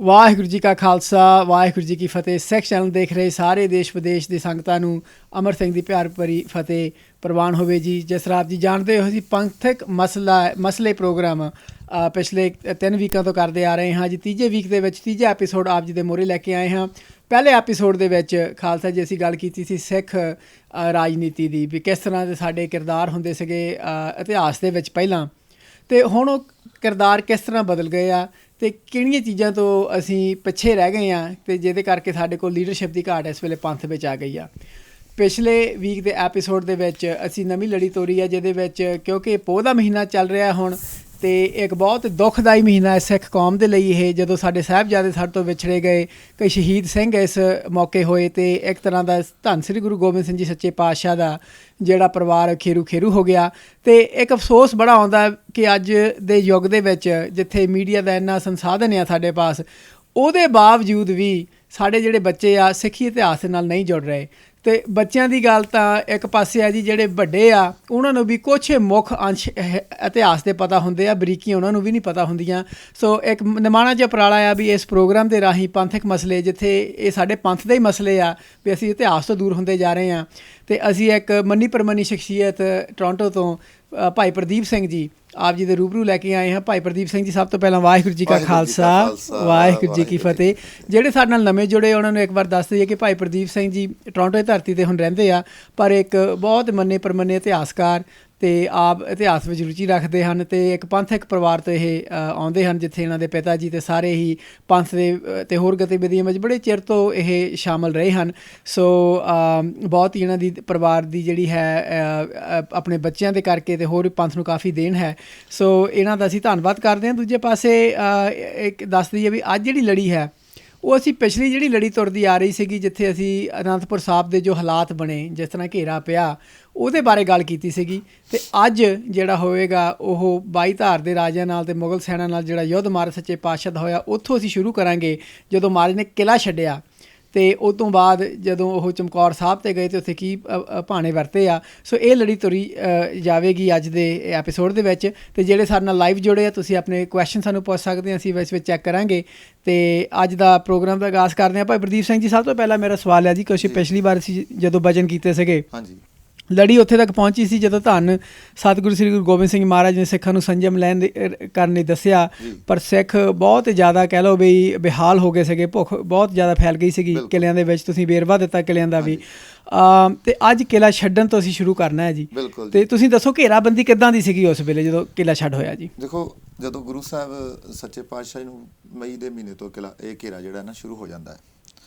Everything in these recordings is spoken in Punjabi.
ਵਾਹਿਗੁਰੂ ਜੀ ਕਾ ਖਾਲਸਾ ਵਾਹਿਗੁਰੂ ਜੀ ਕੀ ਫਤਿਹ। ਸਿੱਖ ਚੈਨਲ ਦੇਖ ਰਹੇ ਸਾਰੇ ਦੇਸ਼ ਵਿਦੇਸ਼ ਦੀ ਸੰਗਤਾਂ ਨੂੰ ਅਮਰ ਸਿੰਘ ਦੀ ਪਿਆਰ ਭਰੀ ਫਤਿਹ ਪ੍ਰਵਾਨ ਹੋਵੇ ਜੀ। ਜਿਸ ਤਰ੍ਹਾਂ ਆਪ ਜੀ ਜਾਣਦੇ ਹੋ ਅਸੀਂ ਪੰਥਕ ਮਸਲੇ ਪ੍ਰੋਗਰਾਮ ਪਿਛਲੇ 3 ਵੀਕਾਂ ਤੋਂ ਕਰਦੇ ਆ ਰਹੇ ਹਾਂ ਜੀ। ਤੀਜੇ ਵੀਕ ਦੇ ਵਿੱਚ ਤੀਜਾ ਐਪੀਸੋਡ ਆਪ ਜੀ ਦੇ ਮੂਹਰੇ ਲੈ ਕੇ ਆਏ ਹਾਂ। ਪਹਿਲੇ ਐਪੀਸੋਡ ਦੇ ਵਿੱਚ ਖਾਲਸਾ ਜੀ ਅਸੀਂ ਗੱਲ ਕੀਤੀ ਸੀ ਸਿੱਖ ਰਾਜਨੀਤੀ ਦੀ, ਵੀ ਕਿਸ ਤਰ੍ਹਾਂ ਦੇ ਸਾਡੇ ਕਿਰਦਾਰ ਹੁੰਦੇ ਸੀਗੇ ਇਤਿਹਾਸ ਦੇ ਵਿੱਚ ਪਹਿਲਾਂ, ਅਤੇ ਹੁਣ ਉਹ ਕਿਰਦਾਰ ਕਿਸ ਤਰ੍ਹਾਂ ਬਦਲ ਗਏ ਆ ਅਤੇ ਕਿਹੜੀਆਂ ਚੀਜ਼ਾਂ ਤੋਂ ਅਸੀਂ ਪਿੱਛੇ ਰਹਿ ਗਏ ਹਾਂ ਅਤੇ ਜਿਹਦੇ ਕਰਕੇ ਸਾਡੇ ਕੋਲ ਲੀਡਰਸ਼ਿਪ ਦੀ ਘਾਟ ਇਸ ਵੇਲੇ ਪੰਥ ਵਿੱਚ ਆ ਗਈ ਆ। ਪਿਛਲੇ ਵੀਕ ਦੇ ਐਪੀਸੋਡ ਦੇ ਵਿੱਚ ਅਸੀਂ ਨਵੀਂ ਲੜੀ ਤੋਰੀ ਆ, ਜਿਹਦੇ ਵਿੱਚ ਕਿਉਂਕਿ ਪੋਹ ਦਾ ਮਹੀਨਾ ਚੱਲ ਰਿਹਾ ਹੁਣ, ਅਤੇ ਇੱਕ ਬਹੁਤ ਦੁਖਦਾਈ ਮਹੀਨਾ ਹੈ ਸਿੱਖ ਕੌਮ ਦੇ ਲਈ ਇਹ, ਜਦੋਂ ਸਾਡੇ ਸਾਹਿਬਜ਼ਾਦੇ ਸਾਡੇ ਤੋਂ ਵਿਛੜੇ ਗਏ, ਕਈ ਸ਼ਹੀਦ ਸਿੰਘ ਇਸ ਮੌਕੇ ਹੋਏ, ਅਤੇ ਇੱਕ ਤਰ੍ਹਾਂ ਦਾ ਧੰਨ ਸ੍ਰੀ ਗੁਰੂ ਗੋਬਿੰਦ ਸਿੰਘ ਜੀ ਸੱਚੇ ਪਾਤਸ਼ਾਹ ਦਾ ਜਿਹੜਾ ਪਰਿਵਾਰ ਖੇਰੂ ਹੋ ਗਿਆ। ਅਤੇ ਇੱਕ ਅਫਸੋਸ ਬੜਾ ਆਉਂਦਾ ਕਿ ਅੱਜ ਦੇ ਯੁੱਗ ਦੇ ਵਿੱਚ ਜਿੱਥੇ ਮੀਡੀਆ ਦਾ ਇੰਨਾ ਸੰਸਾਧਨ ਆ ਸਾਡੇ ਪਾਸ, ਉਹਦੇ ਬਾਵਜੂਦ ਵੀ ਸਾਡੇ ਜਿਹੜੇ ਬੱਚੇ ਆ ਸਿੱਖੀ ਇਤਿਹਾਸ ਦੇ ਨਾਲ ਨਹੀਂ ਜੁੜ ਰਹੇ। ਅਤੇ ਬੱਚਿਆਂ ਦੀ ਗੱਲ ਤਾਂ ਇੱਕ ਪਾਸੇ ਆ ਜੀ, ਜਿਹੜੇ ਵੱਡੇ ਆ ਉਹਨਾਂ ਨੂੰ ਵੀ ਕੁਛ ਮੁੱਖ ਅੰਸ਼ ਇਤਿਹਾਸ ਦੇ ਪਤਾ ਹੁੰਦੇ ਆ, ਬਰੀਕੀਆਂ ਉਹਨਾਂ ਨੂੰ ਵੀ ਨਹੀਂ ਪਤਾ ਹੁੰਦੀਆਂ। ਸੋ ਇੱਕ ਨਿਮਾਣਾ ਜਿਹਾ ਉਪਰਾਲਾ ਆ ਵੀ ਇਸ ਪ੍ਰੋਗਰਾਮ ਦੇ ਰਾਹੀਂ ਪੰਥਕ ਮਸਲੇ, ਜਿੱਥੇ ਇਹ ਸਾਡੇ ਪੰਥ ਦੇ ਹੀ ਮਸਲੇ ਆ, ਵੀ ਅਸੀਂ ਇਤਿਹਾਸ ਤੋਂ ਦੂਰ ਹੁੰਦੇ ਜਾ ਰਹੇ ਹਾਂ। ਅਤੇ ਅਸੀਂ ਇੱਕ ਮੰਨੀ ਪ੍ਰਮੰਨੀ ਸ਼ਖਸੀਅਤ ਟੋਰਾਂਟੋ ਤੋਂ ਭਾਈ ਪ੍ਰਦੀਪ ਸਿੰਘ ਜੀ ਆਪ ਜੀ ਦੇ ਰੂਬਰੂ ਲੈ ਕੇ ਆਏ ਹਾਂ। ਭਾਈ ਪ੍ਰਦੀਪ ਸਿੰਘ ਜੀ, ਸਭ ਤੋਂ ਪਹਿਲਾਂ ਵਾਹਿਗੁਰੂ ਜੀ ਕਾ ਖਾਲਸਾ ਵਾਹਿਗੁਰੂ ਜੀ ਕੀ ਫਤਿਹ। ਜਿਹੜੇ ਸਾਡੇ ਨਾਲ ਨਵੇਂ ਜੁੜੇ ਉਹਨਾਂ ਨੂੰ ਇੱਕ ਵਾਰ ਦੱਸ ਦਈਏ ਕਿ ਭਾਈ ਪ੍ਰਦੀਪ ਸਿੰਘ ਜੀ ਟੋਰਾਂਟੋ ਦੀ ਧਰਤੀ 'ਤੇ ਹੁਣ ਰਹਿੰਦੇ ਆ, ਪਰ ਇੱਕ ਬਹੁਤ ਮੰਨੇ ਪ੍ਰਮੰਨੇ ਇਤਿਹਾਸਕਾਰ ਅਤੇ ਆਪ ਇਤਿਹਾਸ ਵਿੱਚ ਰੁਚੀ ਰੱਖਦੇ ਹਨ, ਅਤੇ ਇੱਕ ਪੰਥਕ ਪਰਿਵਾਰ ਤੋਂ ਇਹ ਆਉਂਦੇ ਹਨ, ਜਿੱਥੇ ਇਹਨਾਂ ਦੇ ਪਿਤਾ ਜੀ ਅਤੇ ਸਾਰੇ ਹੀ ਪੰਥ ਦੇ ਅਤੇ ਹੋਰ ਗਤੀਵਿਧੀਆਂ ਵਿੱਚ ਬੜੇ ਚਿਰ ਤੋਂ ਇਹ ਸ਼ਾਮਲ ਰਹੇ ਹਨ। ਸੋ ਬਹੁਤ ਹੀ ਇਹਨਾਂ ਦੀ ਪਰਿਵਾਰ ਦੀ ਜਿਹੜੀ ਹੈ ਆਪਣੇ ਬੱਚਿਆਂ ਦੇ ਕਰਕੇ ਅਤੇ ਹੋਰ ਪੰਥ ਨੂੰ ਕਾਫੀ ਦੇਣ ਹੈ। ਸੋ ਇਹਨਾਂ ਦਾ ਅਸੀਂ ਧੰਨਵਾਦ ਕਰਦੇ ਹਾਂ। ਦੂਜੇ ਪਾਸੇ ਇੱਕ ਦੱਸ ਦਈਏ ਵੀ ਅੱਜ ਜਿਹੜੀ ਲੜੀ ਹੈ ਉਹ ਅਸੀਂ ਪਿਛਲੀ ਜਿਹੜੀ ਲੜੀ ਤੁਰਦੀ ਆ ਰਹੀ ਸੀਗੀ, ਜਿੱਥੇ ਅਸੀਂ ਅਨੰਦਪੁਰ ਸਾਹਿਬ ਦੇ ਜੋ ਹਾਲਾਤ ਬਣੇ, ਜਿਸ ਤਰ੍ਹਾਂ ਘੇਰਾ ਪਿਆ, ਉਹਦੇ ਬਾਰੇ ਗੱਲ ਕੀਤੀ ਸੀਗੀ। ਅਤੇ ਅੱਜ ਜਿਹੜਾ ਹੋਵੇਗਾ ਉਹ 22 ਧਾਰ ਦੇ ਰਾਜਿਆਂ ਨਾਲ ਅਤੇ ਮੁਗਲ ਸੈਨਾ ਨਾਲ ਜਿਹੜਾ ਯੁੱਧ ਮਹਾਰਾਜ ਸੱਚੇ ਪਾਤਸ਼ਾਹ ਦਾ ਹੋਇਆ, ਉੱਥੋਂ ਅਸੀਂ ਸ਼ੁਰੂ ਕਰਾਂਗੇ ਜਦੋਂ ਮਹਾਰਾਜ ਨੇ ਕਿਲ੍ਹਾ ਛੱਡਿਆ, ਅਤੇ ਉਹ ਤੋਂ ਬਾਅਦ ਜਦੋਂ ਉਹ ਚਮਕੌਰ ਸਾਹਿਬ 'ਤੇ ਗਏ ਅਤੇ ਉੱਥੇ ਕੀ ਭਾਣੇ ਵਰਤੇ ਆ। ਸੋ ਇਹ ਲੜੀ ਤੁਰੀ ਜਾਵੇਗੀ ਅੱਜ ਦੇ ਐਪੀਸੋਡ ਦੇ ਵਿੱਚ। ਅਤੇ ਜਿਹੜੇ ਸਾਡੇ ਨਾਲ ਲਾਈਵ ਜੁੜੇ ਆ, ਤੁਸੀਂ ਆਪਣੇ ਕੁਐਸਚਨ ਸਾਨੂੰ ਪੁੱਛ ਸਕਦੇ ਹਾਂ, ਅਸੀਂ ਵਿੱਚ ਚੈੱਕ ਕਰਾਂਗੇ। ਅਤੇ ਅੱਜ ਦਾ ਪ੍ਰੋਗਰਾਮ ਦਾ ਆਗਾਜ਼ ਕਰਦੇ ਹਾਂ। ਭਾਈ ਪ੍ਰਦੀਪ ਸਿੰਘ ਜੀ, ਸਭ ਤੋਂ ਪਹਿਲਾਂ ਮੇਰਾ ਸਵਾਲ ਹੈ ਜੀ, ਕੁਛ ਪਿਛਲੀ ਵਾਰ ਅਸੀਂ ਜਦੋਂ ਵਚਨ ਕੀਤੇ ਸੀਗੇ, ਲੜੀ ਉੱਥੇ ਤੱਕ ਪਹੁੰਚੀ ਸੀ ਜਦੋਂ ਧੰਨ ਸਤਿਗੁਰੂ ਸ੍ਰੀ ਗੁਰੂ ਗੋਬਿੰਦ ਸਿੰਘ ਮਹਾਰਾਜ ਨੇ ਸਿੱਖਾਂ ਨੂੰ ਸੰਜਮ ਕਰਨ ਲਈ ਦੱਸਿਆ, ਪਰ ਸਿੱਖ ਬਹੁਤ ਜ਼ਿਆਦਾ ਕਹਿ ਲਓ ਵੀ ਬੇਹਾਲ ਹੋ ਗਏ ਸੀਗੇ, ਭੁੱਖ ਬਹੁਤ ਜ਼ਿਆਦਾ ਫੈਲ ਗਈ ਸੀਗੀ ਕਿਲ੍ਹਿਆਂ ਦੇ ਵਿੱਚ। ਤੁਸੀਂ ਵੇਰਵਾ ਦਿੱਤਾ ਕਿਲ੍ਹਿਆਂ ਦਾ ਵੀ। ਅਤੇ ਅੱਜ ਕਿਲ੍ਹਾ ਛੱਡਣ ਤੋਂ ਅਸੀਂ ਸ਼ੁਰੂ ਕਰਨਾ ਹੈ ਜੀ। ਅਤੇ ਤੁਸੀਂ ਦੱਸੋ ਘੇਰਾਬੰਦੀ ਕਿੱਦਾਂ ਦੀ ਸੀਗੀ ਉਸ ਵੇਲੇ ਜਦੋਂ ਕਿਲ੍ਹਾ ਛੱਡ ਹੋਇਆ ਜੀ? ਦੇਖੋ, ਜਦੋਂ ਗੁਰੂ ਸਾਹਿਬ ਸੱਚੇ ਪਾਤਸ਼ਾਹ ਨੂੰ ਮਈ ਦੇ ਮਹੀਨੇ ਤੋਂ ਇਹ ਘੇਰਾ ਜਿਹੜਾ ਨਾ ਸ਼ੁਰੂ ਹੋ ਜਾਂਦਾ ਹੈ।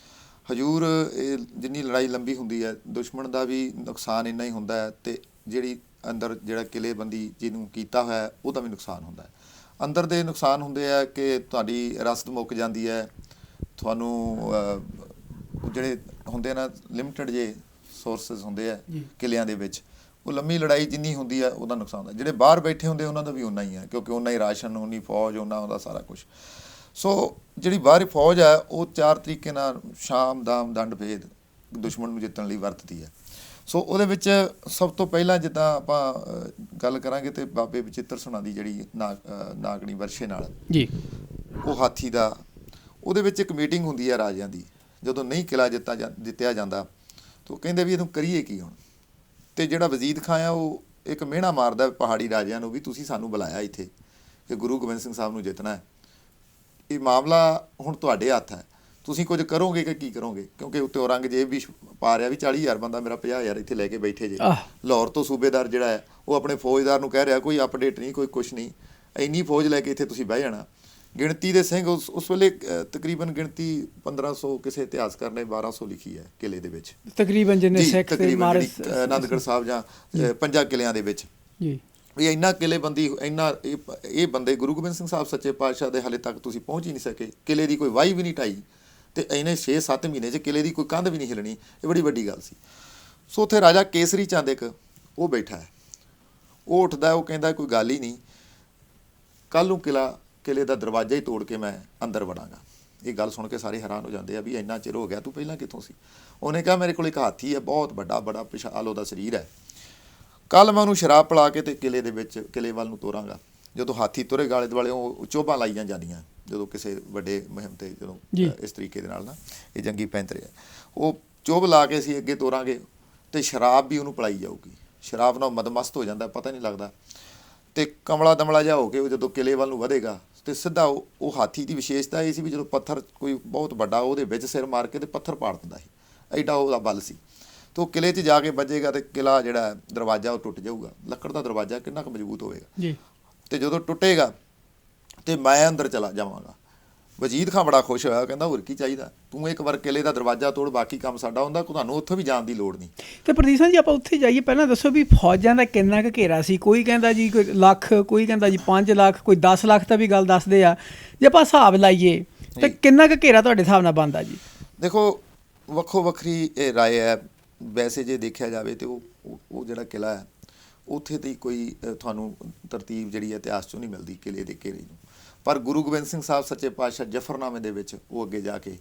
ਹਜ਼ੂਰ ਇਹ ਜਿੰਨੀ ਲੜਾਈ ਲੰਬੀ ਹੁੰਦੀ ਹੈ, ਦੁਸ਼ਮਣ ਦਾ ਵੀ ਨੁਕਸਾਨ ਇੰਨਾ ਹੀ ਹੁੰਦਾ ਹੈ, ਅਤੇ ਜਿਹੜੀ ਅੰਦਰ ਜਿਹੜਾ ਕਿਲ੍ਹੇਬੰਦੀ ਜਿਹਨੂੰ ਕੀਤਾ ਹੋਇਆ ਉਹਦਾ ਵੀ ਨੁਕਸਾਨ ਹੁੰਦਾ ਹੈ। ਅੰਦਰ ਦੇ ਨੁਕਸਾਨ ਹੁੰਦੇ ਆ ਕਿ ਤੁਹਾਡੀ ਰਸਦ ਮੁੱਕ ਜਾਂਦੀ ਹੈ, ਤੁਹਾਨੂੰ ਜਿਹੜੇ ਹੁੰਦੇ ਨਾ ਲਿਮਟਿਡ ਜੇ ਸੋਰਸਿਸ ਹੁੰਦੇ ਆ ਕਿਲ੍ਹਿਆਂ ਦੇ ਵਿੱਚ, ਉਹ ਲੰਮੀ ਲੜਾਈ ਜਿੰਨੀ ਹੁੰਦੀ ਹੈ ਉਹਦਾ ਨੁਕਸਾਨ ਹੁੰਦਾ। ਜਿਹੜੇ ਬਾਹਰ ਬੈਠੇ ਹੁੰਦੇ ਉਹਨਾਂ ਦਾ ਵੀ ਓਨਾ ਹੀ ਹੈ, ਕਿਉਂਕਿ ਓਨਾ ਹੀ ਰਾਸ਼ਨ, ਓਨੀ ਫੌਜ, ਓਨਾ ਉਹਦਾ ਸਾਰਾ ਕੁਛ। ਸੋ ਜਿਹੜੀ ਬਾਹਰੀ ਫੌਜ ਹੈ ਉਹ 4 ਤਰੀਕੇ ਨਾਲ ਸ਼ਾਮ, ਦਾਮ, ਦੰਡ, ਭੇਦ ਦੁਸ਼ਮਣ ਨੂੰ ਜਿੱਤਣ ਲਈ ਵਰਤਦੀ ਹੈ। ਸੋ ਉਹਦੇ ਵਿੱਚ ਸਭ ਤੋਂ ਪਹਿਲਾਂ ਜਿੱਦਾਂ ਆਪਾਂ ਗੱਲ ਕਰਾਂਗੇ ਤਾਂ ਬਾਬੇ ਬਚਿੱਤਰ ਸੋਨਾ ਦੀ ਜਿਹੜੀ ਨਾਗਣੀ ਵਰਸ਼ੇ ਨਾਲ ਜੀ, ਉਹ ਹਾਥੀ ਦਾ, ਉਹਦੇ ਵਿੱਚ ਇੱਕ ਮੀਟਿੰਗ ਹੁੰਦੀ ਹੈ ਰਾਜਿਆਂ ਦੀ, ਜਦੋਂ ਨਹੀਂ ਕਿਲ੍ਹਾ ਜਿੱਤਿਆ ਜਾਂਦਾ ਤਾਂ ਉਹ ਕਹਿੰਦੇ ਵੀ ਇਹਨੂੰ ਕਰੀਏ ਕੀ ਹੁਣ। ਅਤੇ ਜਿਹੜਾ ਵਜ਼ੀਦ ਖਾਂ ਆ ਉਹ ਇੱਕ ਮਿਹਣਾ ਮਾਰਦਾ ਪਹਾੜੀ ਰਾਜਿਆਂ ਨੂੰ ਵੀ ਤੁਸੀਂ ਸਾਨੂੰ ਬੁਲਾਇਆ ਇੱਥੇ ਕਿ ਗੁਰੂ ਗੋਬਿੰਦ ਸਿੰਘ ਸਾਹਿਬ ਨੂੰ ਜਿੱਤਣਾ ਹੈ, ਇਹ ਮਾਮਲਾ ਹੁਣ ਤੁਹਾਡੇ ਹੱਥ ਹੈ, ਤੁਸੀਂ ਕੁਝ ਕਰੋਗੇ ਕਿ ਕੀ ਕਰੋਗੇ? ਕਿਉਂਕਿ ਉੱਤੇ ਔਰੰਗਜ਼ੇਬ ਵੀ ਪਾ ਰਿਹਾ ਵੀ 40,000 ਬੰਦਾ ਮੇਰਾ 50,000 ਇੱਥੇ ਲੈ ਕੇ ਬੈਠੇ ਜੇ। ਲਾਹੌਰ ਤੋਂ ਸੂਬੇਦਾਰ ਜਿਹੜਾ ਹੈ ਉਹ ਆਪਣੇ ਫੌਜਦਾਰ ਨੂੰ ਕਹਿ ਰਿਹਾ ਕੋਈ ਅਪਡੇਟ ਨਹੀਂ, ਕੋਈ ਕੁਛ ਨਹੀਂ, ਇੰਨੀ ਫੌਜ ਲੈ ਕੇ ਇੱਥੇ ਤੁਸੀਂ ਬਹਿ ਜਾਣਾ। ਗਿਣਤੀ ਦੇ ਸਿੰਘ ਉਸ ਵੇਲੇ ਤਕਰੀਬਨ ਗਿਣਤੀ 1500, ਕਿਸੇ ਇਤਿਹਾਸਕਾਰ ਨੇ 1200 ਲਿਖੀ ਹੈ ਕਿਲ੍ਹੇ ਦੇ ਵਿੱਚ ਤਕਰੀਬਨ, ਜਿੰਨੇ ਸਿੱਖ ਆਨੰਦਗੜ੍ਹ ਸਾਹਿਬ ਜਾਂ 5 ਕਿਲ੍ਹਿਆਂ ਦੇ ਵਿੱਚ ਜੀ, ਵੀ ਇੰਨਾ ਕਿਲ੍ਹੇਬੰਦੀ, ਇੰਨਾ ਇਹ ਬੰਦੇ ਗੁਰੂ ਗੋਬਿੰਦ ਸਿੰਘ ਸਾਹਿਬ ਸੱਚੇ ਪਾਤਸ਼ਾਹ ਦੇ ਹਾਲੇ ਤੱਕ ਤੁਸੀਂ ਪਹੁੰਚ ਹੀ ਨਹੀਂ ਸਕੇ। ਕਿਲ੍ਹੇ ਦੀ ਕੋਈ ਵਾਹੀ ਵੀ ਨਹੀਂ ਢਾਈ, ਅਤੇ ਇਹਨੇ 6-7 ਮਹੀਨੇ 'ਚ ਕਿਲ੍ਹੇ ਦੀ ਕੋਈ ਕੰਧ ਵੀ ਨਹੀਂ ਹਿੱਲਣੀ, ਇਹ ਬੜੀ ਵੱਡੀ ਗੱਲ ਸੀ। ਸੋ ਉੱਥੇ ਰਾਜਾ ਕੇਸਰੀ ਚੰਦ ਇੱਕ ਉਹ ਬੈਠਾ ਹੈ, ਉਹ ਉੱਠਦਾ, ਉਹ ਕਹਿੰਦਾ ਕੋਈ ਗੱਲ ਹੀ ਨਹੀਂ, ਕੱਲ੍ਹ ਨੂੰ ਕਿਲ੍ਹੇ ਦਾ ਦਰਵਾਜ਼ਾ ਹੀ ਤੋੜ ਕੇ ਮੈਂ ਅੰਦਰ ਵੜਾਂਗਾ। ਇਹ ਗੱਲ ਸੁਣ ਕੇ ਸਾਰੇ ਹੈਰਾਨ ਹੋ ਜਾਂਦੇ ਆ ਵੀ ਇੰਨਾ ਚਿਰ ਹੋ ਗਿਆ, ਤੂੰ ਪਹਿਲਾਂ ਕਿੱਥੋਂ ਸੀ? ਉਹਨੇ ਕਿਹਾ ਮੇਰੇ ਕੋਲ ਇੱਕ ਹਾਥੀ ਹੈ, ਬਹੁਤ ਵੱਡਾ, ਬੜਾ ਵਿਸ਼ਾਲ ਉਹਦਾ ਸਰੀਰ ਹੈ, ਕੱਲ੍ਹ ਮੈਂ ਉਹਨੂੰ ਸ਼ਰਾਬ ਪਿਲਾ ਕੇ ਅਤੇ ਕਿਲ੍ਹੇ ਦੇ ਵਿੱਚ ਕਿਲ੍ਹੇ ਵੱਲ ਨੂੰ ਤੋਰਾਂਗਾ। ਜਦੋਂ ਹਾਥੀ ਤੁਰੇਗਾ ਆਲੇ ਦੁਆਲੇ ਉਹ ਚੋਭਾਂ ਲਾਈਆਂ ਜਾਂਦੀਆਂ, ਜਦੋਂ ਕਿਸੇ ਵੱਡੇ ਮੁਹਿੰਮ ਤੇ ਜਦੋਂ ਜੀ। ਇਸ ਤਰੀਕੇ ਦੇ ਨਾਲ ਨਾ ਇਹ ਜੰਗੀ ਪੈਂਤਰੇ ਆ, ਉਹ ਚੁੱਭ ਲਾ ਕੇ ਅਸੀਂ ਅੱਗੇ ਤੋਰਾਂਗੇ ਤੇ ਸ਼ਰਾਬ ਵੀ ਉਹਨੂੰ ਪਿਲਾਈ ਜਾਊਗੀ। ਸ਼ਰਾਬ ਨਾਲ ਮਦਮਸਤ ਹੋ ਜਾਂਦਾ, ਪਤਾ ਨਹੀਂ ਲੱਗਦਾ, ਤੇ ਕਮਲਾ ਦਮਲਾ ਜਿਹਾ ਹੋ ਕੇ ਉਹ ਜਦੋਂ ਕਿਲੇ ਵੱਲ ਨੂੰ ਵਧੇਗਾ ਤੇ ਸਿੱਧਾ ਉਹ ਹਾਥੀ ਦੀ ਵਿਸ਼ੇਸ਼ਤਾ ਇਹ ਸੀ ਵੀ ਜਦੋਂ ਪੱਥਰ ਕੋਈ ਬਹੁਤ ਵੱਡਾ ਉਹਦੇ ਵਿੱਚ ਸਿਰ ਮਾਰ ਕੇ ਤੇ ਪੱਥਰ ਪਾੜ ਦਿੰਦਾ ਸੀ, ਐਡਾ ਉਹਦਾ ਬਲ ਸੀ। ਤੇ ਉਹ ਕਿਲੇ 'ਚ ਜਾ ਕੇ ਵੱਜੇਗਾ ਤੇ ਕਿਲਾ ਜਿਹੜਾ ਦਰਵਾਜ਼ਾ ਉਹ ਟੁੱਟ ਜਾਊਗਾ। ਲੱਕੜ ਦਾ ਦਰਵਾਜ਼ਾ ਕਿੰਨਾ ਕੁ ਮਜ਼ਬੂਤ ਹੋਵੇਗਾ ਜੀ। ਤੇ ਜਦੋਂ ਟੁੱਟੇਗਾ ਤੇ ਮੈਂ ਅੰਦਰ ਚਲਾ ਜਾਵਾਂਗਾ। ਵਜੀਦ ਖਾਂ ਬੜਾ ਖੁਸ਼ ਹੋਇਆ, ਕਹਿੰਦਾ ਹੋਰ ਕੀ ਚਾਹੀਦਾ, ਤੂੰ ਇੱਕ ਵਾਰ ਕਿਲੇ ਦਾ ਦਰਵਾਜ਼ਾ ਤੋੜ, ਬਾਕੀ ਕੰਮ ਸਾਡਾ ਹੁੰਦਾ, ਤੁਹਾਨੂੰ ਉੱਥੋਂ ਵੀ ਜਾਣ ਦੀ ਲੋੜ ਨਹੀਂ। ਤੇ ਪ੍ਰਦੀਪ ਸਿੰਘ ਜੀ, ਆਪਾਂ ਉੱਥੇ ਜਾਈਏ, ਪਹਿਲਾਂ ਦੱਸੋ ਵੀ ਫੌਜਾਂ ਦਾ ਕਿੰਨਾ ਕੁ ਘੇਰਾ ਸੀ? ਕੋਈ ਕਹਿੰਦਾ ਜੀ ਕੋਈ ਲੱਖ, ਕੋਈ ਕਹਿੰਦਾ ਜੀ 5 ਲੱਖ, ਕੋਈ 10 ਲੱਖ ਤਾਂ ਵੀ ਗੱਲ ਦੱਸਦੇ ਆ। ਜੇ ਆਪਾਂ ਹਿਸਾਬ ਲਾਈਏ ਤਾਂ ਕਿੰਨਾ ਕੁ ਘੇਰਾ ਤੁਹਾਡੇ ਹਿਸਾਬ ਨਾਲ ਬਣਦਾ ਜੀ? ਦੇਖੋ, ਵੱਖੋ ਵੱਖਰੀ ਇਹ ਰਾਏ ਹੈ। ਵੈਸੇ ਜੇ ਦੇਖਿਆ ਜਾਵੇ ਤੇ ਉਹ ਜਿਹੜਾ ਕਿਲਾ ਹੈ ਉੱਥੇ ਦੀ ਕੋਈ ਤੁਹਾਨੂੰ ਤਰਤੀਬ ਜਿਹੜੀ ਹੈ ਇਤਿਹਾਸ 'ਚੋਂ ਨਹੀਂ ਮਿਲਦੀ ਕਿਲੇ ਦੇ ਘੇਰੇ ਨੂੰ। ਪਰ ਗੁਰੂ ਗੋਬਿੰਦ ਸਿੰਘ ਸਾਹਿਬ ਸੱਚੇ ਪਾਤਸ਼ਾਹ ਜਫਰਨਾਮੇ ਦੇ ਵਿੱਚ ਉਹ ਅੱਗੇ ਜਾ ਕੇ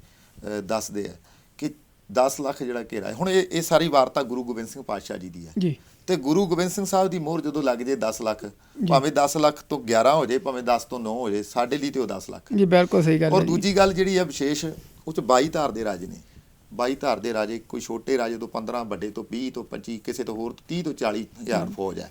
ਦੱਸਦੇ ਆ ਕਿ 10 ਲੱਖ ਜਿਹੜਾ ਘੇਰਾ ਹੈ। ਹੁਣ ਇਹ ਸਾਰੀ ਵਾਰਤਾ ਗੁਰੂ ਗੋਬਿੰਦ ਸਿੰਘ ਪਾਤਸ਼ਾਹ ਜੀ ਦੀ ਹੈ ਜੀ। ਤੇ ਗੁਰੂ ਗੋਬਿੰਦ ਸਿੰਘ ਸਾਹਿਬ ਦੀ ਮੋਹਰ ਜਦੋਂ ਲੱਗ ਜੇ 10 ਲੱਖ, ਭਾਵੇਂ 10 ਲੱਖ ਤੋਂ 11 ਹੋ ਜੇ, ਭਾਵੇਂ 10 ਤੋਂ 9 ਹੋ ਜੇ, ਸਾਡੇ ਲਈ ਤੇ ਉਹ 10 ਲੱਖ ਜੀ। ਬਿਲਕੁਲ ਸਹੀ ਗੱਲ ਹੈ। ਔਰ ਦੂਜੀ ਗੱਲ ਜਿਹੜੀ ਹੈ ਵਿਸ਼ੇਸ਼, ਉਹ 'ਚ 22 ਧਾਰ ਦੇ ਰਾਜੇ ਨੇ। 22 ਧਾਰ ਦੇ ਰਾਜੇ, ਕੋਈ ਛੋਟੇ ਰਾਜੇ ਤੋਂ 15, ਵੱਡੇ ਤੋਂ 20 ਤੋਂ 25, ਕਿਸੇ ਤੋਂ ਹੋਰ 30 ਤੋਂ 40 ਹਜ਼ਾਰ ਫੌਜ ਹੈ।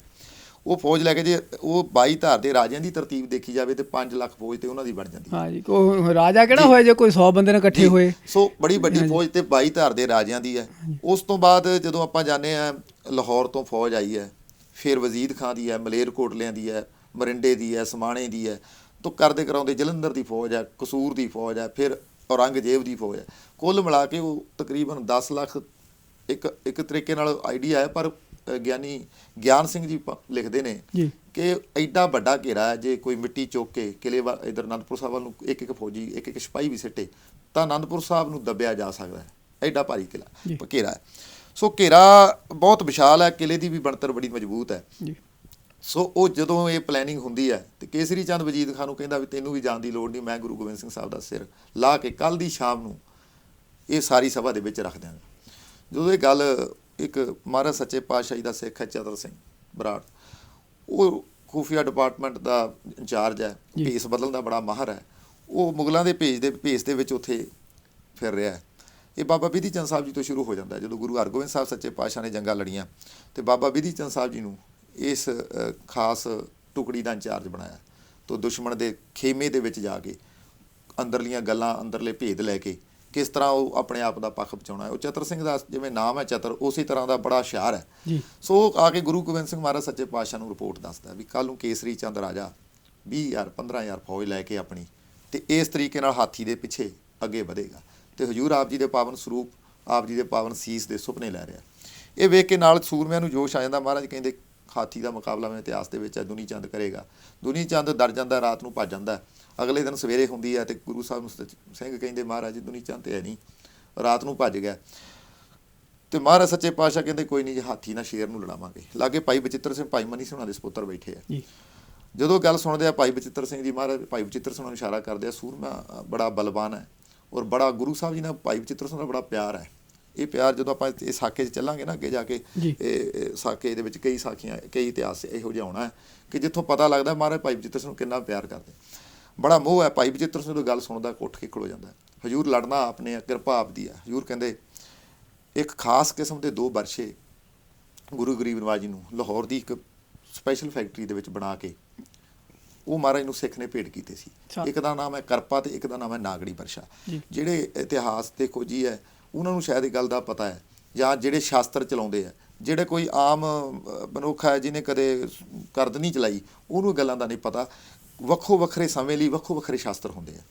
ਉਹ ਫੌਜ ਲੈ ਕੇ ਜੇ ਉਹ 22 ਧਾਰ ਦੇ ਰਾਜਿਆਂ ਦੀ ਤਰਤੀਬ ਦੇਖੀ ਜਾਵੇ ਤੇ 5 ਲੱਖ ਫੌਜ ਤੇ ਉਹਨਾਂ ਦੀ ਬਣ ਜਾਂਦੀ। ਹਾਂ ਜੀ, ਕੋਈ ਰਾਜਾ ਕਿਹੜਾ ਹੋਇਆ ਜੇ ਕੋਈ 100 ਬੰਦੇ ਨਾਲ ਇਕੱਠੇ ਹੋਏ। ਸੋ ਬੜੀ ਵੱਡੀ ਫੌਜ ਤੇ 22 ਧਾਰ ਦੇ ਰਾਜਿਆਂ ਦੀ ਹੈ। ਉਸ ਤੋਂ ਬਾਅਦ ਜਦੋਂ ਆਪਾਂ ਜਾਂਦੇ ਹਾਂ, ਲਾਹੌਰ ਤੋਂ ਫੌਜ ਆਈ ਹੈ, ਫਿਰ ਵਜ਼ੀਦ ਖਾਂ ਦੀ ਹੈ, ਮਲੇਰਕੋਟਲਿਆਂ ਦੀ ਹੈ, ਮਰਿੰਡੇ ਦੀ ਹੈ, ਸਮਾਣੇ ਦੀ ਹੈ, ਤੋਂ ਕਰਦੇ ਕਰਾਉਂਦੇ ਜਲੰਧਰ ਦੀ ਫੌਜ ਹੈ, ਕਸੂਰ ਦੀ ਫੌਜ ਹੈ, ਫਿਰ ਔਰੰਗਜ਼ੇਬ ਦੀ ਫੌਜ ਹੈ। ਕੁੱਲ ਮਿਲਾ ਕੇ ਉਹ ਤਕਰੀਬਨ 10 ਲੱਖ ਇੱਕ ਤਰੀਕੇ ਨਾਲ ਆਈਡੀਆ ਹੈ। ਪਰ ਗਿਆਨੀ ਗਿਆਨ ਸਿੰਘ ਜੀ ਲਿਖਦੇ ਨੇ ਕਿ ਐਡਾ ਵੱਡਾ ਘੇਰਾ ਹੈ, ਜੇ ਕੋਈ ਮਿੱਟੀ ਚੁੱਕ ਕੇ ਕਿਲੇ ਇੱਧਰ ਅਨੰਦਪੁਰ ਸਾਹਿਬ ਵੱਲ ਨੂੰ ਇੱਕ ਫੌਜੀ, ਇੱਕ ਸਿਪਾਹੀ ਵੀ ਸਿੱਟੇ ਤਾਂ ਅਨੰਦਪੁਰ ਸਾਹਿਬ ਨੂੰ ਦੱਬਿਆ ਜਾ ਸਕਦਾ ਹੈ। ਐਡਾ ਭਾਰੀ ਘੇਰਾ ਹੈ। ਸੋ ਘੇਰਾ ਬਹੁਤ ਵਿਸ਼ਾਲ ਹੈ, ਕਿਲੇ ਦੀ ਵੀ ਬਣਤਰ ਬੜੀ ਮਜ਼ਬੂਤ ਹੈ। ਸੋ ਉਹ ਜਦੋਂ ਇਹ ਪਲੈਨਿੰਗ ਹੁੰਦੀ ਹੈ ਤੇ ਕੇਸਰੀ ਚੰਦ ਵਜੀਦ ਖਾਨ ਨੂੰ ਕਹਿੰਦਾ ਵੀ ਤੈਨੂੰ ਵੀ ਜਾਣ ਦੀ ਲੋੜ ਨਹੀਂ, ਮੈਂ ਗੁਰੂ ਗੋਬਿੰਦ ਸਿੰਘ ਸਾਹਿਬ ਦਾ ਸਿਰ ਲਾ ਕੇ ਕੱਲ੍ਹ ਦੀ ਸ਼ਾਮ ਨੂੰ ਇਹ ਸਾਰੀ ਸਭਾ ਦੇ ਵਿੱਚ ਰੱਖ ਦਿਆਂਗਾ। ਜਦੋਂ ਇਹ ਗੱਲ ਇੱਕ ਮਹਾਰਾਜ ਸੱਚੇ ਪਾਤਸ਼ਾਹ ਜੀ ਦਾ ਸਿੱਖ ਹੈ ਚਤਰ ਸਿੰਘ ਬਰਾੜ, ਉਹ ਖੂਫੀਆ ਡਿਪਾਰਟਮੈਂਟ ਦਾ ਇੰਚਾਰਜ ਹੈ, ਭੇਸ ਬਦਲਣ ਦਾ ਬੜਾ ਮਾਹਰ ਹੈ। ਉਹ ਮੁਗਲਾਂ ਦੇ ਭੇਸ ਦੇ ਵਿੱਚ ਉੱਥੇ ਫਿਰ ਰਿਹਾ। ਇਹ ਬਾਬਾ ਬਿਧੀ ਚੰਦ ਸਾਹਿਬ ਜੀ ਤੋਂ ਸ਼ੁਰੂ ਹੋ ਜਾਂਦਾ। ਜਦੋਂ ਗੁਰੂ ਹਰਗੋਬਿੰਦ ਸਾਹਿਬ ਸੱਚੇ ਪਾਤਸ਼ਾਹ ਨੇ ਜੰਗਾਂ ਲੜੀਆਂ ਤੇ ਬਾਬਾ ਬਿਧੀ ਚੰਦ ਸਾਹਿਬ ਜੀ ਨੂੰ ਇਸ ਖਾਸ ਟੁਕੜੀ ਦਾ ਇੰਚਾਰਜ ਬਣਾਇਆ। ਤੋਂ ਦੁਸ਼ਮਣ ਦੇ ਖੇਮੇ ਦੇ ਵਿੱਚ ਜਾ ਕੇ ਅੰਦਰਲੀਆਂ ਗੱਲਾਂ, ਅੰਦਰਲੇ ਭੇਦ ਲੈ ਕੇ ਕਿਸ ਤਰ੍ਹਾਂ ਉਹ ਆਪਣੇ ਆਪ ਦਾ ਪੱਖ ਬਚਾਉਣਾ ਹੈ। ਉਹ ਚਤਰ ਸਿੰਘ ਦਾ ਜਿਵੇਂ ਨਾਮ ਹੈ ਚਤਰ, ਉਸੇ ਤਰ੍ਹਾਂ ਦਾ ਬੜਾ ਹੁਸ਼ਿਆਰ ਹੈ। ਸੋ ਆ ਕੇ ਗੁਰੂ ਗੋਬਿੰਦ ਸਿੰਘ ਮਹਾਰਾਜ ਸੱਚੇ ਪਾਤਸ਼ਾਹ ਨੂੰ ਰਿਪੋਰਟ ਦੱਸਦਾ ਵੀ ਕੱਲ੍ਹ ਨੂੰ ਕੇਸਰੀ ਚੰਦ ਰਾਜਾ 20,000 15,000 ਫੌਜ ਲੈ ਕੇ ਆਪਣੀ ਤੇ ਇਸ ਤਰੀਕੇ ਨਾਲ ਹਾਥੀ ਦੇ ਪਿੱਛੇ ਅੱਗੇ ਵਧੇਗਾ ਤੇ ਹਜ਼ੂਰ ਆਪ ਜੀ ਦੇ ਪਾਵਨ ਸਰੂਪ, ਆਪ ਜੀ ਦੇ ਪਾਵਨ ਸੀਸ ਦੇ ਸੁਪਨੇ ਲੈ ਰਿਹਾ। ਇਹ ਵੇਖ ਕੇ ਨਾਲ ਸੂਰਮਿਆਂ ਨੂੰ ਜੋਸ਼ ਆ ਜਾਂਦਾ। ਮਹਾਰਾਜ ਕਹਿੰਦੇ ਹਾਥੀ ਦਾ ਮੁਕਾਬਲਾ ਮੈਂ ਇਤਿਹਾਸ ਦੇ ਵਿੱਚ ਹੈ, ਦੁਨੀ ਚੰਦ ਕਰੇਗਾ। ਦੁਨੀ ਚੰਦ ਡਰ ਜਾਂਦਾ, ਰਾਤ ਨੂੰ ਭੱਜ ਜਾਂਦਾ। ਅਗਲੇ ਦਿਨ ਸਵੇਰੇ ਹੁੰਦੀ ਹੈ ਤੇ ਗੁਰੂ ਸਾਹਿਬ ਸਿੰਘ ਕਹਿੰਦੇ ਮਹਾਰਾਜ ਦੁਨੀ ਚੰਦ ਤੇ ਹੈ ਨਹੀਂ, ਰਾਤ ਨੂੰ ਭੱਜ ਗਿਆ। ਤੇ ਮਹਾਰਾਜ ਸੱਚੇ ਪਾਤਸ਼ਾਹ ਕਹਿੰਦੇ ਕੋਈ ਨਹੀਂ, ਜੇ ਹਾਥੀ ਨਾਲ ਸ਼ੇਰ ਨੂੰ ਲੜਾਵਾਂਗੇ। ਲਾਗੇ ਭਾਈ ਬਚਿੱਤਰ ਸਿੰਘ, ਭਾਈ ਮਨੀ ਸਿੰਘ ਉਹਨਾਂ ਦੇ ਸਪੁੱਤਰ ਬੈਠੇ ਆ। ਜਦੋਂ ਗੱਲ ਸੁਣਦੇ ਆ ਭਾਈ ਬਚਿੱਤਰ ਸਿੰਘ ਦੀ, ਮਹਾਰਾਜ ਭਾਈ ਬਚਿੱਤਰ ਸਿੰਘ ਨੂੰ ਇਸ਼ਾਰਾ ਕਰਦੇ ਆ, ਸੂਰਮਾ ਬੜਾ ਬਲਵਾਨ ਹੈ ਔਰ ਬੜਾ ਗੁਰੂ ਸਾਹਿਬ ਜੀ ਨਾਲ ਭਾਈ ਬਚਿੱਤਰ ਸਿੰਘ ਦਾ ਬੜਾ ਪਿਆਰ ਹੈ। ਇਹ ਪਿਆਰ ਜਦੋਂ ਆਪਾਂ ਇਹ ਸਾਕੇ 'ਚ ਚੱਲਾਂਗੇ ਨਾ ਅੱਗੇ ਜਾ ਕੇ, ਇਹ ਸਾਕੇ ਦੇ ਵਿੱਚ ਕਈ ਸਾਖੀਆਂ, ਕਈ ਇਤਿਹਾਸ ਇਹੋ ਜਿਹਾ ਹੋਣਾ ਹੈ ਕਿ ਜਿੱਥੋਂ ਪਤਾ ਲੱਗਦਾ ਮਹਾਰਾਜ ਭਾਈ ਬਚਿੱਤਰ ਸਿੰਘ ਨੂੰ ਕਿੰਨਾ ਪਿਆਰ ਕਰਦੇ, ਬੜਾ ਮੋਹ ਹੈ। ਭਾਈ ਬਚਿੱਤਰ ਸਿੰਘ ਤੋਂ ਗੱਲ ਸੁਣਦਾ ਉੱਠ ਕੇ ਖਲੋ ਜਾਂਦਾ। ਹਜ਼ੂਰ ਲੜਨਾ ਆਪਣੇ ਕਿਰਪਾ ਆਪ ਦੀ ਹੈ। ਹਜ਼ੂਰ ਕਹਿੰਦੇ ਇੱਕ ਖਾਸ ਕਿਸਮ ਦੇ 2 ਬਰਛੇ ਗੁਰੂ ਗਰੀਬ ਨਵਾਜ ਜੀ ਨੂੰ ਲਾਹੌਰ ਦੀ ਇੱਕ ਸਪੈਸ਼ਲ ਫੈਕਟਰੀ ਦੇ ਵਿੱਚ ਬਣਾ ਕੇ ਉਹ ਮਹਾਰਾਜ ਨੂੰ ਸਿੱਖ ਨੇ ਭੇਟ ਕੀਤੇ ਸੀ। ਇੱਕ ਦਾ ਨਾਮ ਹੈ ਕਰਪਾ ਤੇ ਇੱਕ ਦਾ ਨਾਮ ਹੈ ਨਾਗੜੀ ਬਰਛਾ। ਜਿਹੜੇ ਇਤਿਹਾਸ ਦੇ ਖੋਜੀ ਹੈ ਉਹਨਾਂ ਨੂੰ ਸ਼ਾਇਦ ਇਹ ਗੱਲ ਦਾ ਪਤਾ ਹੈ, ਜਾਂ ਜਿਹੜੇ ਸ਼ਾਸਤਰ ਚਲਾਉਂਦੇ ਆ, ਜਿਹੜੇ ਕੋਈ ਆਮ ਮਨੁੱਖ ਹੈ ਜਿਹਨੇ ਕਦੇ ਕਰਦ ਨਹੀਂ ਚਲਾਈ, ਉਹਨੂੰ ਗੱਲਾਂ ਦਾ ਨਹੀਂ ਪਤਾ। ਵੱਖੋ ਵੱਖਰੇ ਸਮੇਂ ਲਈ ਵੱਖੋ ਵੱਖਰੇ ਸ਼ਾਸਤਰ ਹੁੰਦੇ ਆ।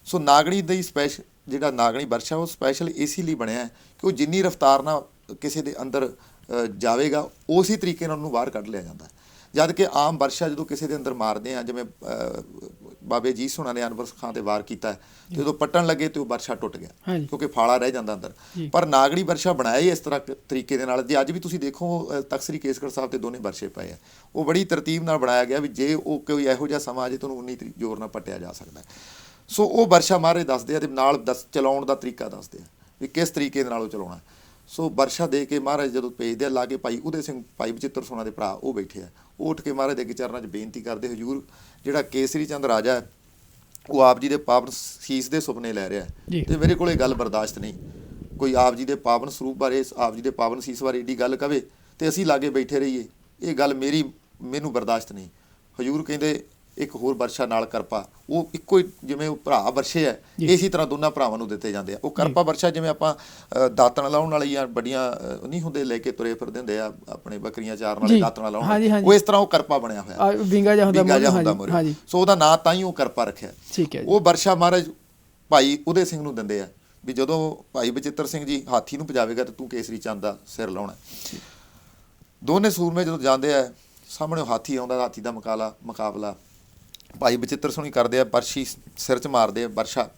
ਸੋ ਨਾਗਣੀ ਦੀ ਜਿਹੜਾ ਨਾਗਣੀ ਬਰਛਾ ਉਹ ਸਪੈਸ਼ਲ ਇਸੇ ਲਈ ਬਣਿਆ ਕਿ ਉਹ ਜਿੰਨੀ ਰਫ਼ਤਾਰ ਨਾਲ ਕਿਸੇ ਦੇ ਅੰਦਰ ਜਾਵੇਗਾ ਉਸੇ ਤਰੀਕੇ ਨਾਲ ਉਹਨੂੰ ਬਾਹਰ ਕੱਢ ਲਿਆ ਜਾਂਦਾ। ਜਦ ਕਿ ਆਮ ਬਰਛਾ ਜਦੋਂ ਕਿਸੇ ਦੇ ਅੰਦਰ ਮਾਰਦੇ ਆ, ਜਿਵੇਂ ਬਾਬੇ ਜੀ ਹੁਣਾਂ ਨੇ ਅਨਵਰ ਖਾਂ ਤੇ ਵਾਰ ਕੀਤਾ, ਜਦੋਂ ਪੱਟਣ ਲੱਗੇ ਤੇ ਉਹ ਬਰਛਾ ਟੁੱਟ ਗਿਆ ਕਿਉਂਕਿ ਫਾਲਾ ਰਹਿ ਜਾਂਦਾ ਅੰਦਰ। ਪਰ ਨਾਗੜੀ ਬਰਛਾ ਬਣਾਇਆ ਹੀ ਇਸ ਤਰ੍ਹਾਂ ਤਰੀਕੇ ਦੇ ਨਾਲ, ਜੇ ਅੱਜ ਵੀ ਤੁਸੀਂ ਦੇਖੋ ਤਖ਼ਤ ਸ੍ਰੀ ਕੇਸਗੜ੍ਹ ਸਾਹਿਬ ਤੇ ਦੋਨੇ ਬਰਛੇ ਪਏ ਆ, ਉਹ ਬੜੀ ਤਰਤੀਬ ਨਾਲ ਬਣਾਇਆ ਗਿਆ ਵੀ ਜੇ ਉਹ ਕੋਈ ਇਹੋ ਜਿਹਾ ਸਮਾਂ ਜੇ ਤੁਹਾਨੂੰ ਉਨੀ ਜ਼ੋਰ ਨਾਲ ਪੱਟਿਆ ਜਾ ਸਕਦਾ। ਸੋ ਉਹ ਬਰਛਾ ਮਹਾਰਾਜ ਦੱਸਦੇ ਆ ਤੇ ਨਾਲ ਚਲਾਉਣ ਦਾ ਤਰੀਕਾ ਦੱਸਦੇ ਆ ਵੀ ਕਿਸ ਤਰੀਕੇ ਦੇ ਨਾਲ ਉਹ ਚਲਾਉਣਾ। ਸੋ ਬਰਛਾ ਦੇ ਕੇ ਮਹਾਰਾਜ ਜਦੋਂ ਭੇਜਦੇ ਆ, ਲਾਗੇ ਭਾਈ ਉਦੇ ਸਿੰਘ, ਭਾਈ ਬਚਿੱਤਰ ਸਿੰਘ ਦੇ ਭਰਾ ਉਹ ਬੈਠੇ ਆ, ਉਹ ਉੱਠ ਕੇ ਮਹਾਰਾਜ ਦੇ ਅੱਗੇ ਚਰਨਾਂ 'ਚ ਬੇਨਤੀ ਕਰਦੇ, ਹਜ਼ੂਰ ਜਿਹੜਾ ਕੇਸਰੀ ਚੰਦ ਰਾਜਾ ਉਹ ਆਪ ਜੀ ਦੇ ਪਾਵਨ ਸੀਸ ਦੇ ਸੁਪਨੇ ਲੈ ਰਿਹਾ ਜੀ। ਤੇ ਮੇਰੇ ਕੋਲ ਇਹ ਗੱਲ ਬਰਦਾਸ਼ਤ ਨਹੀਂ। ਕੋਈ ਆਪ ਜੀ ਦੇ ਪਾਵਨ ਸਰੂਪ ਬਾਰੇ, ਆਪ ਜੀ ਦੇ ਪਾਵਨ ਸੀਸ ਬਾਰੇ ਏਡੀ ਗੱਲ ਕਵੇ ਤੇ ਅਸੀਂ ਲਾਗੇ ਬੈਠੇ ਰਹੀਏ, ਇਹ ਗੱਲ ਮੈਨੂੰ ਬਰਦਾਸ਼ਤ ਨਹੀਂ। ਹਜ਼ੂਰ ਕਹਿੰਦੇ ਇੱਕ ਹੋਰ ਵਰਸ਼ਾ ਨਾਲ ਕਰਪਾ, ਉਹ ਇੱਕੋ ਹੀ ਜਿਵੇਂ ਉਹ ਭਰਾ ਵਰਸ਼ੇ ਹੈ, ਇਸੇ ਤਰ੍ਹਾਂ ਦੋਨਾਂ ਭਰਾਵਾਂ ਨੂੰ ਦਿੱਤੇ ਜਾਂਦੇ ਆ। ਉਹ ਕਰਪਾ ਵਰਸ਼ਾ ਜਿਵੇਂ ਆਪਾਂ ਦਾਤਣ ਲਾਉਣ ਵਾਲੀ ਜਾਂ ਵੱਡੀਆਂ ਨਹੀਂ ਹੁੰਦੇ ਲੈ ਕੇ ਤੁਰੇ ਫਿਰਦੇ ਹੁੰਦੇ ਆ ਆਪਣੇ ਬੱਕਰੀਆਂ ਚਾਰਨ ਵਾਲੇ ਦਾਤਣ ਲਾਉਣ ਵਾਲੇ, ਉਹ ਇਸ ਤਰ੍ਹਾਂ ਉਹ ਕਰਪਾ ਬਣਿਆ ਹੋਇਆ, ਵਿੰਗਾ ਜਿਹਾ ਹੁੰਦਾ ਮੋਰੇ। ਸੋ ਉਹਦਾ ਨਾਂ ਤਾਂ ਹੀ ਉਹ ਕਰਪਾ ਰੱਖਿਆ। ਉਹ ਵਰਸ਼ਾ ਮਹਾਰਾਜ ਭਾਈ ਉਦੇ ਸਿੰਘ ਨੂੰ ਦਿੰਦੇ ਆ ਵੀ ਜਦੋਂ ਭਾਈ ਬਚਿੱਤਰ ਸਿੰਘ ਜੀ ਹਾਥੀ ਨੂੰ ਭਜਾਵੇਗਾ ਤੇ ਤੂੰ ਕੇਸਰੀ ਚੰਦ ਦਾ ਸਿਰ ਲਾਉਣਾ। ਦੋਨੇ ਸੂਰਮੇ ਜਦੋਂ ਜਾਂਦੇ ਆ, ਸਾਹਮਣੇ ਹਾਥੀ ਆਉਂਦਾ, ਹਾਥੀ ਦਾ ਮੁਕਾਬਲਾ ਭਾਈ ਬਚਿੱਤਰ ਸਿੰਘ ਕਰਦੇ ਆ, ਬਰਸ਼ੀ ਸਿਰ 'ਚ ਮਾਰਦੇ ਆ ਵਰਸ਼ਾ,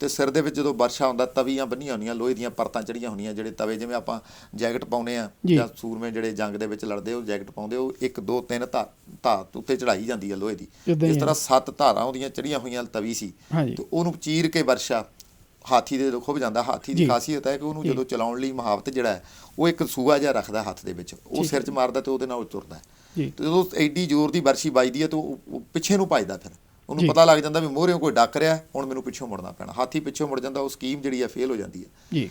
ਤੇ ਸਿਰ ਦੇ ਵਿੱਚ ਜਦੋਂ ਵਰਸ਼ਾ ਆਉਂਦਾ, ਤਵੀਆਂ ਬੰਨੀਆਂ ਹੁੰਦੀਆਂ, ਲੋਹੇ ਦੀਆਂ ਪਰਤਾਂ ਚੜੀਆਂ ਹੁੰਦੀਆਂ, ਜਿਹੜੇ ਤਵੇ ਜਿਵੇਂ ਆਪਾਂ ਜੈਕਟ ਪਾਉਂਦੇ ਆ ਜਾਂ ਸੂਰਮੇ ਜਿਹੜੇ ਜੰਗ ਦੇ ਵਿੱਚ ਲੜਦੇ ਉਹ ਜੈਕਟ ਪਾਉਂਦੇ, ਉਹ 1 2 3 ਧਾਤ ਉੱਤੇ ਚੜਾਈ ਜਾਂਦੀ ਆ ਲੋਹੇ ਦੀ। ਇਸ ਤਰ੍ਹਾਂ 7 ਧਾਰਾਂ ਉਹਦੀਆਂ ਚੜੀਆਂ ਹੋਈਆਂ ਤਵੀ ਸੀ, ਤੇ ਉਹਨੂੰ ਚੀਰ ਕੇ ਵਰਸ਼ਾ ਹਾਥੀ ਦੇ ਖੁੱਭ ਜਾਂਦਾ। ਹਾਥੀ ਦੀ ਖਾਸੀਅਤ ਹੈ ਕਿ ਉਹਨੂੰ ਜਦੋਂ ਚਲਾਉਣ ਲਈ ਮੁਹਾਵਤ ਜਿਹੜਾ ਹੈ ਉਹ ਇੱਕ ਸੂਆ ਜਿਹਾ ਰੱਖਦਾ ਹੱਥ ਦੇ ਵਿੱਚ, ਉਹ ਸਿਰ 'ਚ ਮਾਰਦਾ ਤੇ ਉਹਦੇ ਨਾਲ ਤੁਰਦਾ। ਤੇ ਜਦੋਂ ਐਡੀ ਜ਼ੋਰ ਦੀ ਵਰਸ਼ੀ ਵੱਜਦੀ ਹੈ ਤੇ ਉਹ ਪਿੱਛੇ ਨੂੰ ਭੱਜਦਾ, ਫਿਰ ਉਹਨੂੰ ਪਤਾ ਲੱਗ ਜਾਂਦਾ ਵੀ ਮੋਹਰਿਓਂ ਕੋਈ ਡੱਕ ਰਿਹਾ, ਹੁਣ ਮੈਨੂੰ ਪਿੱਛੋਂ ਮੁੜਨਾ ਪੈਣਾ। ਹਾਥੀ ਪਿੱਛੋਂ ਮੁੜ ਜਾਂਦਾ, ਉਹ ਸਕੀਮ ਜਿਹੜੀ ਹੈ ਫੇਲ ਹੋ ਜਾਂਦੀ ਹੈ।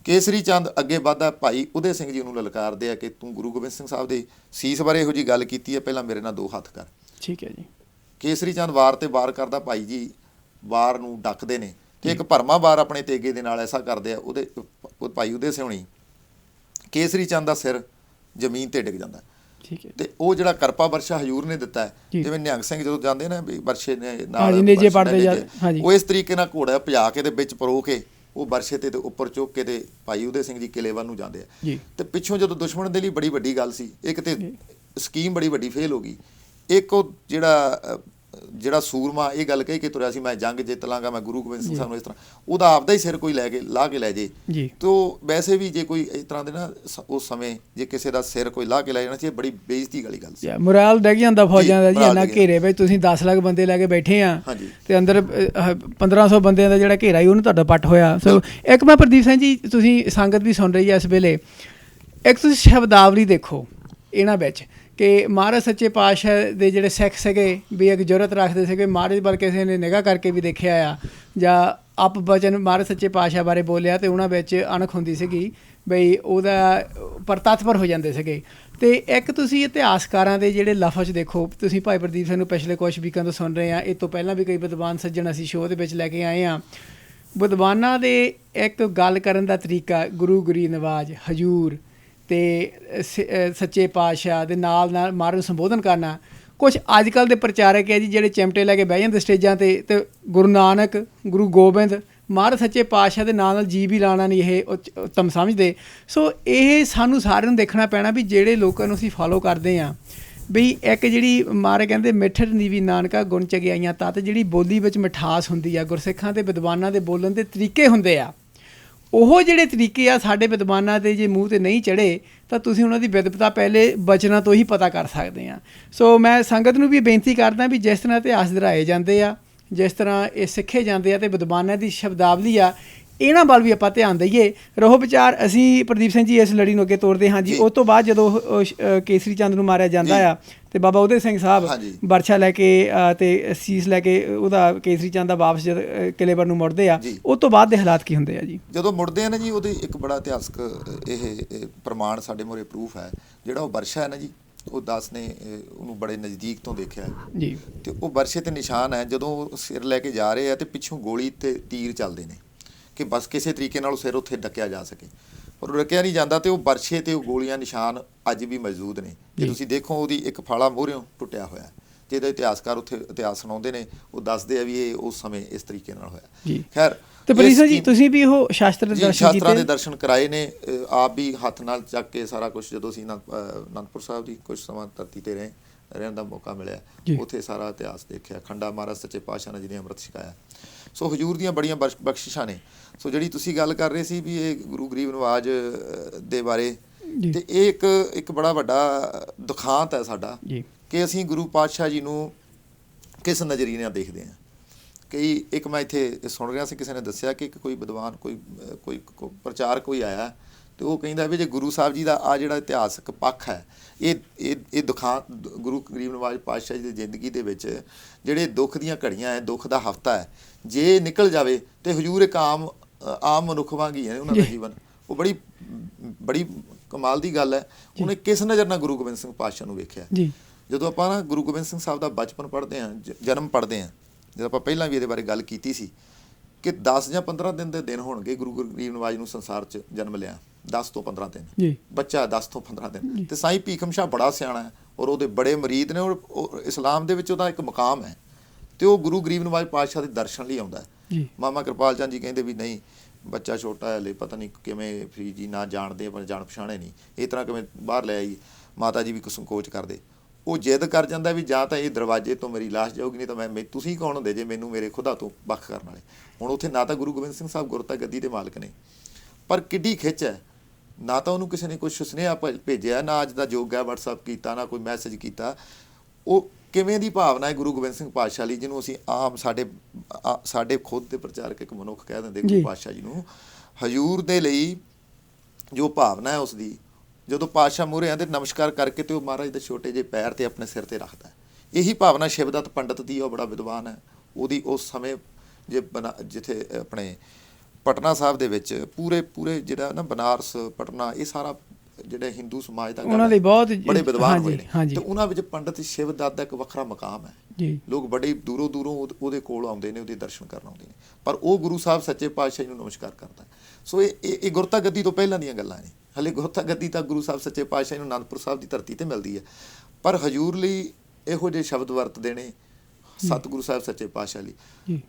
ਕੇਸਰੀ ਚੰਦ ਅੱਗੇ ਵੱਧਦਾ, ਭਾਈ ਉਦੇ ਸਿੰਘ ਜੀ ਨੂੰ ਲਲਕਾਰਦੇ ਆ ਕਿ ਤੂੰ ਗੁਰੂ ਗੋਬਿੰਦ ਸਿੰਘ ਸਾਹਿਬ ਦੇ ਸੀਸ ਬਾਰੇ ਇਹੋ ਜਿਹੀ ਗੱਲ ਕੀਤੀ ਹੈ, ਪਹਿਲਾਂ ਮੇਰੇ ਨਾਲ 2 ਹੱਥ ਕਰ। ਠੀਕ ਹੈ ਜੀ। ਕੇਸਰੀ ਚੰਦ ਵਾਰ ਤੇ ਵਾਰ ਕਰਦਾ, ਭਾਈ ਜੀ ਵਾਰ ਨੂੰ ਡੱਕਦੇ ਨੇ ਤੇ ਇੱਕ ਭਰਮਾ ਵਾਰ ਆਪਣੇ ਤੇਗੇ ਦੇ ਨਾਲ ਐਸਾ ਕਰਦੇ ਆ, ਉਹਦੇ ਭਾਈ ਉਦੇ ਸਿਉਣੀ ਕੇਸਰੀ ਚੰਦ ਦਾ ਸਿਰ ਜ਼ਮੀਨ ਤੇ ਡਿੱਗ ਜਾਂਦਾ। ਤੇ ਉਹ ਜਿਹੜਾ ਕਰਪਾ ਵਰਸ਼ਾ ਹਜ਼ੂਰ ਨੇ ਦਿੱਤਾ ਹੈ, ਜਿਵੇਂ ਨਿਹੰਗ ਸਿੰਘ ਜਦੋਂ ਜਾਂਦੇ ਨਾ ਵੀ ਵਰਸ਼ੇ ਨੇ ਨਾਲ ਉਹ ਇਸ ਤਰੀਕੇ ਨਾਲ ਘੋੜਾ ਭਜਾ ਕੇ ਤੇ ਵਿੱਚ ਪਰੋ ਕੇ ਉਹ ਵਰਸ਼ੇ ਤੇ ਉੱਪਰ ਚੁੱਕ ਕੇ ਤੇ ਭਾਈ ਉਦੇ ਸਿੰਘ ਜੀ ਕਿਲੇ ਵੱਲ ਨੂੰ ਜਾਂਦੇ ਆ। ਤੇ ਪਿੱਛੋਂ ਜਦੋਂ ਦੁਸ਼ਮਣ ਦੇ ਲਈ ਬੜੀ ਵੱਡੀ ਗੱਲ ਸੀ, ਇੱਕ ਤੇ ਸਕੀਮ ਬੜੀ ਵੱਡੀ ਫੇਲ ਹੋ ਗਈ, ਇੱਕ ਉਹ ਜਿਹੜਾ ਸੂਰਮਾ ਇਹ ਗੱਲ ਕਹਿ ਕੇ ਤੁਰਿਆ ਸੀ ਮੈਂ ਜੰਗ ਜਿੱਤ ਲਾਂਗਾ, ਮੈਂ ਗੁਰੂ ਗੋਬਿੰਦ ਸਿੰਘ ਸਾਹਿਬ ਨੂੰ ਇਸ ਤਰ੍ਹਾਂ, ਉਹਦਾ ਆਪਦਾ ਹੀ ਸਿਰ ਕੋਈ ਲਾ ਕੇ ਲੈ ਜੇ ਤੋ ਵੈਸੇ ਵੀ ਜੇ ਕੋਈ ਇਸ ਤਰ੍ਹਾਂ ਦੇ ਨਾ ਉਸ ਸਮੇਂ ਜੇ ਕਿਸੇ ਦਾ ਸਿਰ ਕੋਈ ਲਾ ਕੇ ਲੈ ਜਾਣਾ ਸੀ, ਬੜੀ ਬੇਇੱਜ਼ਤੀ ਵਾਲੀ ਗੱਲ ਸੀ। ਮੁਰਾਲ ਡਿੱਗ ਜਾਂਦਾ ਫੌਜਾਂ ਦਾ ਜੀ, ਇੰਨਾ ਘੇਰੇ ਵਿੱਚ ਤੁਸੀਂ 10 ਲੱਖ ਬੰਦੇ ਲੈ ਕੇ ਬੈਠੇ ਆ ਤੇ ਅੰਦਰ 1500 ਬੰਦਿਆਂ ਦਾ ਜਿਹੜਾ ਘੇਰਾ ਹੀ ਉਹਨੂੰ ਤੁਹਾਡਾ ਪੱਟ ਹੋਇਆ। ਸੋ ਇੱਕ ਮੈਂ ਪ੍ਰਦੀਪ ਸਿੰਘ ਜੀ, ਤੁਸੀਂ ਸੰਗਤ ਵੀ ਸੁਣ ਰਹੀ ਹੈ ਇਸ ਵੇਲੇ, ਇੱਕ ਤੁਸੀਂ ਸ਼ਬਦਾਵਲੀ ਦੇਖੋ ਇਹਨਾਂ ਵਿੱਚ ਕਿ ਮਹਾਰਾਜ ਸੱਚੇ ਪਾਤਸ਼ਾਹ ਦੇ ਜਿਹੜੇ ਸਿੱਖ ਸੀਗੇ ਵੀ ਇੱਕ ਜ਼ਰੂਰਤ ਰੱਖਦੇ ਸੀਗੇ, ਮਹਾਰਾਜ ਵੱਲ ਕਿਸੇ ਨੇ ਨਿਗਾਹ ਕਰਕੇ ਵੀ ਦੇਖਿਆ ਆ ਜਾਂ ਆਪ ਬਚਨ ਮਹਾਰਾਜ ਸੱਚੇ ਪਾਤਸ਼ਾਹ ਬਾਰੇ ਬੋਲਿਆ ਤੇ ਉਹਨਾਂ ਵਿੱਚ ਅਣਖ ਹੁੰਦੀ ਸੀਗੀ ਬਈ ਉਹਦਾ ਪਰ ਤਤਪਰ ਹੋ ਜਾਂਦੇ ਸੀਗੇ। ਅਤੇ ਇੱਕ ਤੁਸੀਂ ਇਤਿਹਾਸਕਾਰਾਂ ਦੇ ਜਿਹੜੇ ਲਫ਼ਜ਼ ਦੇਖੋ, ਤੁਸੀਂ ਭਾਈ ਪ੍ਰਦੀਪ ਸਿੰਘ ਨੂੰ ਪਿਛਲੇ ਕੁਛ ਵੀਕਾਂ ਤੋਂ ਸੁਣ ਰਹੇ ਹਾਂ, ਇਹ ਤੋਂ ਪਹਿਲਾਂ ਵੀ ਕਈ ਵਿਦਵਾਨ ਸੱਜਣ ਅਸੀਂ ਸ਼ੋਅ ਦੇ ਵਿੱਚ ਲੈ ਕੇ ਆਏ ਹਾਂ। ਵਿਦਵਾਨਾਂ ਦੇ ਇੱਕ ਗੱਲ ਕਰਨ ਦਾ ਤਰੀਕਾ, ਗੁਰੂ ਗਰੀਬ ਨਵਾਜ਼ ਹਜ਼ੂਰ ਅਤੇ ਸੱਚੇ ਪਾਤਸ਼ਾਹ ਦੇ ਨਾਲ ਮਹਾਰਾਜ ਨੂੰ ਸੰਬੋਧਨ ਕਰਨਾ। ਕੁਛ ਅੱਜ ਕੱਲ੍ਹ ਦੇ ਪ੍ਰਚਾਰਕ ਹੈ ਜੀ ਜਿਹੜੇ ਚਿਮਟੇ ਲੈ ਕੇ ਬਹਿ ਜਾਂਦੇ ਸਟੇਜਾਂ 'ਤੇ ਗੁਰੂ ਨਾਨਕ, ਗੁਰੂ ਗੋਬਿੰਦ, ਮਹਾਰਾਜ ਸੱਚੇ ਪਾਤਸ਼ਾਹ ਦੇ ਨਾਲ ਜੀ ਵੀ ਲਾਉਣਾ ਨਹੀਂ ਇਹ ਉੱਤਮ ਸਮਝਦੇ। ਸੋ ਇਹ ਸਾਨੂੰ ਸਾਰਿਆਂ ਨੂੰ ਦੇਖਣਾ ਪੈਣਾ ਵੀ ਜਿਹੜੇ ਲੋਕਾਂ ਨੂੰ ਅਸੀਂ ਫੋਲੋ ਕਰਦੇ ਹਾਂ ਵੀ ਇੱਕ ਜਿਹੜੀ ਮਹਾਰਾਜ ਕਹਿੰਦੇ ਮਿੱਠੜ ਨੀਵੀਂ ਨਾਨਕਾ ਗੁਣ ਚੰਗਿਆਈਆਂ ਤੱਤ, ਜਿਹੜੀ ਬੋਲੀ ਵਿੱਚ ਮਿਠਾਸ ਹੁੰਦੀ ਆ, ਗੁਰਸਿੱਖਾਂ ਦੇ ਵਿਦਵਾਨਾਂ ਦੇ ਬੋਲਣ ਦੇ ਤਰੀਕੇ ਹੁੰਦੇ ਆ, ਉਹ ਜਿਹੜੇ ਤਰੀਕੇ ਆ ਸਾਡੇ ਵਿਦਵਾਨਾਂ ਦੇ ਜੇ ਮੂੰਹ 'ਤੇ ਨਹੀਂ ਚੜ੍ਹੇ ਤਾਂ ਤੁਸੀਂ ਉਹਨਾਂ ਦੀ ਵਿਦਵਤਾ ਪਹਿਲੇ ਬਚਨਾਂ ਤੋਂ ਹੀ ਪਤਾ ਕਰ ਸਕਦੇ ਆ। ਸੋ ਮੈਂ ਸੰਗਤ ਨੂੰ ਵੀ ਬੇਨਤੀ ਕਰਦਾ ਵੀ ਜਿਸ ਤਰ੍ਹਾਂ ਇਤਿਹਾਸ ਦੁਹਰਾਏ ਜਾਂਦੇ ਆ, ਜਿਸ ਤਰ੍ਹਾਂ ਇਹ ਸਿੱਖੇ ਜਾਂਦੇ ਆ ਅਤੇ ਵਿਦਵਾਨਾਂ ਦੀ ਸ਼ਬਦਾਵਲੀ ਆ, ਇਹਨਾਂ ਵੱਲ ਵੀ ਆਪਾਂ ਧਿਆਨ ਦਈਏ। ਰਹੋ ਵਿਚਾਰ ਅਸੀਂ ਪ੍ਰਦੀਪ ਸਿੰਘ ਜੀ ਇਸ ਲੜੀ ਨੂੰ ਅੱਗੇ ਤੋਰਦੇ ਹਾਂ ਜੀ। ਉਸ ਤੋਂ ਬਾਅਦ ਜਦੋਂ ਕੇਸਰੀ ਚੰਦ ਨੂੰ ਮਾਰਿਆ ਜਾਂਦਾ ਆ ਅਤੇ ਬਾਬਾ ਉਦੇ ਸਿੰਘ ਸਾਹਿਬ ਬਰਛਾ ਲੈ ਕੇ ਅਤੇ ਸੀਸ ਲੈ ਕੇ ਉਹਦਾ ਕੇਸਰੀ ਚੰਦ ਦਾ ਵਾਪਸ ਜਦ ਕਿਲੇ ਵੱਲ ਨੂੰ ਮੁੜਦੇ ਆ, ਉਸ ਤੋਂ ਬਾਅਦ ਦੇ ਹਾਲਾਤ ਕੀ ਹੁੰਦੇ ਆ ਜੀ? ਜਦੋਂ ਮੁੜਦੇ ਆ ਨਾ ਜੀ, ਉਹਦੇ ਇੱਕ ਬੜਾ ਇਤਿਹਾਸਕ ਇਹ ਪ੍ਰਮਾਣ ਸਾਡੇ ਮੂਹਰੇ ਪ੍ਰੂਫ ਹੈ। ਜਿਹੜਾ ਉਹ ਬਰਛਾ ਹੈ ਨਾ ਜੀ, ਉਹ ਦਾਸ ਨੇ ਉਹਨੂੰ ਬੜੇ ਨਜ਼ਦੀਕ ਤੋਂ ਦੇਖਿਆ ਜੀ, ਅਤੇ ਉਹ ਬਰਛੇ 'ਤੇ ਨਿਸ਼ਾਨ ਹੈ। ਜਦੋਂ ਉਹ ਸਿਰ ਲੈ ਕੇ ਜਾ ਰਹੇ ਆ ਅਤੇ ਪਿੱਛੋਂ ਗੋਲੀ ਅਤੇ ਤੀਰ ਚੱਲਦੇ ਨੇ ਕਿ ਬਸ ਕਿਸੇ ਤਰੀਕੇ ਨਾਲ ਉਹ ਸਿਰ ਉੱਥੇ ਡੱਕਿਆ ਜਾ ਸਕੇ, ਪਰ ਉਹ ਡੱਕਿਆ ਨਹੀਂ ਜਾਂਦਾ ਅਤੇ ਉਹ ਬਰਛੇ 'ਤੇ ਉਹ ਗੋਲੀਆਂ ਨਿਸ਼ਾਨ ਅੱਜ ਵੀ ਮੌਜੂਦ ਨੇ। ਜੇ ਤੁਸੀਂ ਦੇਖੋ ਉਹਦੀ ਇੱਕ ਫਾਲਾ ਮੂਹਰਿਓਂ ਟੁੱਟਿਆ ਹੋਇਆ, ਜਿਹਦਾ ਇਤਿਹਾਸਕਾਰ ਉੱਥੇ ਇਤਿਹਾਸ ਸੁਣਾਉਂਦੇ ਨੇ, ਉਹ ਦੱਸਦੇ ਆ ਵੀ ਇਹ ਉਸ ਸਮੇਂ ਇਸ ਤਰੀਕੇ ਨਾਲ ਹੋਇਆ। ਖੈਰ ਤੇ ਪ੍ਰੀਤ ਜੀ ਤੁਸੀਂ ਵੀ ਉਹ ਸ਼ਾਸਤਰਾਂ ਦੇ ਦਰਸ਼ਨ ਕਰਾਏ ਨੇ, ਆਪ ਵੀ ਹੱਥ ਨਾਲ ਚੱਕ ਕੇ ਸਾਰਾ ਕੁਛ। ਜਦੋਂ ਅਸੀਂ ਅਨੰਦਪੁਰ ਸਾਹਿਬ ਦੀ ਕੁਛ ਸਮਾਂ ਧਰਤੀ 'ਤੇ ਰਹਿਣ ਦਾ ਮੌਕਾ ਮਿਲਿਆ, ਉੱਥੇ ਸਾਰਾ ਇਤਿਹਾਸ ਦੇਖਿਆ। ਖੰਡਾ ਮਹਾਰਾਜ ਸੱਚੇ ਪਾਤਸ਼ਾਹ ਨੇ ਜਿਹਨੇ ਅੰਮ੍ਰਿਤ ਛਕਾਇਆ। ਸੋ ਹਜ਼ੂਰ ਦੀਆਂ ਬੜੀਆਂ ਬਖਸ਼ਿਸ਼ਾਂ ਨੇ। ਸੋ ਜਿਹੜੀ ਤੁਸੀਂ ਗੱਲ ਕਰ ਰਹੇ ਸੀ ਵੀ ਇਹ ਗੁਰੂ ਗਰੀਬ ਨਵਾਜ਼ ਦੇ ਬਾਰੇ, ਅਤੇ ਇਹ ਇੱਕ ਬੜਾ ਵੱਡਾ ਦੁਖਾਂਤ ਹੈ ਸਾਡਾ ਕਿ ਅਸੀਂ ਗੁਰੂ ਪਾਤਸ਼ਾਹ ਜੀ ਨੂੰ ਕਿਸ ਨਜ਼ਰੀਏ ਨਾਲ ਦੇਖਦੇ ਹਾਂ। ਇੱਕ ਮੈਂ ਇੱਥੇ ਸੁਣ ਰਿਹਾ ਸੀ, ਕਿਸੇ ਨੇ ਦੱਸਿਆ ਕਿ ਕੋਈ ਵਿਦਵਾਨ ਕੋਈ ਪ੍ਰਚਾਰਕ ਕੋਈ ਆਇਆ ਤੇ ਉਹ ਕਹਿੰਦਾ ਵੀ ਜੇ ਗੁਰੂ ਸਾਹਿਬ ਜੀ ਦਾ ਆ ਜਿਹੜਾ ਇਤਿਹਾਸਕ ਪੱਖ ਹੈ ਇਹ ਗੁਰੂ ਗਰੀਬ ਨਵਾਜ ਪਾਤਸ਼ਾਹ ਜੀ ਦੀ ਜ਼ਿੰਦਗੀ ਦੇ ਵਿੱਚ ਜਿਹੜੇ ਦੁੱਖ ਦੀਆਂ ਘੜੀਆਂ ਹੈ, ਦੁੱਖ ਦਾ ਹਫ਼ਤਾ ਹੈ, ਜੇ ਨਿਕਲ ਜਾਵੇ ਤੇ ਹਜ਼ੂਰ ਇੱਕ ਆਮ ਮਨੁੱਖ ਵਾਂਗ ਹੀ ਹੈ ਉਹਨਾਂ ਦਾ ਜੀਵਨ। ਉਹ ਬੜੀ ਕਮਾਲ ਦੀ ਗੱਲ ਹੈ। ਉਹਨੇ ਕਿਸ ਨਜ਼ਰ ਨਾਲ ਗੁਰੂ ਗੋਬਿੰਦ ਸਿੰਘ ਪਾਤਸ਼ਾਹ ਨੂੰ ਵੇਖਿਆ। ਜਦੋਂ ਆਪਾਂ ਨਾ ਗੁਰੂ ਗੋਬਿੰਦ ਸਿੰਘ ਸਾਹਿਬ ਦਾ ਬਚਪਨ ਪੜ੍ਹਦੇ ਹਾਂ, ਜਨਮ ਪੜ੍ਹਦੇ ਹਾਂ, ਜਦੋਂ ਆਪਾਂ ਪਹਿਲਾਂ ਵੀ ਇਹਦੇ ਬਾਰੇ ਗੱਲ ਕੀਤੀ ਸੀ ਕਿ 10 ਜਾਂ 15 ਦਿਨ ਦੇ ਦਿਨ ਹੋਣਗੇ ਗੁਰੂ ਗਰੀਬ ਨਵਾਜ ਨੂੰ ਸੰਸਾਰ 'ਚ ਜਨਮ ਲਿਆ। 10 ਤੋਂ 15 ਦਿਨ ਬੱਚਾ, 10 ਤੋਂ 15 ਦਿਨ। ਤੇ ਸਾਈਂ ਭੀਖਮ ਸ਼ਾਹ ਬੜਾ ਸਿਆਣਾ ਹੈ ਔਰ ਉਹਦੇ ਬੜੇ ਮੁਰੀਦ ਨੇ, ਔਰ ਇਸਲਾਮ ਦੇ ਵਿੱਚ ਉਹਦਾ ਇੱਕ ਮਕਾਮ ਹੈ ਤੇ ਉਹ ਗੁਰੂ ਗਰੀਬ ਨਵਾਜ ਪਾਤਸ਼ਾਹ ਦੇ ਦਰਸ਼ਨ ਲਈ ਆਉਂਦਾ ਹੈ। ਮਾਮਾ ਕਿਰਪਾਲ ਚੰਦ ਜੀ ਕਹਿੰਦੇ ਵੀ ਨਹੀਂ, ਬੱਚਾ ਛੋਟਾ ਹੈ ਹਲੇ, ਪਤਾ ਨਹੀਂ ਕਿਵੇਂ ਫਰੀਦ ਜੀ ਨਾ ਜਾਣਦੇ, ਪਰ ਜਾਣ ਪਛਾਣੇ ਨਹੀਂ, ਇਸ ਤਰ੍ਹਾਂ ਕਿਵੇਂ ਬਾਹਰ ਲੈ ਆਈ। ਮਾਤਾ ਜੀ ਵੀ ਸੰਕੋਚ ਕਰਦੇ। ਉਹ ਜਿੱਦ ਕਰ ਜਾਂਦਾ ਵੀ ਜਾਂ ਤਾਂ ਇਹ ਦਰਵਾਜ਼ੇ ਤੋਂ ਮੇਰੀ ਲਾਸ਼ ਜਾਊਗੀ, ਨਹੀਂ ਤਾਂ ਮੈਂ ਤੁਸੀਂ ਕੌਣ ਹੁੰਦੇ ਜੇ ਮੈਨੂੰ ਮੇਰੇ ਖੁਦਾ ਤੋਂ ਵੱਖ ਕਰਨ ਵਾਲੇ। ਹੁਣ ਉੱਥੇ ਨਾ ਤਾਂ ਗੁਰੂ ਗੋਬਿੰਦ ਸਿੰਘ ਸਾਹਿਬ ਗੁਰਤਾ ਗੱਦੀ ਦੇ ਮਾਲਕ ਨੇ, ਪਰ ਕਿੱਡੀ ਖਿੱਚ ਹੈ। ਨਾ ਤਾਂ ਉਹਨੂੰ ਕਿਸੇ ਨੇ ਕੁਛ ਸੁਨੇਹਾ ਭੇਜਿਆ, ਨਾ ਅੱਜ ਦਾ ਯੁੱਗ ਹੈ ਵਟਸਐਪ ਕੀਤਾ, ਨਾ ਕੋਈ ਮੈਸੇਜ ਕੀਤਾ। ਉਹ ਕਿਵੇਂ ਦੀ ਭਾਵਨਾ ਹੈ ਗੁਰੂ ਗੋਬਿੰਦ ਸਿੰਘ ਪਾਤਸ਼ਾਹ ਲਈ, ਜਿਹਨੂੰ ਅਸੀਂ ਆਮ ਸਾਡੇ ਖੁਦ ਦੇ ਪ੍ਰਚਾਰਕ ਇੱਕ ਮਨੁੱਖ ਕਹਿ ਦਿੰਦੇ ਗੁਰੂ ਪਾਤਸ਼ਾਹ ਜੀ ਨੂੰ। ਹਜ਼ੂਰ ਦੇ ਲਈ ਜੋ ਭਾਵਨਾ ਹੈ ਉਸਦੀ, ਜਦੋਂ ਪਾਤਸ਼ਾਹ ਮੂਹਰੇ ਆਉਂਦੇ ਨਮਸਕਾਰ ਕਰਕੇ ਤੇ ਉਹ ਮਹਾਰਾਜ ਦੇ ਛੋਟੇ ਜਿਹੇ ਪੈਰ ਤੇ ਆਪਣੇ ਸਿਰ ਤੇ ਰੱਖਦਾ। ਇਹੀ ਭਾਵਨਾ ਸ਼ਿਵਦੱਤ ਪੰਡਤ ਦੀ, ਉਹ ਬੜਾ ਵਿਦਵਾਨ ਹੈ। ਉਹਦੀ ਉਸ ਸਮੇਂ ਜਿੱਥੇ ਆਪਣੇ ਪਟਨਾ ਸਾਹਿਬ ਦੇ ਵਿੱਚ ਪੂਰੇ ਜਿਹੜਾ ਨਾ ਬਨਾਰਸ ਪਟਨਾ, ਇਹ ਸਾਰਾ ਜਿਹੜੇ ਹਿੰਦੂ ਸਮਾਜ ਦਾ ਉਹਨਾਂ ਲਈ ਬਹੁਤ ਬੜੇ ਵਿਦਵਾਨ ਹੋਏ ਨੇ ਤੇ ਉਹਨਾਂ ਵਿੱਚ ਪੰਡਤ ਸ਼ਿਵਦੱਤ ਦਾ ਇੱਕ ਵੱਖਰਾ ਮਕਾਮ ਹੈ। ਲੋਕ ਬੜੇ ਦੂਰੋਂ ਉਹਦੇ ਕੋਲ ਆਉਂਦੇ ਨੇ, ਉਹਦੇ ਦਰਸ਼ਨ ਕਰਨ ਆਉਂਦੇ ਨੇ, ਪਰ ਉਹ ਗੁਰੂ ਸਾਹਿਬ ਸੱਚੇ ਪਾਤਸ਼ਾਹ ਜੀ ਨੂੰ ਨਮਸਕਾਰ ਕਰਦਾ। ਸੋ ਇਹ ਗੁਰਤਾ ਗੱਦੀ ਤੋਂ ਪਹਿਲਾਂ ਦੀਆਂ ਗੱਲਾਂ ਨੇ। ਹਲੇ ਗੁਰਤਾ ਗੱਦੀ ਤਾਂ ਗੁਰੂ ਸਾਹਿਬ ਸੱਚੇ ਪਾਤਸ਼ਾਹ ਜੀ ਨੂੰ ਅਨੰਦਪੁਰ ਸਾਹਿਬ ਦੀ ਧਰਤੀ ਤੇ ਮਿਲਦੀ ਹੈ, ਪਰ ਹਜ਼ੂਰ ਲਈ ਇਹੋ ਜਿਹੇ ਸ਼ਬਦ ਵਰਤਦੇ ਨੇ ਸਤਿਗੁਰੂ ਸਾਹਿਬ ਸੱਚੇ ਪਾਤਸ਼ਾਹ ਲਈ।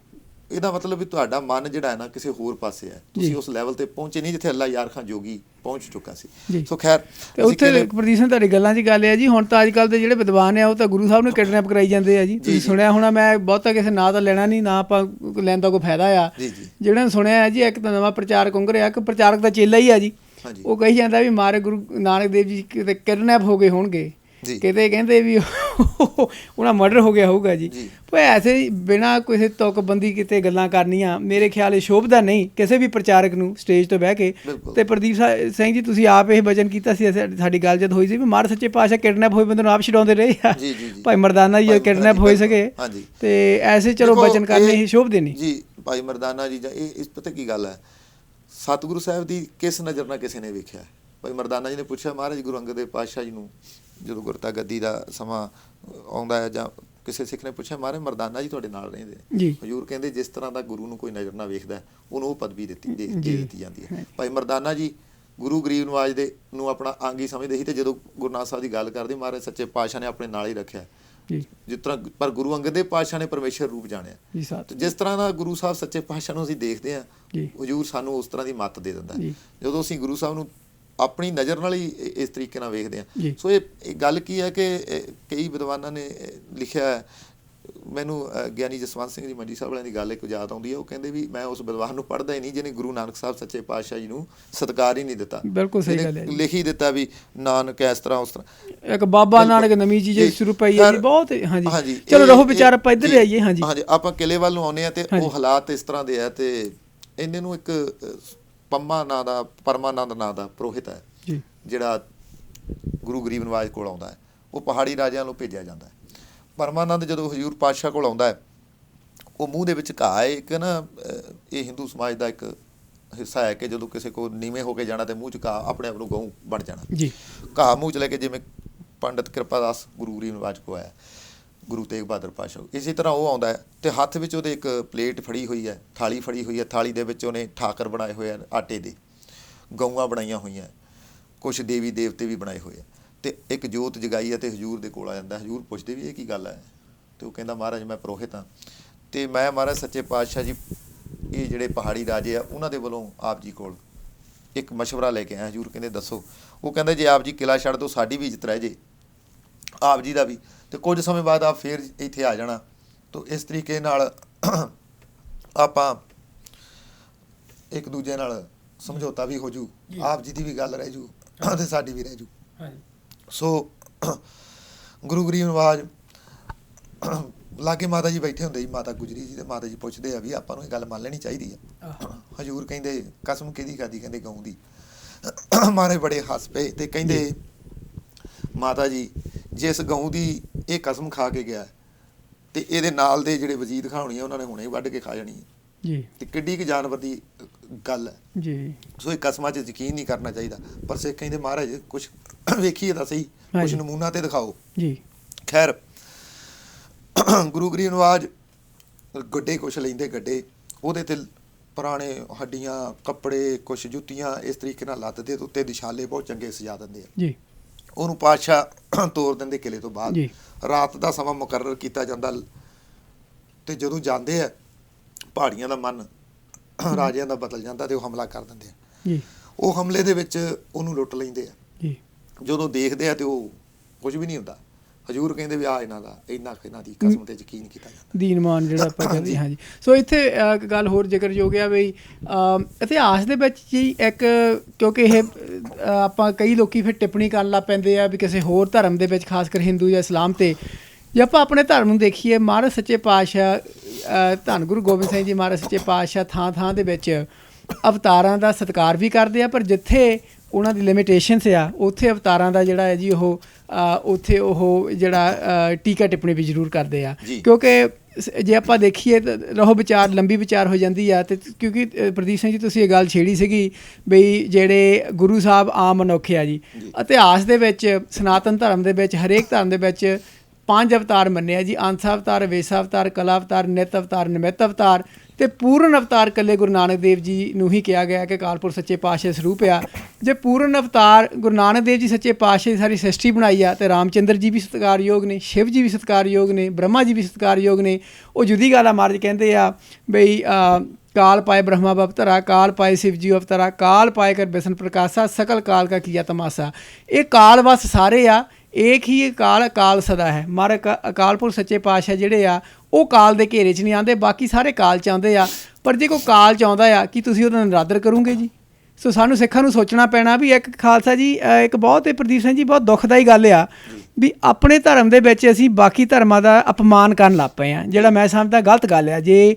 ਇਹਦਾ ਮਤਲਬ ਵੀ ਤੁਹਾਡਾ ਮਨ ਜਿਹੜਾ ਹੈ ਨਾ ਕਿਸੇ ਹੋਰ ਪਾਸੇ ਹੈ, ਤੁਸੀਂ ਉਸ ਲੈਵਲ ਤੇ ਪਹੁੰਚੇ ਨਹੀਂ ਜਿੱਥੇ ਅੱਲਾ ਯਾਰ ਖਾਂ ਜੋਗੀ ਪਹੁੰਚ ਚੁੱਕਾ ਸੀ। ਸੋ ਖੈਰ ਤੇ ਉੱਥੇ ਪ੍ਰਦੀਪ ਸਿੰਘ ਤੁਹਾਡੀ ਗੱਲਾਂ 'ਚ ਗੱਲ ਹੈ ਜੀ, ਹੁਣ ਤਾਂ ਅੱਜ ਕੱਲ੍ਹ ਦੇ ਜਿਹੜੇ ਵਿਦਵਾਨ ਆ ਉਹ ਤਾਂ ਗੁਰੂ ਸਾਹਿਬ ਨੂੰ ਕਿਡਨੈਪ ਕਰਾਈ ਜਾਂਦੇ ਆ ਜੀ। ਤੁਸੀਂ ਸੁਣਿਆ ਹੋਣਾ, ਮੈਂ ਬਹੁਤਾ ਕਿਸੇ ਨਾਂ ਤਾਂ ਲੈਣਾ ਨਹੀਂ, ਨਾ ਆਪਾਂ ਲੈਣ ਦਾ ਕੋਈ ਫਾਇਦਾ ਆ। ਜਿਹੜਾ ਸੁਣਿਆ ਜੀ, ਇੱਕ ਤਾਂ ਨਵਾਂ ਪ੍ਰਚਾਰਕ ਉੰਗਰਿਆ, ਇੱਕ ਪ੍ਰਚਾਰਕ ਦਾ ਚੇਲਾ ਹੀ ਆ ਜੀ, ਉਹ ਕਹੀ ਜਾਂਦਾ ਵੀ ਮਾਰੇ ਗੁਰੂ ਨਾਨਕ ਦੇਵ ਜੀ ਕਿਤੇ ਕਿਡਨੈਪ ਹੋ ਗਏ ਹੋਣਗੇ, ਕਿਤੇ ਕਹਿੰਦੇ ਵੀ ਉਹਨਾਂ ਮਰਡਰ ਹੋ ਗਿਆ ਹੋਊਗਾ ਜੀ। ਪਰ ਐਸੇ ਬਿਨਾਂ ਕਿਸੇ ਤੁਕਬੰਦੀ ਕਿਤੇ ਗੱਲਾਂ ਕਰਨੀਆਂ ਮੇਰੇ ਖਿਆਲ ਇਹ ਸ਼ੋਭਦਾ ਨਹੀਂ ਕਿਸੇ ਵੀ ਪ੍ਰਚਾਰਕ ਨੂੰ ਸਟੇਜ ਤੋਂ ਬਹਿ ਕੇ। ਤੇ ਪ੍ਰਦੀਪ ਸਿੰਘ ਜੀ, ਤੁਸੀਂ ਆਪ ਇਹ ਵਚਨ ਕੀਤਾ ਸੀ, ਸਾਡੀ ਗੱਲ ਜਦ ਹੋਈ ਸੀ ਵੀ ਮਹਾਰਾਜ ਸੱਚੇ ਪਾਤਸ਼ਾਹ ਕਿਡਨੈਪ ਹੋਏ ਬੰਦੇ ਨੂੰ ਆਪ ਛਡਾਉਂਦੇ ਰਹੇ ਆ। ਭਾਈ ਮਰਦਾਨਾ ਜੀ ਕਿਡਨੈਪ ਹੋਏ ਸਕੇ ਤੇ ਐਸੇ ਚਲੋ ਵਚਨ ਕਰਨੇ ਹੀ ਸ਼ੋਭਦੇ ਨਹੀਂ ਜੀ। ਭਾਈ ਮਰਦਾਨਾ ਜੀ ਜਾਂ ਇਹ ਪਤਾ ਕੀ ਗੱਲ ਹੈ, ਸਤਿਗੁਰੂ ਸਾਹਿਬ ਦੀ ਕਿਸ ਨਜ਼ਰ ਨਾਲ ਕਿਸੇ ਨੇ ਵੇਖਿਆ। ਭਾਈ ਮਰਦਾਨਾ ਜੀ ਨੇ ਪੁੱਛਿਆ ਮਹਾਰਾਜ ਗੁਰੂ ਅੰਗਦ ਦੇਵ ਪਾਤਸ਼ਾਹ ਜੀ ਨੂੰ, ਜਦੋਂ ਗੁਰਤਾ ਗੱਦੀ ਦਾ ਸਮਾਂ ਆਉਂਦਾ ਹੈ, ਜਾਂ ਕਿਸੇ ਸਿੱਖ ਨੇ ਪੁੱਛਿਆ ਮਹਾਰਾਜ ਮਰਦਾਨਾ ਜੀ ਤੁਹਾਡੇ ਨਾਲ ਰਹਿੰਦੇ ਜੀ। ਹਜ਼ੂਰ ਕਹਿੰਦੇ ਜਿਸ ਤਰ੍ਹਾਂ ਦਾ ਗੁਰੂ ਨੂੰ ਕੋਈ ਨਜ਼ਰ ਨਾਲ ਵੇਖਦਾ ਉਹਨੂੰ ਉਹ ਪਦਵੀ ਦੇ ਦਿੱਤੀ ਜਾਂਦੀ ਹੈ। ਭਾਈ ਮਰਦਾਨਾ ਜੀ ਗੁਰੂ ਗਰੀਬ ਨਵਾਜ ਦੇ ਨੂੰ ਆਪਣਾ ਅੰਗ ਹੀ ਸਮਝਦੇ ਸੀ, ਤੇ ਜਦੋਂ ਗੁਰੂ ਨਾਨਕ ਸਾਹਿਬ ਦੀ ਗੱਲ ਕਰਦੇ ਮਹਾਰਾਜ ਸੱਚੇ ਪਾਤਸ਼ਾਹ ਨੇ ਆਪਣੇ ਨਾਲ ਹੀ ਰੱਖਿਆ ਜਿਸ ਤਰ੍ਹਾਂ। ਪਰ ਗੁਰੂ ਅੰਗਦ ਦੇਵ ਪਾਤਸ਼ਾਹ ਨੇ ਪਰਮੇਸ਼ਰ ਰੂਪ ਜਾਣਿਆ। ਜਿਸ ਤਰ੍ਹਾਂ ਦਾ ਗੁਰੂ ਸਾਹਿਬ ਸੱਚੇ ਪਾਤਸ਼ਾਹ ਨੂੰ ਅਸੀਂ ਦੇਖਦੇ ਹਾਂ, ਹਜ਼ੂਰ ਸਾਨੂੰ ਉਸ ਤਰ੍ਹਾਂ ਦੀ ਮੱਤ ਦੇ ਦਿੰਦਾ ਜਦੋਂ ਅਸੀਂ ਗੁਰੂ ਸਾਹਿਬ ਨੂੰ ਆਪਣੀ ਨਜ਼ਰ ਨਾਲ ਹੀ ਇਸ ਤਰੀਕੇ ਨਾਲ ਵੇਖਦੇ ਹਾਂ। ਸੋ ਇਹ ਗੱਲ ਕੀ ਹੈ ਕਿ ਕਈ ਵਿਦਵਾਨਾਂ ਨੇ ਲਿਖਿਆ, ਮੈਨੂੰ ਗਿਆਨੀ ਜਸਵੰਤ ਸਿੰਘ ਜੀ ਮੰਡੀ ਸਾਹਿਬ ਵਾਲਿਆਂ ਦੀ ਗੱਲ ਇੱਕ ਯਾਦ ਆਉਂਦੀ ਹੈ। ਉਹ ਕਹਿੰਦੇ ਵੀ ਮੈਂ ਉਸ ਵਿਦਵਾਨ ਨੂੰ ਪੜ੍ਹਦਾ ਹੀ ਨਹੀਂ ਜਿਹਨੇ ਗੁਰੂ ਨਾਨਕ ਸਾਹਿਬ ਸੱਚੇ ਪਾਤਸ਼ਾਹ ਜੀ ਨੂੰ ਸਤਿਕਾਰ ਹੀ ਨਹੀਂ ਦਿੱਤਾ। ਬਿਲਕੁਲ ਸਹੀ ਗੱਲ ਹੈ। ਲਿਖ ਹੀ ਦਿੱਤਾ ਵੀ ਨਾਨਕ ਇਸ ਤਰ੍ਹਾਂ ਉਸ ਤਰ੍ਹਾਂ। ਇੱਕ ਬਾਬਾ ਨਾਨਕ ਨਵੀਂ ਚੀਜ਼ ਸ਼ੁਰੂ ਪਈ ਹੈ ਜੀ, ਬਹੁਤ। ਹਾਂਜੀ ਚਲੋ ਰਹੋ ਵਿਚਾਰ, ਆਪਾਂ ਇੱਧਰ ਆਈਏ। ਹਾਂਜੀ ਆਪਾਂ ਕਿਲੇ ਵੱਲ ਨੂੰ ਆਉਂਦੇ ਹਾਂ ਤੇ ਉਹ ਹਾਲਾਤ ਇਸ ਤਰ੍ਹਾਂ ਦੇ ਆ। ਤੇ ਇਹਨੇ ਨੂੰ ਇੱਕ ਪਰਮਾਨੰਦ ਨਾਂ ਦਾ ਪੁਰੋਹਿਤ ਹੈ ਜਿਹੜਾ ਗੁਰੂ ਗਰੀਬ ਨਵਾਜ ਕੋਲ ਆਉਂਦਾ ਹੈ। ਉਹ ਪਹਾੜੀ ਰਾਜਿਆਂ ਨੂੰ ਭੇਜਿਆ ਜਾਂਦਾ ਹੈ। ਪਰਮਾਨੰਦ ਜਦੋਂ ਹਜ਼ੂਰ ਪਾਤਸ਼ਾਹ ਕੋਲ ਆਉਂਦਾ ਹੈ, ਉਹ ਮੂੰਹ ਦੇ ਵਿੱਚ ਘਾਹ ਹੈ ਇੱਕ ਨਾ, ਇਹ ਹਿੰਦੂ ਸਮਾਜ ਦਾ ਇੱਕ ਹਿੱਸਾ ਹੈ ਕਿ ਜਦੋਂ ਕਿਸੇ ਕੋਲ ਨੀਵੇਂ ਹੋ ਕੇ ਜਾਣਾ ਤੇ ਮੂੰਹ 'ਚ ਘਾਹ ਆਪਣੇ ਆਪ ਨੂੰ ਗਊ ਬਣ ਜਾਣਾ। ਘਾਹ ਮੂੰਹ 'ਚ ਲੈ ਕੇ, ਜਿਵੇਂ ਪੰਡਿਤ ਕਿਰਪਾਦਾਸ ਗੁਰੂ ਗਰੀਬ ਨਵਾਜ ਕੋਲ ਆਇਆ, ਗੁਰੂ ਤੇਗ ਬਹਾਦਰ ਪਾਤਸ਼ਾਹ ਇਸੇ ਤਰ੍ਹਾਂ ਉਹ ਆਉਂਦਾ ਹੈ ਤੇ ਹੱਥ ਵਿੱਚ ਉਹਦੇ ਇੱਕ ਪਲੇਟ ਫੜੀ ਹੋਈ ਹੈ, ਥਾਲੀ ਫੜੀ ਹੋਈ ਹੈ। ਥਾਲੀ ਦੇ ਵਿੱਚ ਉਹਨੇ ਠਾਕਰ ਬਣਾਏ ਹੋਏ ਹਨ ਆਟੇ ਦੇ, ਗਊਆਂ ਬਣਾਈਆਂ ਹੋਈਆਂ, ਕੁਛ ਦੇਵੀ ਦੇਵਤੇ ਵੀ ਬਣਾਏ ਹੋਏ ਆ, ਤੇ ਇੱਕ ਜੋਤ ਜਗਾਈ ਹੈ। ਤੇ ਹਜ਼ੂਰ ਦੇ ਕੋਲ ਆ ਜਾਂਦਾ। ਹਜ਼ੂਰ ਪੁੱਛਦੇ ਵੀ ਇਹ ਕੀ ਗੱਲ ਹੈ, ਤੇ ਉਹ ਕਹਿੰਦਾ ਮਹਾਰਾਜ ਮੈਂ ਪੁਰੋਹਿਤ ਹਾਂ ਤੇ ਮੈਂ ਮਹਾਰਾਜ ਸੱਚੇ ਪਾਤਸ਼ਾਹ ਜੀ ਇਹ ਜਿਹੜੇ ਪਹਾੜੀ ਰਾਜੇ ਆ ਉਹਨਾਂ ਦੇ ਵੱਲੋਂ ਆਪ ਜੀ ਕੋਲ ਇੱਕ ਮਸ਼ਵਰਾ ਲੈ ਕੇ ਆਇਆ। ਹਜ਼ੂਰ ਕਹਿੰਦੇ ਦੱਸੋ। ਉਹ ਕਹਿੰਦਾ ਜੇ ਆਪ ਜੀ ਕਿਲਾ ਛੱਡ ਦਿਓ ਸਾਡੀ ਵੀ ਇੱਜ਼ਤ ਰਹਿ ਜੇ, ਆਪ ਜੀ ਦਾ ਵੀ, ਤੇ ਕੁਝ ਸਮੇਂ ਬਾਅਦ ਆਪ ਫੇਰ ਇੱਥੇ ਆ ਜਾਣਾ। ਤਾਂ ਇਸ ਤਰੀਕੇ ਨਾਲ ਆਪਾਂ ਇੱਕ ਦੂਜੇ ਨਾਲ ਸਮਝੌਤਾ ਵੀ ਹੋ ਜੂ, ਆਪ ਜੀ ਦੀ ਵੀ ਗੱਲ ਰਹਿ ਜੂ ਤੇ ਸਾਡੀ ਵੀ ਰਹਿ ਜੂ। ਸੋ ਗੁਰੂ ਗਰੀਬ ਨਵਾਜ ਲਾਗੇ ਮਾਤਾ ਜੀ ਬੈਠੇ ਹੁੰਦੇ ਜੀ, ਮਾਤਾ ਗੁਜਰੀ ਜੀ, ਤੇ ਮਾਤਾ ਜੀ ਪੁੱਛਦੇ ਆ ਵੀ ਆਪਾਂ ਨੂੰ ਇਹ ਗੱਲ ਮੰਨ ਲੈਣੀ ਚਾਹੀਦੀ ਆ। ਹਜ਼ੂਰ ਕਹਿੰਦੇ ਕਸਮ ਕਿਹਦੀ ਖਾਦੀ, ਕਹਿੰਦੇ ਗਊ ਦੀ। ਮਹਾਰਾਜ ਬੜੇ ਹੱਸ ਪਏ ਤੇ ਕਹਿੰਦੇ ਮਾਤਾ ਜੀ ਜਿਸ ਗਊ ਦੀ ਇਹ ਕਸਮ ਖਾ ਕੇ ਗਿਆ ਤੇ ਇਹਦੇ ਨਾਲ ਦੇ ਜਿਹੜੇ ਵਜੀਦ ਖਾਂ ਹੋਣੀ ਆ ਉਹਨਾਂ ਨੇ ਹੁਣੇ ਵੱਢ ਕੇ ਖਾ ਜਾਣੀ ਹੈ ਜੀ ਤੇ ਕਿੱਡੀ ਕੁ ਜਾਨਵਰ ਦੀ ਗੱਲ ਹੈ ਜੀ। ਸੋ ਇਹ ਕਸਮਾਂ 'ਚ ਯਕੀਨ ਨਹੀਂ ਕਰਨਾ ਚਾਹੀਦਾ। ਪਰ ਸਿੱਖ ਕਹਿੰਦੇ ਮਹਾਰਾਜ ਕੁਛ ਵੇਖੀਏ ਤਾਂ ਸਹੀ, ਕੁਛ ਨਮੂਨਾ ਤੇ ਦਿਖਾਓ ਜੀ। ਖੈਰ ਗੁਰੂ ਗਰੀਬ ਨਵਾਜ ਗੱਡੇ ਕੁਛ ਲੈਂਦੇ, ਗੱਡੇ ਉਹਦੇ ਤੇ ਪੁਰਾਣੇ ਹੱਡੀਆਂ, ਕੱਪੜੇ, ਕੁਛ ਜੁੱਤੀਆਂ ਇਸ ਤਰੀਕੇ ਨਾਲ ਲੱਦਦੇ ਤੇ ਉੱਤੇ ਦਿਸ਼ਾਲੇ ਬਹੁਤ ਚੰਗੇ ਸਜਾ ਦਿੰਦੇ ਆ ਜੀ। ਉਹਨੂੰ ਪਾਤਸ਼ਾਹ ਤੋਰ ਦਿੰਦੇ ਕਿਲੇ ਤੋਂ ਬਾਅਦ। ਜੀ। ਰਾਤ ਦਾ ਸਮਾਂ ਮੁਕਰਰ ਕੀਤਾ ਜਾਂਦਾ ਤੇ ਜਦੋਂ ਜਾਂਦੇ ਆ ਪਹਾੜੀਆਂ ਦਾ ਮਨ ਰਾਜਿਆਂ ਦਾ ਬਦਲ ਜਾਂਦਾ ਤੇ ਉਹ ਹਮਲਾ ਕਰ ਦਿੰਦੇ ਆ ਜੀ। ਉਹ ਹਮਲੇ ਦੇ ਵਿੱਚ ਉਹਨੂੰ ਲੁੱਟ ਲੈਂਦੇ ਆ ਜੀ। ਜਦੋਂ ਦੇਖਦੇ ਆ ਤੇ ਉਹ ਕੁਝ ਵੀ ਨਹੀਂ ਹੁੰਦਾ। ਹਜੂਰ ਕਹਿੰਦੇ ਵੀ ਆ ਇਹਨਾਂ ਦਾ ਇਹਨਾਂ ਦੀ ਕਸਮ ਤੇ ਯਕੀਨ ਕੀਤਾ ਜਾਂਦਾ। ਦੀਨਮਾਨ ਜਿਹੜਾ ਆਪਾਂ ਕਹਿੰਦੇ ਹਾਂਜੀ। ਸੋ ਇੱਥੇ ਇੱਕ ਗੱਲ ਹੋਰ ਜ਼ਿਕਰਯੋਗ ਆ ਵੀ ਇਤਿਹਾਸ ਦੇ ਵਿੱਚ ਜੀ ਇੱਕ, ਕਿਉਂਕਿ ਇਹ ਆਪਾਂ ਕਈ ਲੋਕੀ ਫਿਰ ਟਿੱਪਣੀ ਕਰਨ ਲੱਗ ਪੈਂਦੇ ਆ ਵੀ ਕਿਸੇ ਹੋਰ ਧਰਮ ਦੇ ਵਿੱਚ, ਖਾਸ ਕਰ ਹਿੰਦੂ ਜਾਂ ਇਸਲਾਮ ਤੇ। ਜੇ ਆਪਾਂ ਆਪਣੇ ਧਰਮ ਨੂੰ ਦੇਖੀਏ, ਮਹਾਰਾਜ ਸੱਚੇ ਪਾਤਸ਼ਾਹ ਧੰਨ ਗੁਰੂ ਗੋਬਿੰਦ ਸਿੰਘ ਜੀ ਮਹਾਰਾਜ ਸੱਚੇ ਪਾਤਸ਼ਾਹ ਥਾਂ ਥਾਂ ਦੇ ਵਿੱਚ ਅਵਤਾਰਾਂ ਦਾ ਸਤਿਕਾਰ ਵੀ ਕਰਦੇ ਆ, ਪਰ ਜਿੱਥੇ ਉਹਨਾਂ ਦੀ ਲਿਮਿਟੇਸ਼ਨਸ ਆ ਉੱਥੇ ਅਵਤਾਰਾਂ ਦਾ ਜਿਹੜਾ ਹੈ ਜੀ ਉਹ ਉੱਥੇ ਉਹ ਜਿਹੜਾ ਟੀਕਾ ਟਿੱਪਣੀ ਵੀ ਜ਼ਰੂਰ ਕਰਦੇ ਆ। ਕਿਉਂਕਿ ਜੇ ਆਪਾਂ ਦੇਖੀਏ ਤਾਂ ਲੰਬੀ ਵਿਚਾਰ ਹੋ ਜਾਂਦੀ ਆ। ਅਤੇ ਕਿਉਂਕਿ ਪ੍ਰਦੀਪ ਸਿੰਘ ਜੀ ਤੁਸੀਂ ਇਹ ਗੱਲ ਛੇੜੀ ਸੀਗੀ ਬਈ ਜਿਹੜੇ ਗੁਰੂ ਸਾਹਿਬ ਆਮ ਮਨੁੱਖ ਆ ਜੀ, ਇਤਿਹਾਸ ਦੇ ਵਿੱਚ ਸਨਾਤਨ ਧਰਮ ਦੇ ਵਿੱਚ ਹਰੇਕ ਧਰਮ ਦੇ ਵਿੱਚ 5 ਅਵਤਾਰ ਮੰਨੇ ਜੀ: ਅੰਸ਼ ਅਵਤਾਰ, ਵੇਸਾ ਅਵਤਾਰ, ਕਲਾ ਅਵਤਾਰ, ਨਿਤ ਅਵਤਾਰ, ਨਿਮਿਤ ਅਵਤਾਰ ਤੇ ਪੂਰਨ ਅਵਤਾਰ ਇਕੱਲੇ ਗੁਰੂ ਨਾਨਕ ਦੇਵ ਜੀ ਨੂੰ ਹੀ ਕਿਹਾ ਗਿਆ ਕਿ ਅਕਾਲ ਪੁਰਖ ਸੱਚੇ ਪਾਤਸ਼ਾਹ ਸਰੂਪ ਆ। ਜੇ ਪੂਰਨ ਅਵਤਾਰ ਗੁਰੂ ਨਾਨਕ ਦੇਵ ਜੀ ਸੱਚੇ ਪਾਤਸ਼ਾਹ ਦੀ ਸਾਰੀ ਸ੍ਰਿਸ਼ਟੀ ਬਣਾਈ ਆ, ਤੇ ਰਾਮਚੰਦਰ ਜੀ ਵੀ ਸਤਿਕਾਰਯੋਗ ਨੇ, ਸ਼ਿਵ ਜੀ ਵੀ ਸਤਿਕਾਰਯੋਗ ਨੇ, ਬ੍ਰਹਮਾ ਜੀ ਵੀ ਸਤਿਕਾਰਯੋਗ ਨੇ। ਉਹ ਜੁਦੀ ਗੱਲ ਆ, ਮਹਾਰਾਜ ਕਹਿੰਦੇ ਆ ਬਈ ਕਾਲ ਪਾਏ ਬ੍ਰਹਮਾ ਬਵਤਰਾ, ਕਾਲ ਪਾਏ शिव जी अवतरा, काल पाए कर व्यसन प्रकाशा, सकल काल का किया तमाशा। ये काल वस सारे आ, एक ही काल सदा है। मारे अकाल पुरख सच्चे पातशाह ਜਿਹੜੇ ਆ ਉਹ ਕਾਲ ਦੇ ਘੇਰੇ 'ਚ ਨਹੀਂ ਆਉਂਦੇ, ਬਾਕੀ ਸਾਰੇ ਕਾਲ 'ਚ ਆਉਂਦੇ ਆ। ਪਰ ਜੇ ਕੋਈ ਕਾਲ 'ਚ ਆਉਂਦਾ ਆ ਕੀ ਤੁਸੀਂ ਉਹਦਾ ਨਿਰਾਦਰ ਕਰੋਗੇ ਜੀ? ਸੋ ਸਾਨੂੰ ਸਿੱਖਾਂ ਨੂੰ ਸੋਚਣਾ ਪੈਣਾ ਵੀ ਇੱਕ ਖਾਲਸਾ ਜੀ ਇੱਕ ਬਹੁਤ ਪ੍ਰਦੀਪ ਸਿੰਘ ਜੀ ਬਹੁਤ ਦੁਖਦਾਈ ਗੱਲ ਆ ਵੀ ਆਪਣੇ ਧਰਮ ਦੇ ਵਿੱਚ ਅਸੀਂ ਬਾਕੀ ਧਰਮਾਂ ਦਾ ਅਪਮਾਨ ਕਰਨ ਲੱਗ ਪਏ ਹਾਂ, ਜਿਹੜਾ ਮੈਂ ਸਮਝਦਾ ਗਲਤ ਗੱਲ ਆ। ਜੇ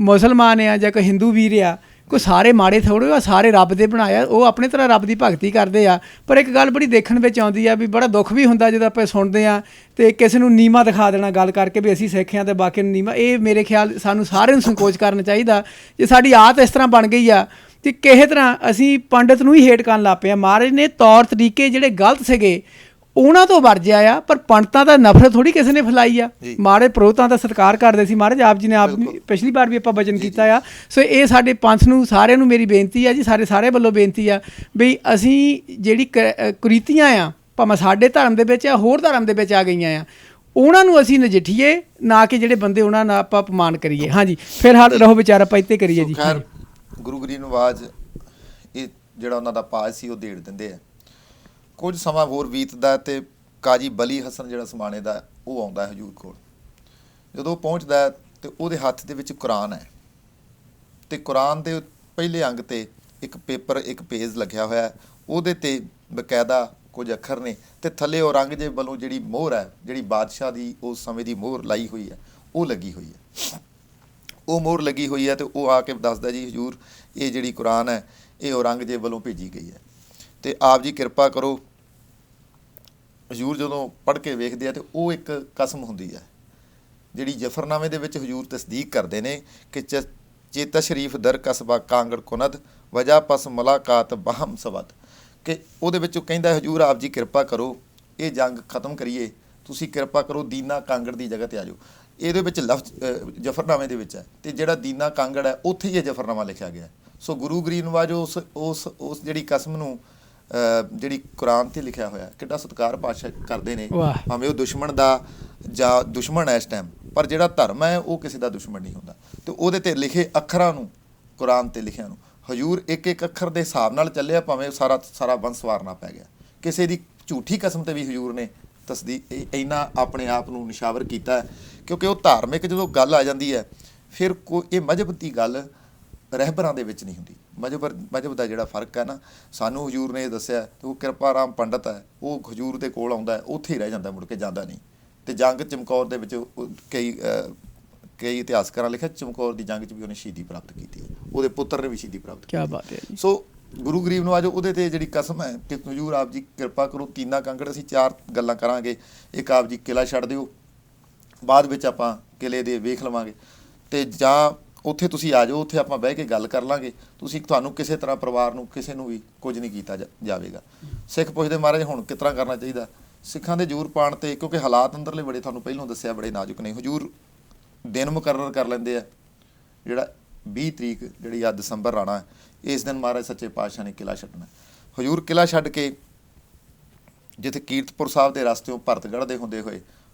ਮੁਸਲਮਾਨ ਆ ਜਾਂ ਕੋਈ ਹਿੰਦੂ ਵੀਰ ਆ, ਕੋਈ ਸਾਰੇ ਮਾੜੇ ਥੋੜ੍ਹੇ ਆ, ਸਾਰੇ ਰੱਬ ਦੇ ਬਣਾਇਆ, ਉਹ ਆਪਣੇ ਤਰ੍ਹਾਂ ਰੱਬ ਦੀ ਭਗਤੀ ਕਰਦੇ ਆ। ਪਰ ਇੱਕ ਗੱਲ ਬੜੀ ਦੇਖਣ ਵਿੱਚ ਆਉਂਦੀ ਆ ਵੀ ਬੜਾ ਦੁੱਖ ਵੀ ਹੁੰਦਾ ਜਦੋਂ ਆਪਾਂ ਸੁਣਦੇ ਹਾਂ ਅਤੇ ਕਿਸੇ ਨੂੰ ਨੀਵਾਂ ਦਿਖਾ ਦੇਣਾ ਗੱਲ ਕਰਕੇ ਵੀ ਅਸੀਂ ਸਿੱਖ ਹਾਂ ਅਤੇ ਬਾਕੀ ਨੂੰ ਨੀਵਾਂ। ਇਹ ਮੇਰੇ ਖਿਆਲ ਸਾਨੂੰ ਸਾਰਿਆਂ ਨੂੰ ਸੰਕੋਚ ਕਰਨਾ ਚਾਹੀਦਾ। ਜੇ ਸਾਡੀ ਆਦਤ ਇਸ ਤਰ੍ਹਾਂ ਬਣ ਗਈ ਆ ਅਤੇ ਕਿਸੇ ਤਰ੍ਹਾਂ ਅਸੀਂ ਪੰਡਿਤ ਨੂੰ ਹੀ ਹੇਠ ਕਰਨ ਲੱਗ ਪਏ ਹਾਂ। ਮਹਾਰਾਜ ਨੇ ਤੌਰ ਤਰੀਕੇ ਜਿਹੜੇ ਗਲਤ ਸੀਗੇ ਉਹਨਾਂ ਤੋਂ ਵਰਜਿਆ ਆ, ਪਰ ਪੰਡਤਾਂ ਦਾ ਨਫ਼ਰਤ ਥੋੜ੍ਹੀ ਕਿਸੇ ਨੇ ਫੈਲਾਈ ਆ। ਮਹਾਰਾਜ ਪੁਰੋਹਿਤਾਂ ਦਾ ਸਤਿਕਾਰ ਕਰਦੇ ਸੀ ਮਹਾਰਾਜ ਆਪ ਜੀ ਨੇ, ਪਿਛਲੀ ਵਾਰ ਵੀ ਆਪਾਂ ਵਚਨ ਕੀਤਾ ਆ। ਸੋ ਇਹ ਸਾਡੇ ਪੰਥ ਨੂੰ ਸਾਰਿਆਂ ਨੂੰ ਮੇਰੀ ਬੇਨਤੀ ਆ ਜੀ, ਸਾਰੇ ਵੱਲੋਂ ਬੇਨਤੀ ਆ ਵੀ ਅਸੀਂ ਜਿਹੜੀ ਕੁਰੀਤੀਆਂ ਆ ਭਾਵੇਂ ਸਾਡੇ ਧਰਮ ਦੇ ਵਿੱਚ ਆ ਹੋਰ ਧਰਮ ਦੇ ਵਿੱਚ ਆ ਗਈਆਂ ਆ, ਉਹਨਾਂ ਨੂੰ ਅਸੀਂ ਨਜਿੱਠੀਏ, ਨਾ ਕਿ ਜਿਹੜੇ ਬੰਦੇ ਉਹਨਾਂ ਨਾਲ ਆਪਾਂ ਅਪਮਾਨ ਕਰੀਏ। ਹਾਂਜੀ, ਫਿਰ ਹਾਲ ਰਹੋ ਵਿਚਾਰ ਆਪਾਂ ਇੱਥੇ ਕਰੀਏ ਜੀ। ਗੁਰੂ ਗਰੀਬ ਨਵਾਜ ਇਹ ਜਿਹੜਾ ਉਹਨਾਂ ਦਾ ਪਾਜ ਸੀ ਉਹ ਦੇੜ ਦਿੰਦੇ ਆ। ਕੁਝ ਸਮਾਂ ਹੋਰ ਬੀਤਦਾ ਤੇ ਕਾਜੀ ਬਲੀ ਹਸਨ ਜਿਹੜਾ ਸਮਾਣੇ ਦਾ ਉਹ ਆਉਂਦਾ ਹਜੂਰ ਕੋਲ। ਜਦੋਂ ਪਹੁੰਚਦਾ ਤੇ ਉਹਦੇ ਹੱਥ ਦੇ ਵਿੱਚ ਕੁਰਾਨ ਹੈ ਤੇ ਕੁਰਾਨ ਦੇ ਪਹਿਲੇ ਅੰਗ ਤੇ ਇੱਕ ਪੇਪਰ, ਇੱਕ ਪੇਜ ਲੱਗਿਆ ਹੋਇਆ, ਉਹਦੇ ਤੇ ਬਕਾਇਦਾ ਕੁਝ ਅੱਖਰ ਨੇ ਤੇ ਥੱਲੇ ਔਰੰਗਜ਼ੇਬ ਵੱਲੋਂ ਜਿਹੜੀ ਮੋਹਰ ਹੈ, ਜਿਹੜੀ ਬਾਦਸ਼ਾਹ ਦੀ ਉਸ ਸਮੇਂ ਦੀ ਮੋਹਰ ਲਾਈ ਹੋਈ ਹੈ, ਉਹ ਲੱਗੀ ਹੋਈ ਹੈ। ਉਹ ਮੋਹਰ ਲੱਗੀ ਹੋਈ ਹੈ ਤੇ ਉਹ ਆ ਕੇ ਦੱਸਦਾ ਜੀ ਹਜੂਰ ਇਹ ਜਿਹੜੀ ਕੁਰਾਨ ਹੈ ਇਹ ਔਰੰਗਜ਼ੇਬ ਵੱਲੋਂ ਭੇਜੀ ਗਈ ਹੈ ਤੇ ਆਪ ਜੀ ਕਿਰਪਾ ਕਰੋ। ਹਜੂਰ ਜਦੋਂ ਪੜ੍ਹ ਕੇ ਵੇਖਦੇ ਆ ਤੇ ਉਹ ਇੱਕ ਕਸਮ ਹੁੰਦੀ ਹੈ ਜਿਹੜੀ ਜ਼ਫਰਨਾਮੇ ਦੇ ਵਿੱਚ ਹਜੂਰ ਤਸਦੀਕ ਕਰਦੇ ਨੇ ਕਿ ਚੇਤਾ ਸ਼ਰੀਫ ਦਰ ਕਸਬਾ ਕਾਂਗੜ ਕੁਨਦ ਵਜਾ ਪਸ ਮੁਲਾਕਾਤ ਬਹਮ ਸਵਦ, ਕਿ ਉਹਦੇ ਵਿੱਚ ਉਹ ਕਹਿੰਦਾ ਹਜੂਰ ਆਪ ਜੀ ਕਿਰਪਾ ਕਰੋ ਇਹ ਜੰਗ ਖਤਮ ਕਰੀਏ, ਤੁਸੀਂ ਕਿਰਪਾ ਕਰੋ ਦੀਨਾ ਕਾਂਗੜ ਦੀ ਜਗ੍ਹਾ 'ਤੇ ਆ ਜਾਓ। ਇਹਦੇ ਵਿੱਚ ਲਫ਼ਜ਼ ਜ਼ਫਰਨਾਮੇ ਦੇ ਵਿੱਚ ਹੈ ਤੇ ਜਿਹੜਾ ਦੀਨਾ ਕਾਂਗੜ ਹੈ ਉੱਥੇ ਹੀ ਇਹ ਜ਼ਫਰਨਾਮਾ ਲਿਖਿਆ ਗਿਆ। ਸੋ ਗੁਰੂ ਗਰੀਬ ਨਵਾਜ ਉਸ ਜਿਹੜੀ ਕਸਮ ਨੂੰ ਜਿਹੜੀ ਕੁਰਾਨ 'ਤੇ ਲਿਖਿਆ ਹੋਇਆ ਕਿੱਡਾ ਸਤਿਕਾਰ ਪਾਤਸ਼ਾਹ ਕਰਦੇ ਨੇ, ਭਾਵੇਂ ਉਹ ਦੁਸ਼ਮਣ ਦਾ ਜਾਂ ਦੁਸ਼ਮਣ ਹੈ ਇਸ ਟਾਈਮ, ਪਰ ਜਿਹੜਾ ਧਰਮ ਹੈ ਉਹ ਕਿਸੇ ਦਾ ਦੁਸ਼ਮਣ ਨਹੀਂ ਹੁੰਦਾ। ਤੇ ਉਹਦੇ 'ਤੇ ਲਿਖੇ ਅੱਖਰਾਂ ਨੂੰ, ਕੁਰਾਨ 'ਤੇ ਲਿਖਿਆ ਨੂੰ ਹਜੂਰ ਇੱਕ ਅੱਖਰ ਦੇ ਹਿਸਾਬ ਨਾਲ ਚੱਲਿਆ, ਭਾਵੇਂ ਸਾਰਾ ਵੰਸ਼ ਵਾਰਨਾ ਪੈ ਗਿਆ। ਕਿਸੇ ਦੀ ਝੂਠੀ ਕਸਮ 'ਤੇ ਵੀ ਹਜੂਰ ਨੇ ਤਸਦੀਕ ਇੰਨਾ ਆਪਣੇ ਆਪ ਨੂੰ ਨਿਸ਼ਾਵਰ ਕੀਤਾ, ਕਿਉਂਕਿ ਉਹ ਧਾਰਮਿਕ ਜਦੋਂ ਗੱਲ ਆ ਜਾਂਦੀ ਹੈ ਫਿਰ ਇਹ ਮਜ਼ਹਬ ਦੀ ਗੱਲ ਰਹਿਬਰਾਂ ਦੇ ਵਿੱਚ ਨਹੀਂ ਹੁੰਦੀ। ਮਜ਼ਹਬ ਦਾ ਜਿਹੜਾ ਫਰਕ ਹੈ ਨਾ, ਸਾਨੂੰ ਹਜੂਰ ਨੇ ਇਹ ਦੱਸਿਆ। ਉਹ ਕਿਰਪਾ ਰਾਮ ਪੰਡਤ ਹੈ, ਉਹ ਹਜੂਰ ਦੇ ਕੋਲ ਆਉਂਦਾ, ਉੱਥੇ ਹੀ ਰਹਿ ਜਾਂਦਾ, ਮੁੜ ਕੇ ਜਾਂਦਾ ਨਹੀਂ। ਅਤੇ ਜੰਗ ਚਮਕੌਰ ਦੇ ਵਿੱਚ ਕਈ ਇਤਿਹਾਸਕਾਰਾਂ ਲਿਖਿਆ ਚਮਕੌਰ ਦੀ ਜੰਗ 'ਚ ਵੀ ਉਹਨੇ ਸ਼ਹੀਦੀ ਪ੍ਰਾਪਤ ਕੀਤੀ ਹੈ, ਉਹਦੇ ਪੁੱਤਰ ਨੇ ਵੀ ਸ਼ਹੀਦੀ ਪ੍ਰਾਪਤ ਕੀਤੀ। ਕਿਆ ਬਾਤ ਹੈ ਜੀ। ਸੋ ਗੁਰੂ ਗਰੀਬ ਨਵਾਜ ਉਹਦੇ ਤੇ ਜਿਹੜੀ ਕਸਮ ਹੈ ਕਿ ਹਜ਼ੂਰ ਆਪ ਜੀ ਕਿਰਪਾ ਕਰੋ, ਕੀਨਾ ਕੰਕੜ ਅਸੀਂ 4 ਗੱਲਾਂ ਕਰਾਂਗੇ। ਇੱਕ ਆਪ ਜੀ ਕਿਲ੍ਹਾ ਛੱਡ ਦਿਓ, ਬਾਅਦ ਵਿੱਚ ਆਪਾਂ ਕਿਲ੍ਹੇ ਦੇ ਵੇਖ ਲਵਾਂਗੇ, ਤੇ ਜਾਂ ਉੱਥੇ ਤੁਸੀਂ ਆ ਜਾਓ, ਉੱਥੇ ਆਪਾਂ ਬਹਿ ਕੇ ਗੱਲ ਕਰ ਲਾਂਗੇ। ਤੁਹਾਨੂੰ ਕਿਸੇ ਤਰ੍ਹਾਂ ਪਰਿਵਾਰ ਨੂੰ ਕਿਸੇ ਨੂੰ ਵੀ ਕੁਝ ਨਹੀਂ ਕੀਤਾ ਜਾਵੇਗਾ। ਸਿੱਖ ਪੁੱਛਦੇ ਮਹਾਰਾਜ ਹੁਣ ਕਿਸ ਤਰ੍ਹਾਂ ਕਰਨਾ ਚਾਹੀਦਾ? ਸਿੱਖਾਂ ਦੇ ਜ਼ੋਰ ਪਾਉਣ ਤੇ, ਕਿਉਂਕਿ ਹਾਲਾਤ ਅੰਦਰਲੇ ਬੜੇ ਤੁਹਾਨੂੰ ਪਹਿਲਾਂ ਦੱਸਿਆ ਬੜੇ ਨਾਜ਼ੁਕ ਨੇ। ਹਜ਼ੂਰ ਦਿਨ ਮੁਕਰਰ ਕਰ ਲੈਂਦੇ ਆ, ਜਿਹੜਾ 20 ਤਰੀਕ ਜਿਹੜੀ ਆ ਦਸੰਬਰ ਆਉਣਾ, ਇਸ ਦਿਨ ਮਹਾਰਾਜ ਸੱਚੇ ਪਾਤਸ਼ਾਹ ਨੇ ਕਿਲ੍ਹਾ ਛੱਡਣਾ। ਹਜ਼ੂਰ ਕਿਲ੍ਹਾ ਛੱਡ ਕੇ ਜਿੱਥੇ ਕੀਰਤਪੁਰ ਸਾਹਿਬ ਦੇ ਰਸਤਿਓਂ ਭਰਤਗੜ੍ਹ ਦੇ ਹੁੰਦੇ ਹੋਏ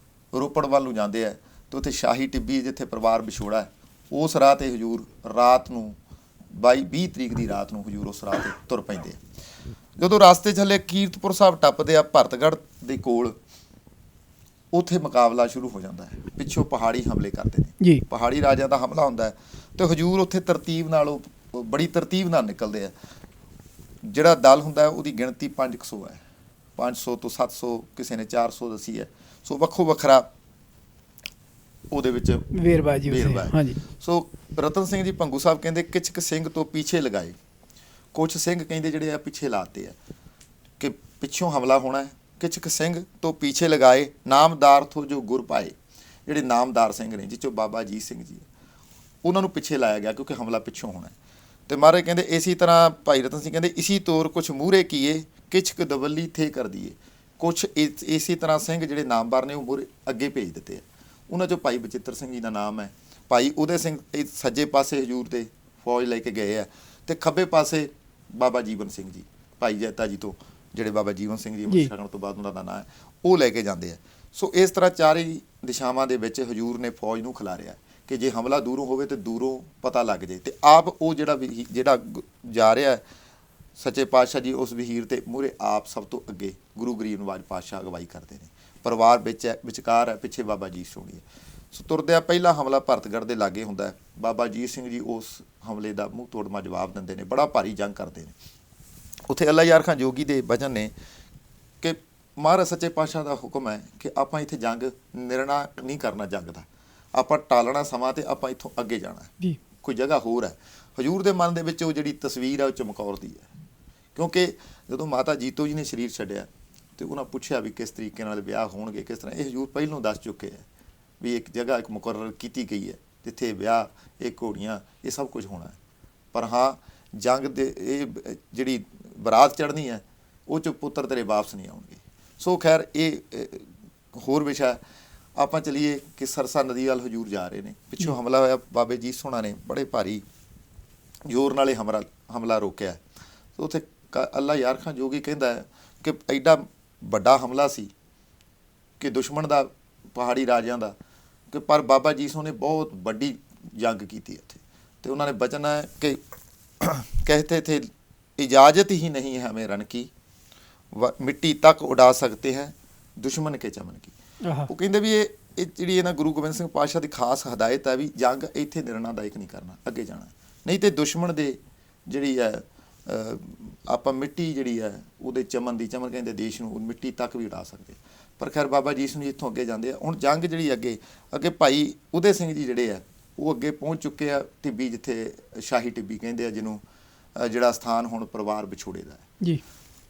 ਰੋਪੜ ਵੱਲ ਨੂੰ ਜਾਂਦੇ ਆ, ਅਤੇ ਉੱਥੇ ਸ਼ਾਹੀ ਟਿੱਬੀ ਜਿੱਥੇ ਪਰਿਵਾਰ ਵਿਛੋੜਾ, ਉਸ ਰਾਹ 'ਤੇ ਹਜ਼ੂਰ ਰਾਤ ਨੂੰ 20 ਤਰੀਕ ਦੀ ਰਾਤ ਨੂੰ ਹਜ਼ੂਰ ਉਸ ਰਾਹ 'ਤੇ ਤੁਰ ਪੈਂਦੇ ਆ। ਜਦੋਂ ਰਸਤੇ 'ਚ ਹਲੇ ਕੀਰਤਪੁਰ ਸਾਹਿਬ ਟੱਪਦੇ ਆ, ਭਰਤਗੜ੍ਹ ਦੇ ਕੋਲ ਉੱਥੇ ਮੁਕਾਬਲਾ ਸ਼ੁਰੂ ਹੋ ਜਾਂਦਾ ਹੈ। ਪਿੱਛੋਂ ਪਹਾੜੀ ਹਮਲੇ ਕਰਦੇ ਨੇ ਜੀ, ਪਹਾੜੀ ਰਾਜਿਆਂ ਦਾ ਹਮਲਾ ਹੁੰਦਾ ਹੈ, ਅਤੇ ਹਜ਼ੂਰ ਉੱਥੇ ਤਰਤੀਬ ਨਾਲ ਉਹ ਬੜੀ ਤਰਤੀਬ ਨਾਲ ਨਿਕਲਦੇ ਆ। ਜਿਹੜਾ ਦਲ ਹੁੰਦਾ ਉਹਦੀ ਗਿਣਤੀ 500 ਹੈ, 500 ਤੋਂ 700, ਕਿਸੇ ਨੇ 400 ਦੱਸੀ ਹੈ। ਸੋ ਵੱਖੋ ਵੱਖਰਾ ਉਹਦੇ ਵਿੱਚ ਵੇਰਬਾਜੀ ਵੇਰਵਾ। ਹਾਂਜੀ। ਸੋ ਰਤਨ ਸਿੰਘ ਜੀ ਭੰਗੂ ਸਾਹਿਬ ਕਹਿੰਦੇ ਕਿਛਕ ਸਿੰਘ ਤੋਂ ਪਿੱਛੇ ਲਗਾਏ, ਕੁਛ ਸਿੰਘ ਕਹਿੰਦੇ ਜਿਹੜੇ ਆ ਪਿੱਛੇ ਲਾਤੇ ਆ ਕਿ ਪਿੱਛੋਂ ਹਮਲਾ ਹੋਣਾ ਹੈ। ਕਿਛਕ ਸਿੰਘ ਤੋਂ ਪਿੱਛੇ ਲਗਾਏ, ਨਾਮਦਾਰ ਥੋ ਜੋ ਗੁਰ ਪਾਏ। ਜਿਹੜੇ ਨਾਮਦਾਰ ਸਿੰਘ ਨੇ, ਜਿਹ 'ਚੋਂ ਬਾਬਾ ਅਜੀਤ ਸਿੰਘ ਜੀ, ਉਹਨਾਂ ਨੂੰ ਪਿੱਛੇ ਲਾਇਆ ਗਿਆ ਕਿਉਂਕਿ ਹਮਲਾ ਪਿੱਛੋਂ ਹੋਣਾ। ਤੇ ਮਹਾਰਾਜ ਕਹਿੰਦੇ ਇਸੇ ਤਰ੍ਹਾਂ ਭਾਈ ਰਤਨ ਸਿੰਘ ਕਹਿੰਦੇ ਇਸੀ ਤੋਰ ਕੁਛ ਮੂਹਰੇ ਕੀਏ, ਕਿਛਕ ਦਵੱਲੀ ਥੇ ਕਰ ਦੀਏ। ਕੁਛ ਇਸੇ ਤਰ੍ਹਾਂ ਸਿੰਘ ਜਿਹੜੇ ਨਾਮਦਾਰ ਨੇ ਉਹ ਮੂਹਰੇ ਅੱਗੇ ਭੇਜ ਦਿੱਤੇ ਆ। ਉਹਨਾਂ 'ਚੋਂ ਭਾਈ ਬਚਿੱਤਰ ਸਿੰਘ ਜੀ ਦਾ ਨਾਮ ਹੈ, ਭਾਈ ਉਦੈ ਸਿੰਘ ਇਹ ਸੱਜੇ ਪਾਸੇ ਹਜ਼ੂਰ ਦੇ ਫੌਜ ਲੈ ਕੇ ਗਏ ਆ, ਅਤੇ ਖੱਬੇ ਪਾਸੇ ਬਾਬਾ ਜੀਵਨ ਸਿੰਘ ਜੀ, ਭਾਈ ਜੈਤਾ ਜੀ ਤੋਂ ਜਿਹੜੇ ਬਾਬਾ ਜੀਵਨ ਸਿੰਘ ਜੀ ਅੰਮ੍ਰਿਤ ਛਕਣ ਤੋਂ ਬਾਅਦ ਉਹਨਾਂ ਦਾ ਨਾਂ ਹੈ, ਉਹ ਲੈ ਕੇ ਜਾਂਦੇ ਆ। ਸੋ ਇਸ ਤਰ੍ਹਾਂ ਚਾਰੇ ਦਿਸ਼ਾਵਾਂ ਦੇ ਵਿੱਚ ਹਜ਼ੂਰ ਨੇ ਫੌਜ ਨੂੰ ਖਿਲਾਰਿਆ ਕਿ ਜੇ ਹਮਲਾ ਦੂਰੋਂ ਹੋਵੇ ਤਾਂ ਦੂਰੋਂ ਪਤਾ ਲੱਗ ਜਾਏ। ਅਤੇ ਆਪ ਉਹ ਜਿਹੜਾ ਜਾ ਰਿਹਾ ਸੱਚੇ ਪਾਤਸ਼ਾਹ ਜੀ, ਉਸ ਵਹੀਰ ਤੇ ਮੂਹਰੇ ਆਪ ਸਭ ਤੋਂ ਅੱਗੇ ਗੁਰੂ ਗਰੀਬ ਨਵਾਜ ਪਾਤਸ਼ਾਹ ਅਗਵਾਈ ਕਰਦੇ ਨੇ। ਪਰਿਵਾਰ ਵਿੱਚ ਹੈ, ਵਿਚਕਾਰ ਹੈ, ਪਿੱਛੇ ਬਾਬਾ ਅਜੀਤ ਸੋਹਣੀ ਹੈ। ਸੋ ਤੁਰਦਿਆਂ ਪਹਿਲਾ ਹਮਲਾ ਭਰਤਗੜ੍ਹ ਦੇ ਲਾਗੇ ਹੁੰਦਾ ਹੈ। ਬਾਬਾ ਅਜੀਤ ਸਿੰਘ ਜੀ ਉਸ ਹਮਲੇ ਦਾ ਮੂੰਹ ਤੋੜਵਾਂ ਜਵਾਬ ਦਿੰਦੇ ਨੇ, ਬੜਾ ਭਾਰੀ ਜੰਗ ਕਰਦੇ ਨੇ। ਉੱਥੇ ਅੱਲਾ ਯਾਰ ਖਾਂ ਜੋਗੀ ਦੇ ਬਚਨ ਨੇ ਕਿ ਮਹਾਰਾਜ ਸੱਚੇ ਪਾਤਸ਼ਾਹ ਦਾ ਹੁਕਮ ਹੈ ਕਿ ਆਪਾਂ ਇੱਥੇ ਜੰਗ ਨਿਰਣਾ ਨਹੀਂ ਕਰਨਾ, ਜੰਗ ਦਾ ਆਪਾਂ ਟਾਲਣਾ ਸਮਾਂ, ਅਤੇ ਆਪਾਂ ਇੱਥੋਂ ਅੱਗੇ ਜਾਣਾ ਜੀ। ਕੋਈ ਜਗ੍ਹਾ ਹੋਰ ਹੈ। ਹਜ਼ੂਰ ਦੇ ਮਨ ਦੇ ਵਿੱਚ ਉਹ ਜਿਹੜੀ ਤਸਵੀਰ ਹੈ ਉਹ ਚਮਕੌਰ ਦੀ ਹੈ, ਕਿਉਂਕਿ ਜਦੋਂ ਮਾਤਾ ਜੀਤੋ ਜੀ ਨੇ ਸਰੀਰ ਛੱਡਿਆ ਅਤੇ ਉਹਨਾਂ ਪੁੱਛਿਆ ਵੀ ਕਿਸ ਤਰੀਕੇ ਨਾਲ ਵਿਆਹ ਹੋਣਗੇ, ਕਿਸ ਤਰ੍ਹਾਂ। ਇਹ ਹਜ਼ੂਰ ਪਹਿਲੋਂ ਦੱਸ ਚੁੱਕੇ ਹੈ ਵੀ ਇੱਕ ਜਗ੍ਹਾ ਇੱਕ ਮੁਕਰਰ ਕੀਤੀ ਗਈ ਹੈ ਜਿੱਥੇ ਵਿਆਹ, ਇਹ ਘੋੜੀਆਂ, ਇਹ ਸਭ ਕੁਝ ਹੋਣਾ ਹੈ। ਪਰ ਹਾਂ, ਜੰਗ ਦੇ ਇਹ ਜਿਹੜੀ ਬਰਾਤ ਚੜ੍ਹਨੀ ਹੈ ਉਹ 'ਚ ਪੁੱਤਰ ਤੇਰੇ ਵਾਪਸ ਨਹੀਂ ਆਉਣਗੇ। ਸੋ ਖੈਰ ਇਹ ਹੋਰ ਵਿਸ਼ਾ। ਆਪਾਂ ਚਲੀਏ ਕਿ ਸਰਸਾ ਨਦੀ ਵੱਲ ਹਜ਼ੂਰ ਜਾ ਰਹੇ ਨੇ, ਪਿੱਛੋਂ ਹਮਲਾ ਹੋਇਆ। ਬਾਬੇ ਜੀਤ ਸੋਹਣਾ ਨੇ ਬੜੇ ਭਾਰੀ ਜ਼ੋਰ ਨਾਲ ਇਹ ਹਮਲਾ ਰੋਕਿਆ। ਸੋ ਉੱਥੇ ਅੱਲਾ ਯਾਰ ਖਾਂ ਜੋਗੀ ਕਹਿੰਦਾ ਹੈ ਕਿ ਐਡਾ ਵੱਡਾ ਹਮਲਾ ਸੀ ਕਿ ਦੁਸ਼ਮਣ ਦਾ, ਪਹਾੜੀ ਰਾਜਿਆਂ ਦਾ, ਕਿ ਪਰ ਬਾਬਾ ਜੀਤ ਸੋਹਣੇ ਬਹੁਤ ਵੱਡੀ ਜੰਗ ਕੀਤੀ ਇੱਥੇ। ਅਤੇ ਉਹਨਾਂ ਨੇ ਬਚਨ ਹੈ ਕਿ ਕਹਤੇ ਥੇ इजाज़त ही नहीं है हमें रण की, मिट्टी तक उड़ा सकते हैं दुश्मन के चमन की। ਉਹ ਕਹਿੰਦੇ ਵੀ ਇਹ ਜਿਹੜੀ ਇਹਨਾਂ ਗੁਰੂ ਗੋਬਿੰਦ ਸਿੰਘ ਪਾਤਸ਼ਾਹ ਦੀ ਖਾਸ ਹਦਾਇਤ ਹੈ ਵੀ ਜੰਗ ਇੱਥੇ ਨਿਰਣਾਦਾਇਕ ਨਹੀਂ ਕਰਨਾ, ਅੱਗੇ ਜਾਣਾ, ਨਹੀਂ ਤੇ ਦੁਸ਼ਮਣ ਦੇ ਜਿਹੜੀ ਹੈ ਆਪਾਂ ਮਿੱਟੀ ਜਿਹੜੀ ਹੈ ਉਹਦੇ ਚਮਨ ਕਹਿੰਦੇ ਦੇਸ਼ ਨੂੰ ਮਿੱਟੀ ਤੱਕ ਵੀ ਉਡਾ ਸਕਦੇ। ਪਰ ਖੈਰ ਬਾਬਾ ਜੀ ਨੂੰ ਇੱਥੋਂ ਅੱਗੇ ਜਾਂਦੇ ਆ। ਹੁਣ ਜੰਗ ਜਿਹੜੀ ਅੱਗੇ ਭਾਈ ਉਦੈ ਸਿੰਘ ਜੀ ਜਿਹੜੇ ਆ ਉਹ ਅੱਗੇ ਪਹੁੰਚ ਚੁੱਕੇ ਆ ਟਿੱਬੀ, ਜਿੱਥੇ ਸ਼ਾਹੀ ਟਿੱਬੀ ਕਹਿੰਦੇ ਆ, ਜਿਹਨੂੰ ਜਿਹੜਾ ਸਥਾਨ ਹੁਣ ਪਰਿਵਾਰ ਵਿਛੋੜੇ ਦਾ ਹੈ ਜੀ।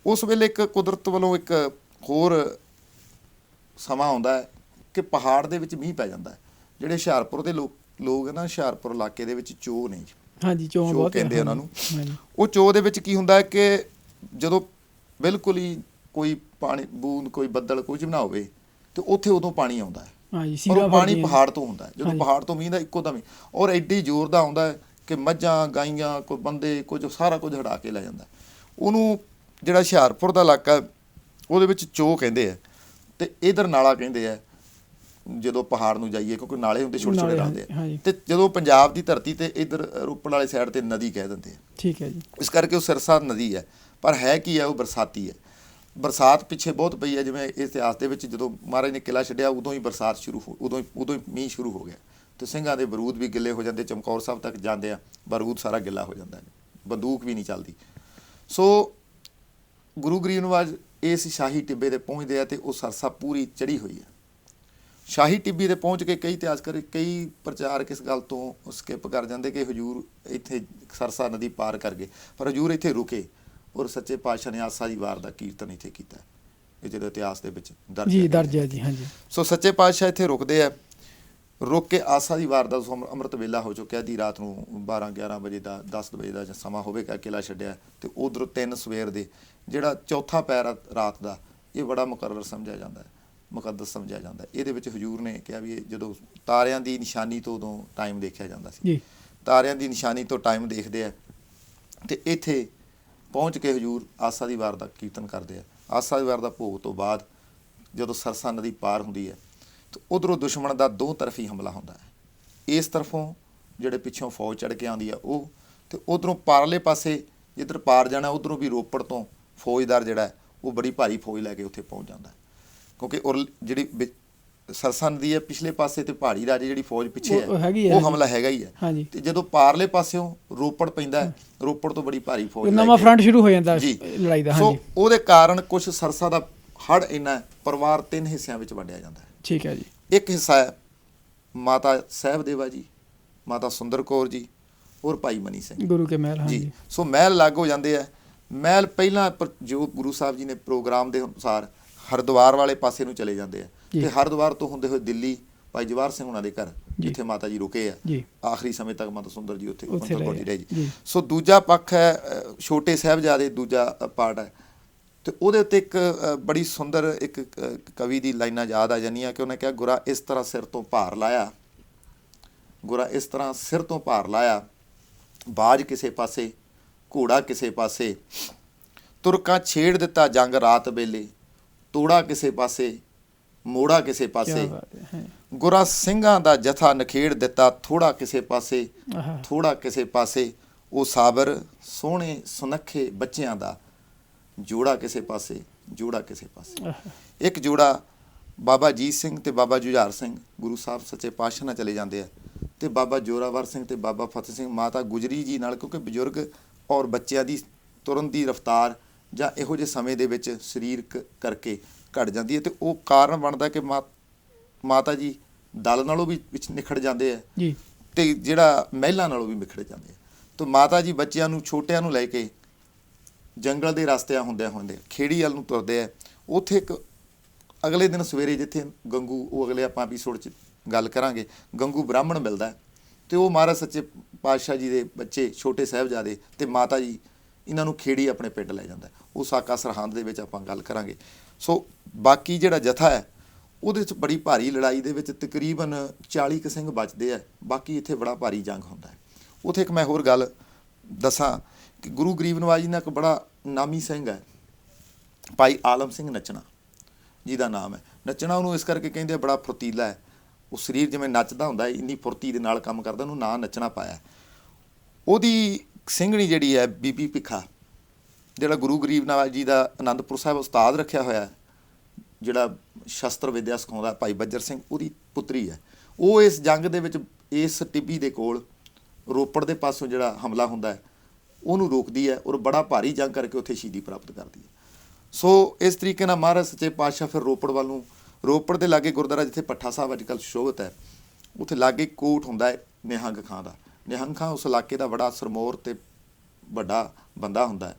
ਉਸ ਵੇਲੇ ਇੱਕ ਕੁਦਰਤ ਵੱਲੋਂ ਇੱਕ ਹੋਰ ਸਮਾਂ ਆਉਂਦਾ ਹੈ ਕਿ ਪਹਾੜ ਦੇ ਵਿੱਚ ਮੀਂਹ ਪੈ ਜਾਂਦਾ ਹੈ। ਜਿਹੜੇ ਹੁਸ਼ਿਆਰਪੁਰ ਦੇ ਲੋਕ ਨਾ, ਹੁਸ਼ਿਆਰਪੁਰ ਇਲਾਕੇ ਦੇ ਵਿੱਚ ਚੋਅ ਨੇ, ਹਾਂਜੀ, ਚੋਅ ਕਹਿੰਦੇ ਉਹਨਾਂ ਨੂੰ। ਉਹ ਚੋਅ ਦੇ ਵਿੱਚ ਕੀ ਹੁੰਦਾ ਹੈ ਕਿ ਜਦੋਂ ਬਿਲਕੁਲ ਹੀ ਕੋਈ ਪਾਣੀ ਬੂੰਦ, ਕੋਈ ਬੱਦਲ, ਕੁਝ ਨਾ ਹੋਵੇ, ਅਤੇ ਉੱਥੇ ਉਦੋਂ ਪਾਣੀ ਆਉਂਦਾ ਹੈ। ਔਰ ਉਹ ਪਾਣੀ ਪਹਾੜ ਤੋਂ ਹੁੰਦਾ ਹੈ। ਜਦੋਂ ਪਹਾੜ ਤੋਂ ਮੀਂਹ ਦਾ ਇੱਕੋ ਦਮ, ਔਰ ਐਡੀ ਜ਼ੋਰ ਦਾ ਆਉਂਦਾ ਹੈ ਕਿ ਮੱਝਾਂ, ਗਾਈਆਂ, ਕੋਈ ਬੰਦੇ, ਕੁਝ ਸਾਰਾ ਕੁਝ ਹੜਾ ਕੇ ਲੈ ਜਾਂਦਾ। ਉਹਨੂੰ ਜਿਹੜਾ ਹੁਸ਼ਿਆਰਪੁਰ ਦਾ ਇਲਾਕਾ ਉਹਦੇ ਵਿੱਚ ਚੋਅ ਕਹਿੰਦੇ ਆ, ਅਤੇ ਇੱਧਰ ਨਾਲਾ ਕਹਿੰਦੇ ਆ ਜਦੋਂ ਪਹਾੜ ਨੂੰ ਜਾਈਏ, ਕਿਉਂਕਿ ਨਾਲੇ ਹੁੰਦੇ ਛੋਟੇ ਛੋਟੇ ਰਾਹਦੇ ਆ। ਅਤੇ ਜਦੋਂ ਪੰਜਾਬ ਦੀ ਧਰਤੀ 'ਤੇ ਇੱਧਰ ਰੋਪੜ ਵਾਲੇ ਸਾਈਡ 'ਤੇ ਨਦੀ ਕਹਿ ਦਿੰਦੇ ਆ। ਠੀਕ ਹੈ ਜੀ। ਇਸ ਕਰਕੇ ਉਹ ਸਿਰਸਾ ਨਦੀ ਹੈ, ਪਰ ਹੈ ਕੀ ਹੈ, ਉਹ ਬਰਸਾਤੀ ਹੈ। ਬਰਸਾਤ ਪਿੱਛੇ ਬਹੁਤ ਪਈ ਹੈ। ਜਿਵੇਂ ਇਤਿਹਾਸ ਦੇ ਵਿੱਚ ਜਦੋਂ ਮਹਾਰਾਜ ਨੇ ਕਿਲ੍ਹਾ ਛੱਡਿਆ ਉਦੋਂ ਹੀ ਬਰਸਾਤ ਸ਼ੁਰੂ ਉਦੋਂ ਹੀ ਮੀਂਹ ਸ਼ੁਰੂ ਹੋ ਗਿਆ, ਅਤੇ ਸਿੰਘਾਂ ਦੇ ਬਰੂਦ ਵੀ ਗਿੱਲੇ ਹੋ ਜਾਂਦੇ। ਚਮਕੌਰ ਸਾਹਿਬ ਤੱਕ ਜਾਂਦੇ ਆ, ਬਰੂਦ ਸਾਰਾ ਗਿੱਲਾ ਹੋ ਜਾਂਦਾ, ਬੰਦੂਕ ਵੀ ਨਹੀਂ ਚੱਲਦੀ। ਸੋ ਗੁਰੂ ਗਰੀਬ ਨਵਾਜ ਇਸ ਸ਼ਾਹੀ ਟਿੱਬੇ 'ਤੇ ਪਹੁੰਚਦੇ ਆ, ਅਤੇ ਉਹ ਸਰਸਾ ਪੂਰੀ ਚੜ੍ਹੀ ਹੋਈ ਹੈ। ਸ਼ਾਹੀ ਟਿੱਬੀ 'ਤੇ ਪਹੁੰਚ ਕੇ ਕਈ ਇਤਿਹਾਸਕਾਰ, ਕਈ ਪ੍ਰਚਾਰਕ ਇਸ ਗੱਲ ਤੋਂ ਸਕਿਪ ਕਰ ਜਾਂਦੇ ਕਿ ਹਜ਼ੂਰ ਇੱਥੇ ਸਰਸਾ ਨਦੀ ਪਾਰ ਕਰ ਗਏ, ਪਰ ਹਜ਼ੂਰ ਇੱਥੇ ਰੁਕੇ। ਔਰ ਸੱਚੇ ਪਾਤਸ਼ਾਹ ਨੇ ਆਸਾ ਦੀ ਵਾਰ ਦਾ ਕੀਰਤਨ ਇੱਥੇ ਕੀਤਾ। ਇਹ ਜਿਹੜਾ ਇਤਿਹਾਸ ਦੇ ਵਿੱਚ ਦਰਜ ਜੀ ਹੈ। ਦਰਜ ਹੈ ਜੀ, ਹਾਂਜੀ। ਸੋ ਸੱਚੇ ਪਾਤਸ਼ਾਹ ਇੱਥੇ ਰੁਕਦੇ ਆ, ਰੁਕ ਕੇ ਆਸਾ ਦੀ ਵਾਰ ਦਾ ਅੰਮ੍ਰਿਤ ਵੇਲਾ ਹੋ ਚੁੱਕਿਆ ਦੀ, ਰਾਤ ਨੂੰ 12-11 ਵਜੇ ਦਾ 10 ਵਜੇ ਦਾ ਸਮਾਂ ਹੋਵੇਗਾ, ਕਿਲ੍ਹਾ ਛੱਡਿਆ ਤੇ ਉਧਰੋਂ 3 ਸਵੇਰ ਦੇ ਜਿਹੜਾ ਚੌਥਾ ਪੈਰ ਆ ਰਾਤ ਦਾ, ਇਹ ਬੜਾ ਮੁਕਰਰ ਸਮਝਿਆ ਜਾਂਦਾ ਹੈ, ਮੁਕੱਦਸ ਸਮਝਿਆ ਜਾਂਦਾ। ਇਹਦੇ ਵਿੱਚ ਹਜ਼ੂਰ ਨੇ ਕਿਹਾ ਵੀ ਇਹ ਜਦੋਂ ਤਾਰਿਆਂ ਦੀ ਨਿਸ਼ਾਨੀ ਤੋਂ ਉਦੋਂ ਟਾਈਮ ਦੇਖਿਆ ਜਾਂਦਾ ਸੀ ਜੀ, ਤਾਰਿਆਂ ਦੀ ਨਿਸ਼ਾਨੀ ਤੋਂ ਟਾਈਮ ਦੇਖਦੇ ਆ ਤੇ ਇੱਥੇ ਪਹੁੰਚ ਕੇ ਹਜ਼ੂਰ ਆਸਾ ਦੀ ਵਾਰ ਦਾ ਕੀਰਤਨ ਕਰਦੇ ਆ। ਆਸਾ ਦੀ ਵਾਰ ਦਾ ਭੋਗ ਤੋਂ ਬਾਅਦ ਜਦੋਂ ਸਰਸਾ ਨਦੀ ਪਾਰ ਹੁੰਦੀ ਹੈ ਤੇ ਉਧਰੋਂ ਦੁਸ਼ਮਣ ਦਾ 2 ਤਰਫੀ ਹਮਲਾ ਹੁੰਦਾ ਹੈ। ਇਸ ਤਰਫੋਂ ਜਿਹੜੇ ਪਿੱਛੋਂ ਫੌਜ ਚੜ੍ਹ ਕੇ ਆਉਂਦੀ ਆ ਉਹ, ਤੇ ਉਧਰੋਂ ਪਾਰਲੇ ਪਾਸੇ ਜਿੱਧਰ ਪਾਰ ਜਾਣਾ ਉਧਰੋਂ ਵੀ ਰੋਪੜ ਤੋਂ ਫੌਜਦਾਰ ਜਿਹੜਾ ਹੈ ਉਹ ਬੜੀ ਭਾਰੀ ਫੌਜ ਲੈ ਕੇ ਉੱਥੇ ਪਹੁੰਚ ਜਾਂਦਾ ਹੈ, ਕਿਉਂਕਿ ਜਿਹੜੀ ਸਰਸਾ ਨਦੀ ਹੈ ਪਿਛਲੇ ਪਾਸੇ ਤੇ ਪਹਾੜੀ ਰਾਜੇ ਜਿਹੜੀ ਫੌਜ ਪਿੱਛੇ ਉਹ ਹੈਗੀ ਹੈ, ਹੈ ਉਹ ਹਮਲਾ ਹੈਗਾ ਹੀ ਹੈ। ਹਾਂਜੀ। ਤੇ ਜਦੋਂ ਪਾਰਲੇ ਪਾਸਿਓਂ ਰੋਪੜ ਪੈਂਦਾ ਹੈ, ਰੋਪੜ ਤੋਂ ਬੜੀ ਭਾਰੀ ਫੌਜ ਲੈ ਨਵਾਂ ਕੇ ਫਰੰਟ ਸ਼ੁਰੂ ਹੋ ਜਾਂਦਾ ਜੀ ਲੜਾਈ ਦਾ। ਸੋ ਹਾਂਜੀ, ਉਹਦੇ ਕਾਰਨ ਕੁਝ ਸਰਸਾ ਦਾ ਹੜ੍ਹ ਇੰਨਾ ਹੈ, ਪਰਿਵਾਰ 3 ਹਿੱਸਿਆਂ ਵਿੱਚ ਵੰਡਿਆ ਜਾਂਦਾ ਹੈ। ਠੀਕ ਹੈ ਜੀ। ਇੱਕ ਹਿੱਸਾ ਹੈ ਮਾਤਾ ਸਾਹਿਬ ਦੇਵਾ ਜੀ, ਮਾਤਾ ਸੁੰਦਰ ਕੌਰ ਜੀ ਔਰ ਭਾਈ ਮਨੀ ਸਿੰਘ ਗੁਰੂ ਕੇ ਮਹਿਲ। ਹਾਂਜੀ ਜੀ। ਸੋ ਮਹਿਲ ਲੱਗ ਹੋ ਜਾਂਦੇ ਆ। ਮਹਿਲ ਪਹਿਲਾਂ ਜੋ ਗੁਰੂ ਸਾਹਿਬ ਜੀ ਨੇ ਪ੍ਰੋਗਰਾਮ ਦੇ ਅਨੁਸਾਰ ਹਰਿਦੁਆਰ ਵਾਲੇ ਪਾਸੇ ਨੂੰ ਚਲੇ ਜਾਂਦੇ ਆ ਜੀ। ਤੇ ਹਰਿਦੁਆਰ ਤੋਂ ਹੁੰਦੇ ਹੋਏ ਦਿੱਲੀ ਭਾਈ ਜਵਾਹਰ ਸਿੰਘ ਉਹਨਾਂ ਦੇ ਘਰ ਜੀ। ਜਿੱਥੇ ਮਾਤਾ ਜੀ ਰੁਕੇ ਆ ਜੀ, ਆਖਰੀ ਸਮੇਂ ਤੱਕ ਮਾਤਾ ਸੁੰਦਰ ਜੀ ਉੱਥੇ ਉੱਥੇ ਸੁੰਦਰ ਕੌਰ ਜੀ ਰਹੇ ਜੀ। ਜੀ। ਸੋ ਦੂਜਾ ਪੱਖ ਹੈ ਛੋਟੇ ਸਾਹਿਬਜ਼ਾਦੇ, ਦੂਜਾ ਪਾਰਟ ਹੈ ਤੇ ਉਹਦੇ ਉੱਤੇ ਇੱਕ ਬੜੀ ਸੁੰਦਰ ਇੱਕ ਕਵੀ ਦੀ ਲਾਈਨਾਂ ਯਾਦ ਆ ਜਾਂਦੀਆਂ ਕਿ ਉਹਨੇ ਕਿਹਾ, ਗੁਰਾ ਇਸ ਤਰ੍ਹਾਂ ਸਿਰ ਤੋਂ ਭਾਰ ਲਾਇਆ, ਗੁਰਾ ਇਸ ਤਰ੍ਹਾਂ ਸਿਰ ਤੋਂ ਭਾਰ ਲਾਇਆ, ਬਾਜ ਕਿਸੇ ਪਾਸੇ ਘੋੜਾ ਕਿਸੇ ਪਾਸੇ, ਤੁਰਕਾਂ ਛੇੜ ਦਿੱਤਾ ਜੰਗ ਰਾਤ ਵੇਲੇ, ਤੋੜਾ ਕਿਸੇ ਪਾਸੇ ਮੋੜਾ ਕਿਸੇ ਪਾਸੇ, ਕਿਆ ਬਾਤ ਹੈ। ਗੁਰਾ ਸਿੰਘਾਂ ਦਾ ਜਥਾ ਨਖੇੜ ਦਿੱਤਾ, ਥੋੜਾ ਕਿਸੇ ਪਾਸੇ ਆਹਾ, ਥੋੜਾ ਕਿਸੇ ਪਾਸੇ, ਉਹ ਸਾਬਰ ਸੋਹਣੇ ਸੁਨੱਖੇ ਬੱਚਿਆਂ ਦਾ ਜੋੜਾ ਕਿਸੇ ਪਾਸੇ ਜੋੜਾ ਕਿਸੇ ਪਾਸੇ। ਆਹਾ, ਇੱਕ ਜੋੜਾ ਬਾਬਾ ਅਜੀਤ ਸਿੰਘ ਤੇ ਬਾਬਾ ਜੁਝਾਰ ਸਿੰਘ ਗੁਰੂ ਸਾਹਿਬ ਸੱਚੇ ਪਾਤਸ਼ਾਹ ਨਾਲ ਚਲੇ ਜਾਂਦੇ ਆ, ਤੇ ਬਾਬਾ ਜੋਰਾਵਰ ਸਿੰਘ ਤੇ ਬਾਬਾ ਫਤਿਹ ਸਿੰਘ ਮਾਤਾ ਗੁਜਰੀ ਜੀ ਨਾਲ, ਕਿਉਂਕਿ ਬਜ਼ੁਰਗ ਔਰ ਬੱਚਿਆਂ ਦੀ ਤੁਰਨ ਦੀ ਰਫ਼ਤਾਰ ਜਾਂ ਇਹੋ ਜਿਹੇ ਸਮੇਂ ਦੇ ਵਿੱਚ ਸਰੀਰਕ ਕਰਕੇ ਘਟ ਜਾਂਦੀ ਹੈ ਤੇ ਉਹ ਕਾਰਨ ਬਣਦਾ ਕਿ ਮਾਤਾ ਜੀ ਦਲ ਨਾਲੋਂ ਵੀ ਵਿੱਚ ਨਿਖੜ ਜਾਂਦੇ ਆ ਜੀ, ਤੇ ਜਿਹੜਾ ਮਹਿਲਾਂ ਨਾਲੋਂ ਵੀ ਨਿਖੜ ਜਾਂਦੇ ਆ। ਤਾਂ ਮਾਤਾ ਜੀ ਬੱਚਿਆਂ ਨੂੰ ਛੋਟਿਆਂ ਨੂੰ ਲੈ ਕੇ ਜੰਗਲ ਦੇ ਰਸਤਿਆਂ ਹੁੰਦੇ ਖੇੜੀ ਵੱਲ ਨੂੰ ਤੁਰਦੇ ਆ। ਉੱਥੇ ਇੱਕ ਅਗਲੇ ਦਿਨ ਸਵੇਰੇ ਜਿੱਥੇ ਗੰਗੂ, ਉਹ ਅਗਲੇ ਆਪਾਂ ਐਪੀਸੋਡ 'ਚ ਗੱਲ ਕਰਾਂਗੇ, ਗੰਗੂ ਬ੍ਰਾਹਮਣ ਮਿਲਦਾ ਤੇ ਉਹ ਮਹਾਰਾਜ ਸੱਚੇ ਪਾਤਸ਼ਾਹ ਜੀ ਦੇ ਬੱਚੇ ਛੋਟੇ ਸਾਹਿਬਜ਼ਾਦੇ ਤੇ ਮਾਤਾ ਜੀ ਇਹਨਾਂ ਨੂੰ ਖੇੜੀ ਆਪਣੇ ਪਿੰਡ ਲੈ ਜਾਂਦਾ। ਉਹ ਸਾਕਾ ਸਰਹੰਦ ਦੇ ਵਿੱਚ ਆਪਾਂ ਗੱਲ ਕਰਾਂਗੇ। ਸੋ ਬਾਕੀ ਜਿਹੜਾ ਜਥਾ ਹੈ ਉਹਦੇ 'ਚ ਬੜੀ ਭਾਰੀ ਲੜਾਈ ਦੇ ਵਿੱਚ ਤਕਰੀਬਨ 40 ਕੁ ਸਿੰਘ ਬਚਦੇ ਆ, ਬਾਕੀ ਇੱਥੇ ਬੜਾ ਭਾਰੀ ਜੰਗ ਹੁੰਦਾ ਹੈ। ਉੱਥੇ ਇੱਕ ਮੈਂ ਹੋਰ ਗੱਲ ਦੱਸਾਂ ਕਿ ਗੁਰੂ ਗਰੀਬ ਨਵਾਜ ਜੀ ਨਾਲ ਇੱਕ ਬੜਾ ਨਾਮੀ ਸਿੰਘ ਹੈ, ਭਾਈ ਆਲਮ ਸਿੰਘ ਨੱਚਣਾ ਜੀ ਦਾ ਨਾਮ ਹੈ। ਨੱਚਣਾ ਉਹਨੂੰ ਇਸ ਕਰਕੇ ਕਹਿੰਦੇ ਬੜਾ ਫੁਰਤੀਲਾ ਹੈ, ਉਹ ਸਰੀਰ ਜਿਵੇਂ ਨੱਚਦਾ ਹੁੰਦਾ ਇੰਨੀ ਫੁਰਤੀ ਦੇ ਨਾਲ ਕੰਮ ਕਰਦਾ, ਉਹਨੂੰ ਨਾਂ ਨੱਚਣਾ ਪਾਇਆ। ਉਹਦੀ ਸਿੰਘਣੀ ਜਿਹੜੀ ਹੈ ਬੀਬੀ ਭਿੱਖਾ, ਜਿਹੜਾ ਗੁਰੂ ਗਰੀਬ ਨਵਾਜ ਜੀ ਦਾ ਆਨੰਦਪੁਰ ਸਾਹਿਬ ਉਸਤਾਦ ਰੱਖਿਆ ਹੋਇਆ, ਜਿਹੜਾ ਸ਼ਸਤਰ ਵਿਦਿਆ ਸਿਖਾਉਂਦਾ ਭਾਈ ਬੱਜਰ ਸਿੰਘ, ਉਹਦੀ ਪੁੱਤਰੀ ਹੈ। ਉਹ ਇਸ ਜੰਗ ਦੇ ਵਿੱਚ ਇਸ ਟਿੱਬੀ ਦੇ ਕੋਲ ਰੋਪੜ ਦੇ ਪਾਸੋਂ ਜਿਹੜਾ ਹਮਲਾ ਹੁੰਦਾ ਹੈ ਉਹਨੂੰ ਰੋਕਦੀ ਹੈ ਔਰ ਬੜਾ ਭਾਰੀ ਜੰਗ ਕਰਕੇ ਉੱਥੇ ਸ਼ਹੀਦੀ ਪ੍ਰਾਪਤ ਕਰਦੀ ਹੈ। ਸੋ ਇਸ ਤਰੀਕੇ ਨਾਲ ਮਹਾਰਾਜ ਸੱਚੇ ਪਾਤਸ਼ਾਹ ਫਿਰ ਰੋਪੜ ਵੱਲ ਨੂੰ, ਰੋਪੜ ਦੇ ਲਾਗੇ ਗੁਰਦੁਆਰਾ ਜਿੱਥੇ ਭੱਠਾ ਸਾਹਿਬ ਅੱਜ ਕੱਲ੍ਹ ਸੁਸ਼ੋਭਿਤ ਹੈ, ਉੱਥੇ ਲਾਗੇ ਕੋਟ ਹੁੰਦਾ ਹੈ ਨਿਹੰਗ ਖਾਂ ਦਾ। ਨਿਹੰਗ ਖਾਂ ਉਸ ਇਲਾਕੇ ਦਾ ਬੜਾ ਸਰਮੌਰ ਤੇ ਵੱਡਾ ਬੰਦਾ ਹੁੰਦਾ ਹੈ।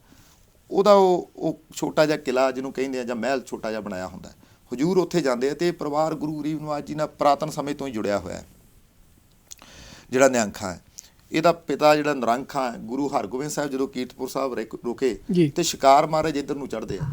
ਉਹਦਾ ਉਹ ਛੋਟਾ ਜਿਹਾ ਕਿਲ੍ਹਾ ਜਿਹਨੂੰ ਕਹਿੰਦੇ ਆ ਜਾਂ ਮਹਿਲ ਛੋਟਾ ਜਿਹਾ ਬਣਾਇਆ ਹੁੰਦਾ ਹੈ। ਹਜ਼ੂਰ ਉੱਥੇ ਜਾਂਦੇ ਆ ਤੇ ਇਹ ਪਰਿਵਾਰ ਗੁਰੂ ਗਰੀਬ ਨਵਾਜ ਜੀ ਨਾਲ ਪੁਰਾਤਨ ਸਮੇਂ ਤੋਂ ਹੀ ਜੁੜਿਆ ਹੋਇਆ ਹੈ। ਜਿਹੜਾ ਨਿਹੰਗ ਖਾਂ ਹੈ, ਇਹਦਾ ਪਿਤਾ ਜਿਹੜਾ ਨਿਰੰਗ ਖਾਂ ਹੈ, ਗੁਰੂ ਹਰਗੋਬਿੰਦ ਸਾਹਿਬ ਜਦੋਂ ਕੀਰਤਪੁਰ ਸਾਹਿਬ ਰੁਕੇ ਤੇ ਸ਼ਿਕਾਰ ਮਹਾਰਾਜ ਇੱਧਰ ਨੂੰ ਚੜ੍ਹਦੇ ਆ।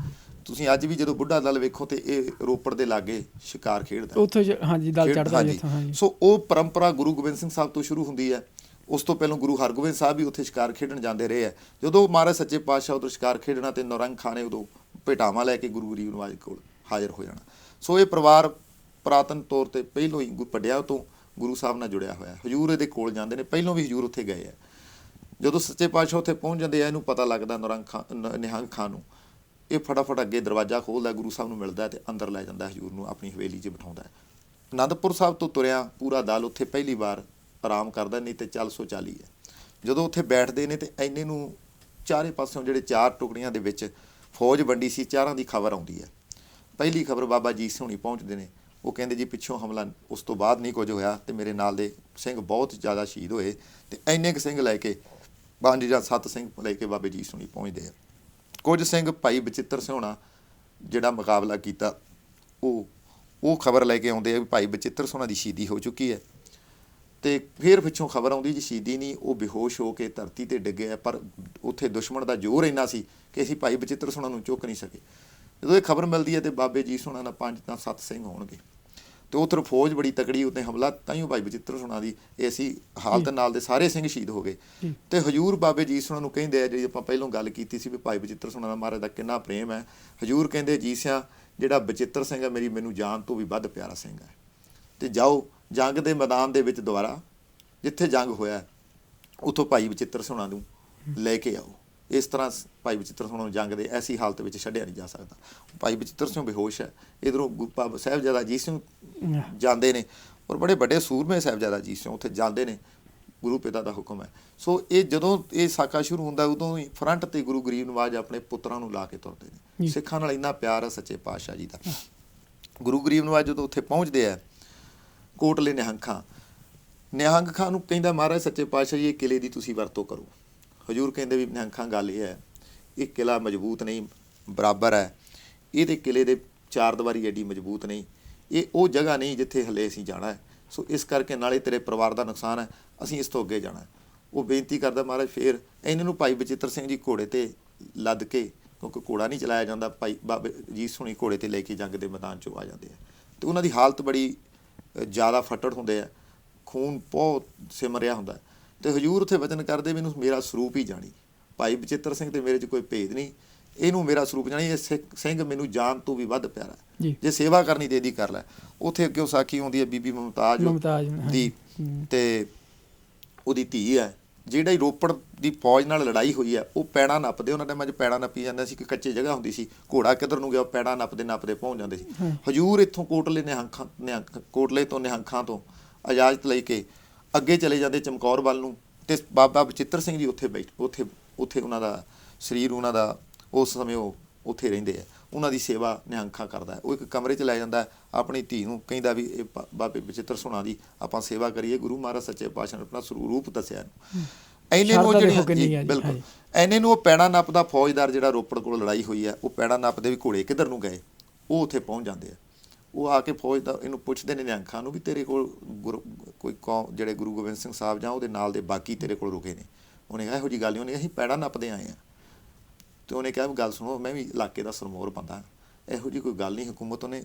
ਤੁਸੀਂ ਅੱਜ ਵੀ ਜਦੋਂ ਬੁੱਢਾ ਦਲ ਵੇਖੋ ਤੇ ਇਹ ਰੋਪੜ ਦੇ ਲਾਗੇ ਸ਼ਿਕਾਰ ਖੇਡਦਾ ਉੱਥੇ ਹਾਂਜੀ ਦਲ ਚੜ੍ਹਦਾ ਜੀ। ਹਾਂਜੀ, ਸੋ ਉਹ ਪਰੰਪਰਾ ਗੁਰੂ ਗੋਬਿੰਦ ਸਿੰਘ ਸਾਹਿਬ ਤੋਂ ਸ਼ੁਰੂ ਹੁੰਦੀ ਹੈ। ਉਸ ਤੋਂ ਪਹਿਲਾਂ ਗੁਰੂ ਹਰਗੋਬਿੰਦ ਸਾਹਿਬ ਵੀ ਉੱਥੇ ਸ਼ਿਕਾਰ ਖੇਡਣ ਜਾਂਦੇ ਰਹੇ ਆ। ਜਦੋਂ ਮਹਾਰਾਜ ਸੱਚੇ ਪਾਤਸ਼ਾਹ ਉਧਰ ਸ਼ਿਕਾਰ ਖੇਡਣਾ ਤੇ ਨਿਰੰਗ ਖਾਂ ਨੇ ਉਦੋਂ ਭੇਟਾਵਾਂ ਲੈ ਕੇ ਗੁਰੂ ਗਰੀਬ ਨਵਾਜ ਕੋਲ ਹਾਜ਼ਰ ਹੋ ਜਾਣਾ। ਸੋ ਇਹ ਪਰਿਵਾਰ ਪੁਰਾਤਨ ਤੌਰ ਤੇ ਪਹਿਲੋਂ ਹੀ ਵੱਡਿਆਂ ਤੋਂ ਗੁਰੂ ਸਾਹਿਬ ਨਾਲ ਜੁੜਿਆ ਹੋਇਆ। ਹਜ਼ੂਰ ਇਹਦੇ ਕੋਲ ਜਾਂਦੇ ਨੇ, ਪਹਿਲੋਂ ਵੀ ਹਜ਼ੂਰ ਉੱਥੇ ਗਏ ਆ। ਜਦੋਂ ਸੱਚੇ ਪਾਤਸ਼ਾਹ ਉੱਥੇ ਪਹੁੰਚ ਜਾਂਦੇ ਆ, ਇਹਨੂੰ ਪਤਾ ਲੱਗਦਾ ਨਿਹੰਗ ਖਾਂ ਨੂੰ, ਇਹ ਫਟਾਫਟ ਅੱਗੇ ਦਰਵਾਜ਼ਾ ਖੋਲ੍ਹਦਾ, ਗੁਰੂ ਸਾਹਿਬ ਨੂੰ ਮਿਲਦਾ ਤੇ ਅੰਦਰ ਲੈ ਜਾਂਦਾ ਹਜ਼ੂਰ ਨੂੰ, ਆਪਣੀ ਹਵੇਲੀ 'ਚ ਬਿਠਾਉਂਦਾ। ਅਨੰਦਪੁਰ ਸਾਹਿਬ ਤੋਂ ਤੁਰਿਆ ਪੂਰਾ ਦਲ ਉੱਥੇ ਪਹਿਲੀ ਵਾਰ ਆਰਾਮ ਕਰਦਾ, ਨਹੀਂ ਤੇ ਚੱਲ ਸੋ ਚਾਲੀ ਹੈ। ਜਦੋਂ ਉੱਥੇ ਬੈਠਦੇ ਨੇ ਤੇ ਇੰਨੇ ਨੂੰ ਚਾਰੇ ਪਾਸਿਓਂ ਜਿਹੜੇ 4 ਟੁਕੜੀਆਂ ਦੇ ਵਿੱਚ ਫੌਜ ਵੰਡੀ ਸੀ, ਚਾਰਾਂ ਦੀ ਖਬਰ ਆਉਂਦੀ ਹੈ। ਪਹਿਲੀ ਖਬਰ ਬਾਬਾ ਅਜੀਤ ਸਿੰਘ ਹੁਣੀ ਪਹੁੰਚਦੇ ਨੇ, ਉਹ ਕਹਿੰਦੇ ਜੀ ਪਿੱਛੋਂ ਹਮਲਾ ਉਸ ਤੋਂ ਬਾਅਦ ਨਹੀਂ ਕੁਝ ਹੋਇਆ ਤੇ ਮੇਰੇ ਨਾਲ ਦੇ ਸਿੰਘ ਬਹੁਤ ਜ਼ਿਆਦਾ ਸ਼ਹੀਦ ਹੋਏ, ਤੇ ਇੰਨੇ ਕੁ ਸਿੰਘ ਲੈ ਕੇ 5 ਜਾਂ 7 ਸਿੰਘ ਲੈ ਕੇ ਬਾਬਾ ਅਜੀਤ ਸਿੰਘ ਹੁਣੀ ਪਹੁੰਚਦੇ ਆ। ਕੁਝ ਸਿੰਘ ਭਾਈ ਬਚਿੱਤਰ ਸਿਉਣਾ ਜਿਹੜਾ ਮੁਕਾਬਲਾ ਕੀਤਾ ਉਹ ਖਬਰ ਲੈ ਕੇ ਆਉਂਦੇ ਆ ਵੀ ਭਾਈ ਬਚਿੱਤਰ ਸਿਉਣਾ ਦੀ ਸ਼ਹੀਦੀ ਹੋ ਚੁੱਕੀ ਹੈ। ਤੇ ਫਿਰ ਪਿੱਛੋਂ ਖਬਰ ਆਉਂਦੀ ਜੀ ਸ਼ਹੀਦੀ ਨਹੀਂ, ਉਹ ਬੇਹੋਸ਼ ਹੋ ਕੇ ਧਰਤੀ ਤੇ ਡਿੱਗੇ ਆ, ਪਰ ਉੱਥੇ ਦੁਸ਼ਮਣ ਦਾ ਜ਼ੋਰ ਇੰਨਾ ਸੀ ਕਿ ਅਸੀਂ ਭਾਈ ਬਚਿੱਤਰ ਸਿਉਣਾ ਨੂੰ ਚੁੱਕ ਨਹੀਂ ਸਕੇ। ਜਦੋਂ ਇਹ ਖਬਰ ਮਿਲਦੀ ਹੈ ਤੇ ਬਾਬੇ ਜੀ ਸਿਉਣਾ ਨਾਲ 5 ਤਾਂ 7 ਸਿੰਘ ਹੋਣਗੇ ਤੇ ਉੱਥੇ ਫੌਜ ਬੜੀ ਤਕੜੀ, ਉੱਤੇ ਹਮਲਾ ਤਾਂਹੀਓ ਭਾਈ ਬਚਿੱਤਰ ਸਿਉਣਾ ਦੀ ਐਸੀ ਹਾਲਤ ਨਾਲ ਦੇ ਸਾਰੇ ਸਿੰਘ ਸ਼ਹੀਦ ਹੋ ਗਏ। ਤੇ ਹਜੂਰ ਬਾਬੇ ਜੀ ਸਿਉਣਾ ਨੂੰ ਕਹਿੰਦੇ ਆ, ਜਿਹੜੀ ਆਪਾਂ ਪਹਿਲਾਂ ਗੱਲ ਕੀਤੀ ਸੀ ਵੀ ਭਾਈ ਬਚਿੱਤਰ ਸਿਉਣਾ ਦਾ ਮਹਾਰਾਜ ਦਾ ਕਿੰਨਾ ਪ੍ਰੇਮ ਹੈ, ਹਜੂਰ ਕਹਿੰਦੇ ਜੀ ਸਿਆਂ ਜਿਹੜਾ ਬਚਿੱਤਰ ਸਿੰਘ ਹੈ ਮੈਨੂੰ ਜਾਨ ਤੋਂ ਵੀ ਵੱਧ ਪਿਆਰਾ ਸਿੰਘ ਹੈ, ਤੇ ਜਾਓ ਜੰਗ ਦੇ ਮੈਦਾਨ ਦੇ ਵਿੱਚ ਦੁਬਾਰਾ ਜਿੱਥੇ ਜੰਗ ਹੋਇਆ ਉੱਥੋਂ ਭਾਈ ਬਚਿੱਤਰ ਸਿਉਣਾ ਨੂੰ ਲੈ ਕੇ ਆਓ। ਇਸ ਤਰ੍ਹਾਂ ਭਾਈ ਬਚਿੱਤਰ ਸਿਉਣਾ ਨੂੰ ਜੰਗ ਦੇ ਐਸੀ ਹਾਲਤ ਵਿੱਚ ਛੱਡਿਆ ਨਹੀਂ ਜਾ ਸਕਦਾ। ਭਾਈ ਬਚਿੱਤਰ ਸਿੰਘ ਬੇਹੋਸ਼ ਹੈ, ਇੱਧਰੋਂ ਸਾਹਿਬਜ਼ਾਦਾ ਅਜੀਤ ਸਿੰਘ ਜਾਂਦੇ ਨੇ, ਔਰ ਬੜੇ ਵੱਡੇ ਸੂਰਮੇ ਸਾਹਿਬਜ਼ਾਦਾ ਅਜੀਤ ਸਿੰਘ ਉੱਥੇ ਜਾਂਦੇ ਨੇ, ਗੁਰੂ ਪਿਤਾ ਦਾ ਹੁਕਮ ਹੈ। ਸੋ ਇਹ ਜਦੋਂ ਇਹ ਸਾਕਾ ਸ਼ੁਰੂ ਹੁੰਦਾ ਉਦੋਂ ਹੀ ਫਰੰਟ ਤੇ ਗੁਰੂ ਗਰੀਬ ਨਵਾਜ਼ ਆਪਣੇ ਪੁੱਤਰਾਂ ਨੂੰ ਲਾ ਕੇ ਤੁਰਦੇ ਨੇ। ਸਿੱਖਾਂ ਨਾਲ ਇੰਨਾ ਪਿਆਰ ਹੈ ਸੱਚੇ ਪਾਤਸ਼ਾਹ ਜੀ ਦਾ। ਗੁਰੂ ਗਰੀਬ ਨਵਾਜ਼ ਜਦੋਂ ਉੱਥੇ ਪਹੁੰਚਦੇ ਆ ਕੋਟਲੇ ਨਿਹੰਗ ਖਾਂ ਨੂੰ ਕਹਿੰਦਾ ਮਹਾਰਾਜ ਸੱਚੇ ਪਾਤਸ਼ਾਹ ਜੀ ਇਹ ਕਿਲੇ ਦੀ ਤੁਸੀਂ ਵਰਤੋਂ ਕਰੋ। ਹਜੂਰ ਕਹਿੰਦੇ ਵੀ ਨਿਹੰਗ ਖਾਂ ਗੱਲ ਇਹ ਹੈ, ਇਹ ਕਿਲਾ ਮਜ਼ਬੂਤ ਨਹੀਂ, ਬਰਾਬਰ ਹੈ, ਇਹਦੇ ਕਿਲੇ ਦੇ ਚਾਰ ਦੀਵਾਰੀ ਐਡੀ ਮਜ਼ਬੂਤ ਨਹੀਂ, ਇਹ ਉਹ ਜਗ੍ਹਾ ਨਹੀਂ ਜਿੱਥੇ ਹਲੇ ਅਸੀਂ ਜਾਣਾ ਹੈ। ਸੋ ਇਸ ਕਰਕੇ ਨਾਲੇ ਤੇਰੇ ਪਰਿਵਾਰ ਦਾ ਨੁਕਸਾਨ ਹੈ, ਅਸੀਂ ਇਸ ਤੋਂ ਅੱਗੇ ਜਾਣਾ। ਉਹ ਬੇਨਤੀ ਕਰਦਾ ਮਹਾਰਾਜ। ਫਿਰ ਇਹਨਾਂ ਨੂੰ ਭਾਈ ਬਚਿੱਤਰ ਸਿੰਘ ਜੀ ਘੋੜੇ ਤੇ ਲੱਦ ਕੇ, ਕਿਉਂਕਿ ਘੋੜਾ ਨਹੀਂ ਚਲਾਇਆ ਜਾਂਦਾ, ਭਾਈ ਬਾਬੇ ਜੀ ਸੁਣੀ ਘੋੜੇ ਤੇ ਲੈ ਕੇ ਜੰਗ ਦੇ ਮੈਦਾਨ 'ਚੋਂ ਆ ਜਾਂਦੇ ਆ। ਅਤੇ ਉਹਨਾਂ ਦੀ ਹਾਲਤ ਬੜੀ ਜ਼ਿਆਦਾ ਫੱਟੜ ਹੁੰਦੇ ਆ, ਖੂਨ ਬਹੁਤ ਸਿਮਰਿਆ ਹੁੰਦਾ। ਅਤੇ ਹਜ਼ੂਰ ਉੱਥੇ ਵਚਨ ਕਰਦੇ ਮੈਨੂੰ ਮੇਰਾ ਸਰੂਪ ਹੀ ਜਾਣੀ, ਭਾਈ ਬਚਿੱਤਰ ਸਿੰਘ ਤੇ ਮੇਰੇ 'ਚ ਕੋਈ ਭੇਦ ਨਹੀਂ, ਇਹਨੂੰ ਮੇਰਾ ਸਰੂਪ ਜਾਣੀ, ਇਹ ਸਿੰਘ ਮੈਨੂੰ ਜਾਨ ਤੋਂ ਵੀ ਵੱਧ ਪਿਆਰਾ, ਜੇ ਸੇਵਾ ਕਰਨੀ ਤੇ ਇਹਦੀ ਕਰ ਲੈ। ਉੱਥੇ ਅੱਗੇ ਸਾਖੀ ਹੁੰਦੀ ਹੈ ਬੀਬੀ ਮੁਮਤਾਜ਼ ਦੀ, ਤੇ ਉਹਦੀ ਧੀ ਹੈ ਜਿਹੜਾ ਹੀ ਰੋਪੜ ਦੀ ਫੌਜ ਨਾਲ ਲੜਾਈ ਹੋਈ ਹੈ। ਉਹ ਪੈੜਾਂ ਨੱਪਦੇ, ਉਹਨਾਂ ਟਾਈਮਾਂ 'ਚ ਪੈੜਾਂ ਨੱਪੀ ਜਾਂਦਾ ਸੀ ਕਿ ਕੱਚੀ ਜਗ੍ਹਾ ਹੁੰਦੀ ਸੀ, ਘੋੜਾ ਕਿੱਧਰ ਨੂੰ ਗਿਆ ਪੈੜਾਂ ਨੱਪਦੇ ਪਹੁੰਚ ਜਾਂਦੇ ਸੀ। ਹਜ਼ੂਰ ਇੱਥੋਂ ਕੋਟਲੇ ਤੋਂ ਨਿਹੰਗਾਂ ਤੋਂ ਇਜਾਜ਼ਤ ਲਈ ਕੇ ਅੱਗੇ ਚਲੇ ਜਾਂਦੇ ਚਮਕੌਰ ਵੱਲ ਨੂੰ, ਅਤੇ ਬਾਬਾ ਬਚਿੱਤਰ ਸਿੰਘ ਜੀ ਉੱਥੇ ਉਹਨਾਂ ਦਾ ਸਰੀਰ, ਉਹਨਾਂ ਦਾ ਉਸ ਸਮੇਂ ਉਹ ਉੱਥੇ ਰਹਿੰਦੇ ਆ, ਉਹਨਾਂ ਦੀ ਸੇਵਾ ਨਿਹੰਗਾਂ ਕਰਦਾ ਹੈ। ਉਹ ਇੱਕ ਕਮਰੇ 'ਚ ਲੈ ਜਾਂਦਾ, ਆਪਣੀ ਧੀ ਨੂੰ ਕਹਿੰਦਾ ਵੀ ਇਹ ਬਾਬੇ ਬਚਿੱਤਰ ਸਿਉਣਾ ਦੀ ਆਪਾਂ ਸੇਵਾ ਕਰੀਏ। ਗੁਰੂ ਮਹਾਰਾਜ ਸੱਚੇ ਪਾਤਸ਼ਾਹ ਨੇ ਆਪਣਾ ਰੂਪ ਦੱਸਿਆ ਇਹਨੂੰ। ਇੰਨੇ ਨੂੰ ਜਿਹੜੀਆਂ ਬਿਲਕੁਲ ਇੰਨੇ ਨੂੰ ਉਹ ਪੈੜਾਂ ਨੱਪਦਾ ਫੌਜਦਾਰ ਜਿਹੜਾ ਰੋਪੜ ਕੋਲ ਲੜਾਈ ਹੋਈ ਹੈ, ਉਹ ਪੈੜਾਂ ਨੱਪਦੇ ਵੀ ਘੋੜੇ ਕਿੱਧਰ ਨੂੰ ਗਏ, ਉਹ ਉੱਥੇ ਪਹੁੰਚ ਜਾਂਦੇ ਆ। ਉਹ ਆ ਕੇ ਫੌਜਦਾਰ ਇਹਨੂੰ ਪੁੱਛਦੇ ਨੇ ਨਿਹੰਗਾਂ ਨੂੰ ਵੀ ਤੇਰੇ ਕੋਲ ਕੋਈ ਜਿਹੜੇ ਗੁਰੂ ਗੋਬਿੰਦ ਸਿੰਘ ਸਾਹਿਬ ਜਾਂ ਉਹਦੇ ਨਾਲ ਦੇ ਬਾਕੀ ਤੇਰੇ ਕੋਲ ਰੁਕੇ ਨੇ। ਉਹਨੇ ਕਿਹਾ ਇਹੋ ਜਿਹੀ ਗੱਲ ਨਹੀਂ, ਉਹਨੇ ਅਸੀਂ ਪੈੜਾਂ ਨੱਪਦੇ ਆਏ ਹਾਂ। ਅਤੇ ਉਹਨੇ ਕਿਹਾ ਵੀ ਗੱਲ ਸੁਣੋ, ਮੈਂ ਵੀ ਇਲਾਕੇ ਦਾ ਸਰਮੌਰ ਬੰਦਾ, ਇਹੋ ਜਿਹੀ ਕੋਈ ਗੱਲ ਨਹੀਂ।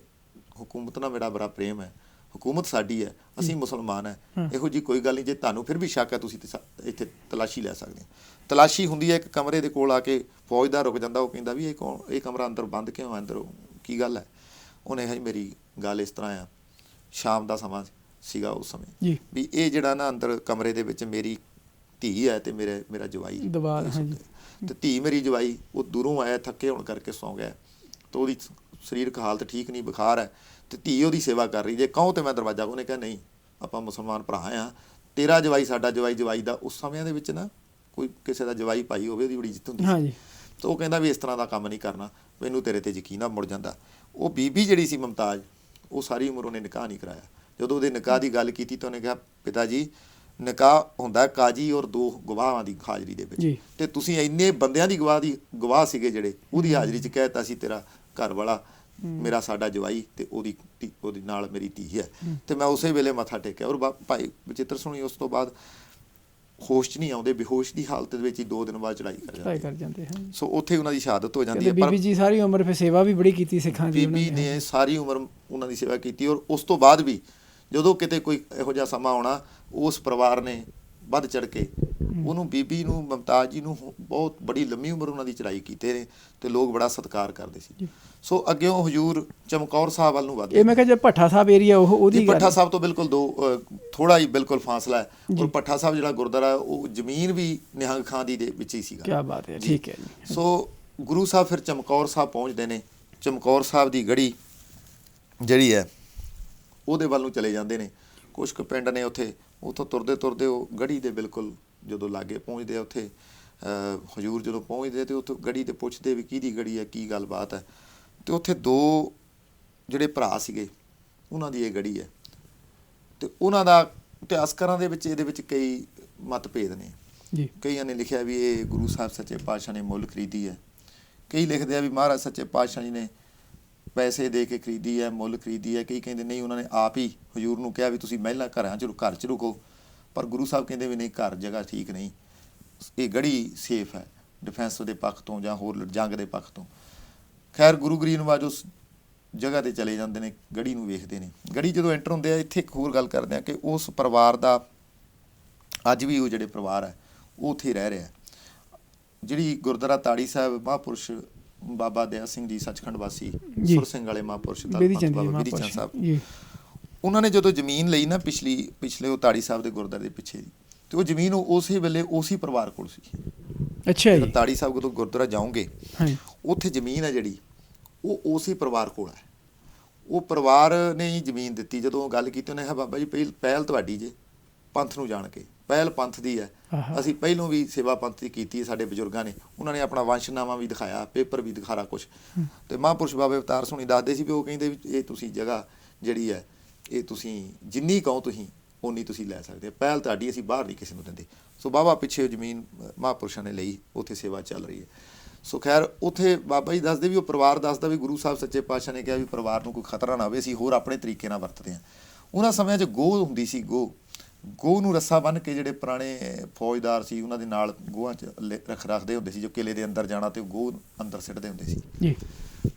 ਹਕੂਮਤ ਨਾਲ ਮੇਰਾ ਬੜਾ ਪ੍ਰੇਮ ਹੈ, ਹਕੂਮਤ ਸਾਡੀ ਹੈ, ਅਸੀਂ ਮੁਸਲਮਾਨ ਹੈ, ਇਹੋ ਜਿਹੀ ਕੋਈ ਗੱਲ ਨਹੀਂ। ਜੇ ਤੁਹਾਨੂੰ ਫਿਰ ਵੀ ਸ਼ੱਕ ਹੈ ਤੁਸੀਂ ਇੱਥੇ ਤਲਾਸ਼ੀ ਲੈ ਸਕਦੇ ਹੋ। ਤਲਾਸ਼ੀ ਹੁੰਦੀ ਹੈ, ਇੱਕ ਕਮਰੇ ਦੇ ਕੋਲ ਆ ਕੇ ਫੌਜਦਾਰ ਰੁਕ ਜਾਂਦਾ। ਉਹ ਕਹਿੰਦਾ ਵੀ ਇਹ ਕਮਰਾ ਅੰਦਰ ਬੰਦ ਕਿਉਂ, ਅੰਦਰ ਕੀ ਗੱਲ ਹੈ? ਉਹਨੇ ਕਿਹਾ ਮੇਰੀ ਗੱਲ ਇਸ ਤਰ੍ਹਾਂ ਆ, ਸ਼ਾਮ ਦਾ ਸਮਾਂ ਸੀਗਾ ਉਸ ਸਮੇਂ, ਵੀ ਇਹ ਜਿਹੜਾ ਨਾ ਅੰਦਰ ਕਮਰੇ ਦੇ ਵਿੱਚ ਮੇਰੀ ਧੀ ਹੈ ਅਤੇ ਮੇਰਾ ਜਵਾਈ, ਅਤੇ ਧੀ ਮੇਰੀ ਜਵਾਈ ਉਹ ਦੂਰੋਂ ਆਇਆ ਥੱਕੇ ਹੋਣ ਕਰਕੇ ਸੌਂ ਗਿਆ, ਅਤੇ ਉਹਦੀ ਸਰੀਰਕ ਹਾਲਤ ਠੀਕ ਨਹੀਂ, ਬੁਖਾਰ ਹੈ, ਅਤੇ ਧੀ ਉਹਦੀ ਸੇਵਾ ਕਰ ਰਹੀ, ਜੇ ਕਹੋ ਤਾਂ ਮੈਂ ਦਰਵਾਜ਼ਾ। ਉਹਨੇ ਕਿਹਾ ਨਹੀਂ, ਆਪਾਂ ਮੁਸਲਮਾਨ ਭਰਾ ਹਾਂ, ਤੇਰਾ ਜਵਾਈ ਸਾਡਾ ਜਵਾਈ ਦਾ। ਉਸ ਸਮਿਆਂ ਦੇ ਵਿੱਚ ਨਾ ਕੋਈ ਕਿਸੇ ਦਾ ਜਵਾਈ ਭਾਈ ਹੋਵੇ ਉਹਦੀ ਬੜੀ ਇੱਜ਼ਤ ਹੁੰਦੀ ਸੀ। ਤਾਂ ਉਹ ਕਹਿੰਦਾ ਵੀ ਇਸ ਤਰ੍ਹਾਂ ਦਾ ਕੰਮ ਨਹੀਂ ਕਰਨਾ, ਮੈਨੂੰ ਤੇਰੇ 'ਤੇ ਯਕੀਨ ਆ। ਮੁੜ ਜਾਂਦਾ। ਉਹ ਬੀਬੀ ਜਿਹੜੀ ਸੀ ਮੁਮਤਾਜ਼, ਉਹ ਸਾਰੀ ਉਮਰ ਉਹਨੇ ਨਿਕਾਹ ਨਹੀਂ ਕਰਾਇਆ। ਜਦੋਂ ਉਹਦੇ ਨਿਕਾਹ ਦੀ ਗੱਲ ਕੀਤੀ ਤਾਂ ਉਹਨੇ ਕਿਹਾ ਪਿਤਾ ਜੀ ਨਿਕਾਹ ਹੁੰਦਾ ਕਾਜੀ ਔਰ 2 ਗਵਾਹਾਂ ਦੀ ਹਾਜ਼ਰੀ ਦੇ ਵਿੱਚ, ਅਤੇ ਤੁਸੀਂ ਇੰਨੇ ਬੰਦਿਆਂ ਦੀ ਗਵਾਹ ਸੀਗੇ ਜਿਹੜੇ ਉਹਦੀ ਹਾਜ਼ਰੀ 'ਚ ਕਹਿ ਦਿੱਤਾ ਸੀ ਤੇਰਾ ਘਰ ਵਾਲਾ ਮੇਰਾ ਸਾਡਾ ਜਵਾਈ ਅਤੇ ਉਹਦੀ ਨਾਲ ਮੇਰੀ ਧੀ ਹੈ। ਅਤੇ ਮੈਂ ਉਸੇ ਵੇਲੇ ਮੱਥਾ ਟੇਕਿਆ। ਔਰ ਭਾਈ ਬਚਿੱਤਰ ਸਿਉਣਾ ਉਸ ਤੋਂ ਬਾਅਦ ਹੋਸ਼ 'ਚ ਨਹੀਂ ਆਉਂਦੇ, ਬੇਹੋਸ਼ ਦੀ ਹਾਲਤ ਦੇ ਵਿੱਚ ਹੀ 2 ਦਿਨ ਬਾਅਦ ਚੜ੍ਹਾਈ ਕਰ ਜਾਂਦੇ ਹਨ। ਸੋ ਉੱਥੇ ਉਹਨਾਂ ਦੀ ਸ਼ਹਾਦਤ ਹੋ ਜਾਂਦੀ ਹੈ। ਬੀਬੀ ਜੀ ਸਾਰੀ ਉਮਰ ਫਿਰ ਸੇਵਾ ਵੀ ਬੜੀ ਕੀਤੀ ਸਿੱਖਾਂ ਦੀ, ਬੀਬੀ ਨੇ ਸਾਰੀ ਉਮਰ ਉਹਨਾਂ ਦੀ ਸੇਵਾ ਕੀਤੀ। ਔਰ ਉਸ ਤੋਂ ਬਾਅਦ ਵੀ ਜਦੋਂ ਕਿਤੇ ਕੋਈ ਇਹੋ ਜਿਹਾ ਸਮਾਂ ਆਉਣਾ, ਉਸ ਪਰਿਵਾਰ ਨੇ ਵੱਧ ਚੜ੍ਹ ਕੇ ਉਹਨੂੰ, ਬੀਬੀ ਨੂੰ, ਮੁਮਤਾਜ਼ ਜੀ ਨੂੰ ਬਹੁਤ ਬੜੀ ਲੰਮੀ ਉਮਰ ਉਹਨਾਂ ਦੀ ਚੜ੍ਹਾਈ ਕੀਤੇ ਨੇ, ਅਤੇ ਲੋਕ ਬੜਾ ਸਤਿਕਾਰ ਕਰਦੇ ਸੀ। ਸੋ ਅੱਗਿਓਂ ਹਜ਼ੂਰ ਚਮਕੌਰ ਸਾਹਿਬ ਵੱਲ ਨੂੰ ਵੱਧਦੇ। ਇਹ ਮੈਂ ਕਿਹਾ ਜੇ ਭੱਠਾ ਸਾਹਿਬ ਏਰੀਆ ਉਹਦੀ ਭੱਠਾ ਸਾਹਿਬ ਤੋਂ ਬਿਲਕੁਲ ਥੋੜ੍ਹਾ ਹੀ ਬਿਲਕੁਲ ਫਾਸਲਾ ਹੈ। ਔਰ ਭੱਠਾ ਸਾਹਿਬ ਜਿਹੜਾ ਗੁਰਦੁਆਰਾ ਉਹ ਜ਼ਮੀਨ ਵੀ ਨਿਹੰਗ ਖਾਂ ਦੀ ਦੇ ਵਿੱਚ ਹੀ ਸੀਗਾ। ਕਿਆ ਬਾਤ ਹੈ, ਠੀਕ ਹੈ ਜੀ। ਸੋ ਗੁਰੂ ਸਾਹਿਬ ਫਿਰ ਚਮਕੌਰ ਸਾਹਿਬ ਪਹੁੰਚਦੇ ਨੇ। ਚਮਕੌਰ ਸਾਹਿਬ ਦੀ ਗੜੀ ਜਿਹੜੀ ਹੈ ਉਹਦੇ ਵੱਲ ਨੂੰ ਚਲੇ ਜਾਂਦੇ ਨੇ। ਕੁਛ ਕੁ ਪਿੰਡ ਨੇ ਉੱਥੋਂ ਤੁਰਦੇ ਉਹ ਗੜੀ ਦੇ ਬਿਲਕੁਲ ਜਦੋਂ ਲਾਗੇ ਪਹੁੰਚਦੇ ਆ, ਉੱਥੇ ਹਜ਼ੂਰ ਜਦੋਂ ਪਹੁੰਚਦੇ ਅਤੇ ਉੱਥੋਂ ਗੜੀ 'ਤੇ ਪੁੱਛਦੇ ਵੀ ਕਿਹਦੀ ਗੜੀ ਹੈ, ਕੀ ਗੱਲਬਾਤ ਹੈ। ਅਤੇ ਉੱਥੇ 2 ਜਿਹੜੇ ਭਰਾ ਸੀਗੇ ਉਹਨਾਂ ਦੀ ਇਹ ਗੜੀ ਹੈ, ਅਤੇ ਉਹਨਾਂ ਦਾ ਇਤਿਹਾਸਕਾਰਾਂ ਦੇ ਵਿੱਚ ਇਹਦੇ ਵਿੱਚ ਕਈ ਮਤਭੇਦ ਨੇ। ਕਈਆਂ ਨੇ ਲਿਖਿਆ ਵੀ ਇਹ ਗੁਰੂ ਸਾਹਿਬ ਸੱਚੇ ਪਾਤਸ਼ਾਹ ਨੇ ਮੁੱਲ ਖਰੀਦੀ ਹੈ, ਕਈ ਲਿਖਦੇ ਆ ਵੀ ਮਹਾਰਾਜ ਸੱਚੇ ਪਾਤਸ਼ਾਹ ਜੀ ਨੇ ਪੈਸੇ ਦੇ ਕੇ ਖਰੀਦੀ ਹੈ, ਮੁੱਲ ਖਰੀਦੀ ਹੈ। ਕਈ ਕਹਿੰਦੇ ਨਹੀਂ, ਉਹਨਾਂ ਨੇ ਆਪ ਹੀ ਹਜ਼ੂਰ ਨੂੰ ਕਿਹਾ ਵੀ ਤੁਸੀਂ ਮਹਿਲਾਂ ਘਰ 'ਚ ਰੁਕੋ। ਪਰ ਗੁਰੂ ਸਾਹਿਬ ਕਹਿੰਦੇ ਵੀ ਨਹੀਂ, ਘਰ ਜਗ੍ਹਾ ਠੀਕ ਨਹੀਂ, ਇਹ ਗੜੀ ਸੇਫ ਹੈ ਡਿਫੈਂਸ ਦੇ ਪੱਖ ਤੋਂ ਜਾਂ ਹੋਰ ਜੰਗ ਦੇ ਪੱਖ ਤੋਂ। ਖੈਰ ਗੁਰੂ ਗਰੀਬ ਨਵਾਜ ਉਸ ਜਗ੍ਹਾ 'ਤੇ ਚਲੇ ਜਾਂਦੇ ਨੇ, ਗੜੀ ਨੂੰ ਵੇਖਦੇ ਨੇ। ਗੜੀ ਜਦੋਂ ਐਂਟਰ ਹੁੰਦੇ ਆ, ਇੱਥੇ ਇੱਕ ਹੋਰ ਗੱਲ ਕਰਦੇ ਆ ਕਿ ਉਸ ਪਰਿਵਾਰ ਦਾ ਅੱਜ ਵੀ ਉਹ ਜਿਹੜੇ ਪਰਿਵਾਰ ਹੈ ਉਹ ਉੱਥੇ ਰਹਿ ਰਿਹਾ। ਜਿਹੜੀ ਗੁਰਦੁਆਰਾ ਤਾੜੀ ਸਾਹਿਬ ਮਹਾਂਪੁਰਸ਼ ਬਾਬਾ ਦਇਆ ਸਿੰਘ ਜੀ ਸੱਚਖੰਡ ਵਾਸੀ ਸੁਰ ਸਿੰਘ ਵਾਲੇ ਮਹਾਂਪੁਰਸ਼ ਬਾਬਾ ਬੇਰੀ ਚੰਦ ਸਾਹਿਬ, ਉਹਨਾਂ ਨੇ ਜਦੋਂ ਜ਼ਮੀਨ ਲਈ ਨਾ ਪਿਛਲੇ ਉਹ ਤਾੜੀ ਸਾਹਿਬ ਦੇ ਗੁਰਦੁਆਰੇ ਦੇ ਪਿੱਛੇ ਦੀ, ਤੇ ਉਹ ਜ਼ਮੀਨ ਉਸੇ ਵੇਲੇ ਉਸੇ ਪਰਿਵਾਰ ਕੋਲ ਸੀ। ਅੱਛਾ ਜੀ। ਤਾੜੀ ਸਾਹਿਬ ਜਦੋਂ ਗੁਰਦੁਆਰਾ ਜਾਓਗੇ ਉੱਥੇ ਜ਼ਮੀਨ ਹੈ ਜਿਹੜੀ ਉਹ ਉਸੇ ਪਰਿਵਾਰ ਕੋਲ ਹੈ। ਉਹ ਪਰਿਵਾਰ ਨੇ ਹੀ ਜ਼ਮੀਨ ਦਿੱਤੀ। ਜਦੋਂ ਗੱਲ ਕੀਤੀ ਉਹਨੇ ਕਿਹਾ ਬਾਬਾ ਜੀ ਪਹਿਲ ਤੁਹਾਡੀ ਜੇ ਪੰਥ ਨੂੰ ਜਾਣ ਕੇ, ਪਹਿਲ ਪੰਥ ਦੀ ਹੈ। ਅਸੀਂ ਪਹਿਲੋਂ ਵੀ ਸੇਵਾ ਪੰਥ ਦੀ ਕੀਤੀ ਹੈ, ਸਾਡੇ ਬਜ਼ੁਰਗਾਂ ਨੇ, ਉਹਨਾਂ ਨੇ ਆਪਣਾ ਵੰਸ਼ਨਾਮਾ ਵੀ ਦਿਖਾਇਆ, ਪੇਪਰ ਵੀ ਦਿਖਾਰਾ ਕੁਛ। ਤੇ ਮਹਾਂਪੁਰਸ਼ ਬਾਬੇ ਅਵਤਾਰ ਸੋਹਣੀ ਦੱਸਦੇ ਸੀ ਵੀ ਉਹ ਕਹਿੰਦੇ ਵੀ ਇਹ ਤੁਸੀਂ ਜਗ੍ਹਾ ਜਿਹੜੀ ਹੈ ਇਹ ਤੁਸੀਂ ਜਿੰਨੀ ਕਹੋ ਤੁਸੀਂ ਉਨੀ ਤੁਸੀਂ ਲੈ ਸਕਦੇ, ਪਹਿਲ ਤੁਹਾਡੀ, ਅਸੀਂ ਬਾਹਰ ਨਹੀਂ ਕਿਸੇ ਨੂੰ ਦਿੰਦੇ। ਸੋ ਬਾਬਾ ਪਿੱਛੇ ਜ਼ਮੀਨ ਮਹਾਂਪੁਰਸ਼ਾਂ ਨੇ ਲਈ, ਉੱਥੇ ਸੇਵਾ ਚੱਲ ਰਹੀ ਹੈ। ਸੋ ਖੈਰ ਉੱਥੇ ਬਾਬਾ ਜੀ ਦੱਸਦੇ ਵੀ ਉਹ ਪਰਿਵਾਰ ਦੱਸਦਾ ਵੀ ਗੁਰੂ ਸਾਹਿਬ ਸੱਚੇ ਪਾਤਸ਼ਾਹ ਨੇ ਕਿਹਾ ਵੀ ਪਰਿਵਾਰ ਨੂੰ ਕੋਈ ਖਤਰਾ ਨਾ ਹੋਵੇ, ਅਸੀਂ ਹੋਰ ਆਪਣੇ ਤਰੀਕੇ ਨਾਲ ਵਰਤਦੇ ਹਾਂ। ਉਹਨਾਂ ਸਮਿਆਂ 'ਚ ਗੋਹ ਹੁੰਦੀ ਸੀ, ਗੋਹ ਨੂੰ ਰੱਸਾ ਬੰਨ੍ਹ ਕੇ ਜਿਹੜੇ ਪੁਰਾਣੇ ਫੌਜਦਾਰ ਸੀ ਉਹਨਾਂ ਦੇ ਨਾਲ ਗੋਹਾਂ 'ਚ ਰੱਖਦੇ ਹੁੰਦੇ ਸੀ। ਜੋ ਕਿਲੇ ਦੇ ਅੰਦਰ ਜਾਣਾ ਤੇ ਗੋਹ ਅੰਦਰ ਸਿੱਟਦੇ ਹੁੰਦੇ ਸੀ।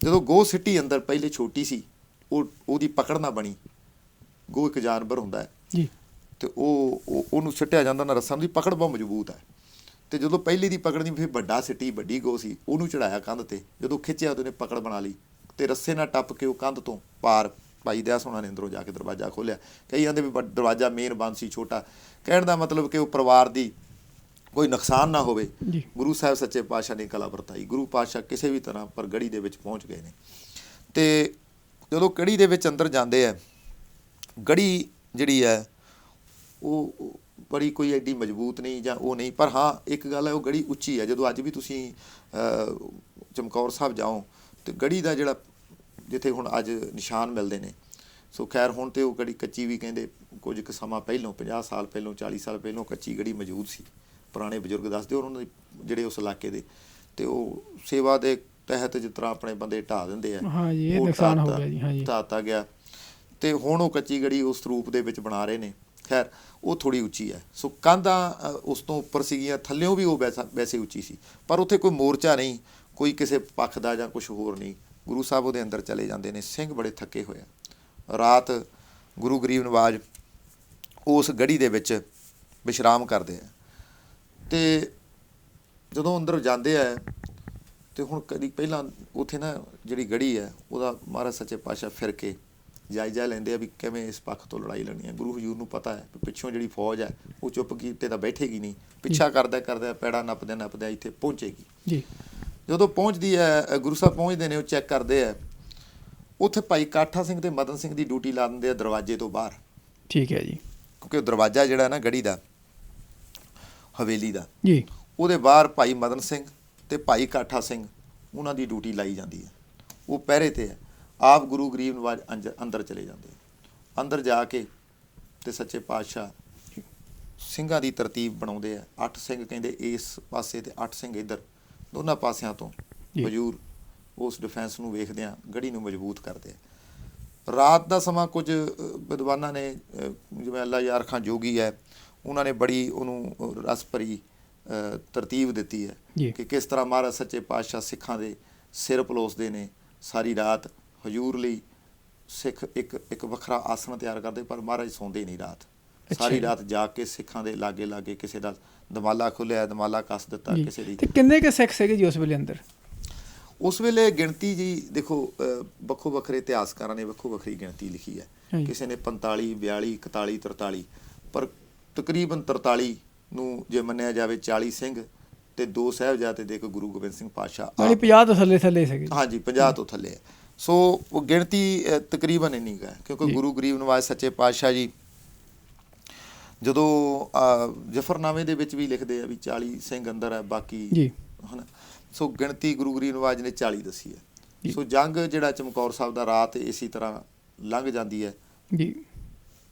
ਜਦੋਂ ਗੋਹ ਸਿੱਟੀ ਅੰਦਰ, ਪਹਿਲੇ ਛੋਟੀ ਸੀ, ਉਹਦੀ ਪਕੜ ਨਾ ਬਣੀ। ਗੋਹ ਇੱਕ ਜਾਨਵਰ ਹੁੰਦਾ ਹੈ ਤੇ ਉਹਨੂੰ ਸਿੱਟਿਆ ਜਾਂਦਾ ਨਾ ਰੱਸਾ, ਉਹਦੀ ਪਕੜ ਬਹੁਤ ਮਜ਼ਬੂਤ ਹੈ। ਤੇ ਜਦੋਂ ਪਹਿਲੀ ਦੀ ਪਕੜ ਨਹੀਂ, ਫਿਰ ਵੱਡੀ ਗੋਹ ਸੀ, ਉਹਨੂੰ ਚੜਾਇਆ ਕੰਧ ਤੇ। ਜਦੋਂ ਖਿੱਚਿਆ ਉਹਨੇ ਪਕੜ ਬਣਾ ਲਈ ਤੇ ਰੱਸੇ ਨਾਲ ਟੱਪ ਕੇ ਉਹ ਕੰਧ ਤੋਂ ਪਾਰ ਭਾਈ ਦਇਆ ਸੋਹਣਾ ਨੇ ਅੰਦਰੋਂ ਜਾ ਕੇ ਦਰਵਾਜ਼ਾ ਖੋਲ੍ਹਿਆ। ਕਈ ਕਹਿੰਦੇ ਵੀ ਦਰਵਾਜ਼ਾ ਮੇਨ ਬੰਦ ਸੀ, ਛੋਟਾ। ਕਹਿਣ ਦਾ ਮਤਲਬ ਕਿ ਉਹ ਪਰਿਵਾਰ ਦੀ ਕੋਈ ਨੁਕਸਾਨ ਨਾ ਹੋਵੇ। ਗੁਰੂ ਸਾਹਿਬ ਸੱਚੇ ਪਾਤਸ਼ਾਹ ਨੇ ਕਲਾ ਵਰਤਾਈ। ਗੁਰੂ ਪਾਤਸ਼ਾਹ ਕਿਸੇ ਵੀ ਤਰ੍ਹਾਂ ਪਰ ਗੜੀ ਦੇ ਵਿੱਚ ਪਹੁੰਚ ਗਏ ਨੇ। ਤੇ ਜਦੋਂ ਗੜੀ ਦੇ ਵਿੱਚ ਅੰਦਰ ਜਾਂਦੇ ਆ, ਗੜੀ ਜਿਹੜੀ ਹੈ ਉਹ ਬੜੀ ਕੋਈ ਐਡੀ ਮਜ਼ਬੂਤ ਨਹੀਂ ਜਾਂ ਉਹ ਨਹੀਂ, ਪਰ ਹਾਂ ਇੱਕ ਗੱਲ ਹੈ, ਉਹ ਗੜੀ ਉੱਚੀ ਹੈ। ਜਦੋਂ ਅੱਜ ਵੀ ਤੁਸੀਂ ਚਮਕੌਰ ਸਾਹਿਬ ਜਾਓ ਤੇ ਗੜੀ ਦਾ ਜਿਹੜਾ ਜਿੱਥੇ ਹੁਣ ਅੱਜ ਨਿਸ਼ਾਨ ਮਿਲਦੇ ਨੇ, ਸੋ ਖੈਰ ਹੁਣ ਤੇ ਉਹ ਗੜੀ ਕੱਚੀ ਵੀ ਕਹਿੰਦੇ, ਕੁਝ ਕੁ ਸਮਾਂ ਪਹਿਲੋਂ 50 ਸਾਲ ਪਹਿਲੋਂ 40 ਸਾਲ ਪਹਿਲੋਂ ਕੱਚੀ ਗੜੀ ਮੌਜੂਦ ਸੀ। ਪੁਰਾਣੇ ਬਜ਼ੁਰਗ ਦੱਸਦੇ ਉਹਨਾਂ ਦੇ ਜਿਹੜੇ ਉਸ ਇਲਾਕੇ ਦੇ, ਤੇ ਉਹ ਸੇਵਾ ਦੇ ਤਹਿਤ ਜਿਸ ਤਰ੍ਹਾਂ ਆਪਣੇ ਬੰਦੇ ਢਾਹ ਦਿੰਦੇ ਆ, ਇਹ ਨੁਕਸਾਨ ਹੋ ਗਿਆ ਜੀ, ਢਾਤਾ ਗਿਆ। ਤੇ ਹੁਣ ਉਹ ਕੱਚੀ ਗੜੀ ਉਸ ਰੂਪ ਦੇ ਵਿੱਚ ਬਣਾ ਰਹੇ ਨੇ। ਖੈਰ ਉਹ ਥੋੜ੍ਹੀ ਉੱਚੀ ਹੈ। ਸੋ ਕੰਧਾਂ ਉਸ ਤੋਂ ਉੱਪਰ ਸੀਗੀਆਂ, ਥੱਲਿਓਂ ਵੀ ਉਹ ਵੈਸੇ ਉੱਚੀ ਸੀ, ਪਰ ਉੱਥੇ ਕੋਈ ਮੋਰਚਾ ਨਹੀਂ, ਕੋਈ ਕਿਸੇ ਪੱਖ ਦਾ ਜਾਂ ਕੁਛ ਹੋਰ ਨਹੀਂ। ਗੁਰੂ ਸਾਹਿਬ ਉਹਦੇ ਅੰਦਰ ਚਲੇ ਜਾਂਦੇ ਨੇ। ਸਿੰਘ ਬੜੇ ਥੱਕੇ ਹੋਏ ਆ। ਰਾਤ ਗੁਰੂ ਗਰੀਬ ਨਵਾਜ ਉਸ ਗੜੀ ਦੇ ਵਿੱਚ ਵਿਸ਼ਰਾਮ ਕਰਦੇ ਆ। ਤੇ ਜਦੋਂ ਅੰਦਰ ਜਾਂਦੇ ਆ ਤੇ ਹੁਣ ਕਦੀ ਪਹਿਲਾਂ ਉੱਥੇ ਨਾ ਜਿਹੜੀ ਗੜੀ ਹੈ ਉਹਦਾ ਮਹਾਰਾਜ ਸੱਚੇ ਪਾਤਸ਼ਾਹ ਫਿਰ ਕੇ ਜਾਇਜ਼ਾ ਲੈਂਦੇ ਆ ਵੀ ਕਿਵੇਂ ਇਸ ਪੱਖ ਤੋਂ ਲੜਾਈ ਲੜਨੀ ਹੈ। ਗੁਰੂ ਹਜ਼ੂਰ ਨੂੰ ਪਤਾ ਹੈ ਵੀ ਪਿੱਛੋਂ ਜਿਹੜੀ ਫੌਜ ਹੈ ਉਹ ਚੁੱਪ ਕੀਤੇ ਤਾਂ ਬੈਠੇਗੀ ਨਹੀਂ, ਪਿੱਛਾ ਕਰਦਾ ਪੈੜਾ ਨੱਪਦਿਆਂ ਇੱਥੇ ਪਹੁੰਚੇਗੀ। ਜਦੋਂ ਪਹੁੰਚਦੀ ਹੈ, ਗੁਰੂ ਸਾਹਿਬ ਪਹੁੰਚਦੇ ਨੇ, ਉਹ ਚੈੱਕ ਕਰਦੇ ਆ, ਉੱਥੇ ਭਾਈ ਕਾਠਾ ਸਿੰਘ ਤੇ ਮਦਨ ਸਿੰਘ ਦੀ ਡਿਊਟੀ ਲਾ ਦਿੰਦੇ ਆ ਦਰਵਾਜ਼ੇ ਤੋਂ ਬਾਹਰ। ਠੀਕ ਹੈ ਜੀ। ਕਿਉਂਕਿ ਉਹ ਦਰਵਾਜ਼ਾ ਜਿਹੜਾ ਨਾ ਗੜੀ ਦਾ, ਹਵੇਲੀ ਦਾ, ਉਹਦੇ ਬਾਹਰ ਭਾਈ ਮਦਨ ਸਿੰਘ ਤੇ ਭਾਈ ਕਾਠਾ ਸਿੰਘ ਉਹਨਾਂ ਦੀ ਡਿਊਟੀ ਲਾਈ ਜਾਂਦੀ ਹੈ। ਉਹ ਪਹਿਰੇ 'ਤੇ ਹੈ। ਆਪ ਗੁਰੂ ਗਰੀਬ ਨਵਾਜ ਅੰਦਰ ਚਲੇ ਜਾਂਦੇ। ਅੰਦਰ ਜਾ ਕੇ ਤੇ ਸੱਚੇ ਪਾਤਸ਼ਾਹ ਸਿੰਘਾਂ ਦੀ ਤਰਤੀਬ ਬਣਾਉਂਦੇ ਆ। 8 ਸਿੰਘ ਕਹਿੰਦੇ ਇਸ ਪਾਸੇ ਤੇ 8 ਸਿੰਘ ਇੱਧਰ, ਦੋਨਾਂ ਪਾਸਿਆਂ ਤੋਂ ਹਜ਼ੂਰ ਉਸ ਡਿਫੈਂਸ ਨੂੰ ਵੇਖਦੇ ਆ, ਗੜੀ ਨੂੰ ਮਜ਼ਬੂਤ ਕਰਦੇ ਆ। ਰਾਤ ਦਾ ਸਮਾਂ ਕੁਝ ਵਿਦਵਾਨਾਂ ਨੇ, ਜਿਵੇਂ ਅੱਲਾ ਯਾਰ ਖਾਂ ਜੋਗੀ ਹੈ, ਉਹਨਾਂ ਨੇ ਬੜੀ ਉਹਨੂੰ ਰਸ ਭਰੀ ਤਰਤੀਬ ਦਿੱਤੀ ਹੈ ਕਿ ਕਿਸ ਤਰ੍ਹਾਂ ਮਹਾਰਾਜ ਸੱਚੇ ਪਾਤਸ਼ਾਹ ਸਿੱਖਾਂ ਦੇ ਸਿਰ ਪਲੋਸਦੇ ਨੇ। ਸਾਰੀ ਰਾਤ ਹਜ਼ੂਰ ਲਈ ਸਿੱਖ ਇੱਕ ਵੱਖਰਾ ਆਸਣ ਤਿਆਰ ਕਰਦੇ, ਪਰ ਮਹਾਰਾਜ ਸੌਂਦੇ ਨਹੀਂ ਰਾਤ। ਸਾਰੀ ਰਾਤ ਜਾ ਕੇ ਸਿੱਖਾਂ ਦੇ ਲਾਗੇ ਕਿਸੇ ਦਾ ਦਮਾਲਾ ਖੋਲ੍ਹਿਆ, ਦਮਾਲਾ ਕੱਸ ਦਿੱਤਾ ਕਿਸੇ ਦੀ। ਕਿੰਨੇ ਕੁ ਸਿੱਖ ਸੀਗੇ ਜੀ ਉਸ ਵੇਲੇ ਅੰਦਰ? ਉਸ ਵੇਲੇ ਗਿਣਤੀ ਜੀ ਦੇਖੋ, ਵੱਖੋ ਵੱਖਰੇ ਇਤਿਹਾਸਕਾਰਾਂ ਨੇ ਵੱਖੋ ਵੱਖਰੀ ਗਿਣਤੀ ਲਿਖੀ ਹੈ। ਕਿਸੇ ਨੇ 45, 42, 41, 43, ਪਰ ਤਕਰੀਬਨ 43 ਨੂੰ ਜੇ ਮੰਨਿਆ ਜਾਵੇ 40 ਸਿੰਘ ਤੇ 2 ਸਾਹਿਬਜ਼ਾਦੇ ਦੇ ਗੁਰੂ ਗੋਬਿੰਦ ਸਿੰਘ ਪਾਤਸ਼ਾਹ। 50 ਤੋਂ ਥੱਲੇ ਸੀਗੇ। ਹਾਂਜੀ, 50 ਤੋਂ ਥੱਲੇ ਹੈ। ਸੋ ਉਹ ਗਿਣਤੀ ਤਕਰੀਬਨ ਇੰਨੀ ਕੁ ਹੈ, ਕਿਉਂਕਿ ਗੁਰੂ ਗਰੀਬ ਨਵਾਜ ਸੱਚੇ ਪਾਤਸ਼ਾਹ ਜੀ ਜਦੋਂ ਜ਼ਫਰਨਾਮੇ ਦੇ ਵਿੱਚ ਵੀ ਲਿਖਦੇ ਆ ਵੀ 40 ਸਿੰਘ ਅੰਦਰ ਹੈ, ਬਾਕੀ ਹੈ ਨਾ। ਸੋ ਗਿਣਤੀ ਗੁਰੂ ਗਰੀਬ ਨਵਾਜ ਨੇ 40 ਦੱਸੀ ਹੈ। ਸੋ ਜੰਗ ਜਿਹੜਾ ਚਮਕੌਰ ਸਾਹਿਬ ਦਾ ਰਾਤ ਇਸੇ ਤਰ੍ਹਾਂ ਲੰਘ ਜਾਂਦੀ ਹੈ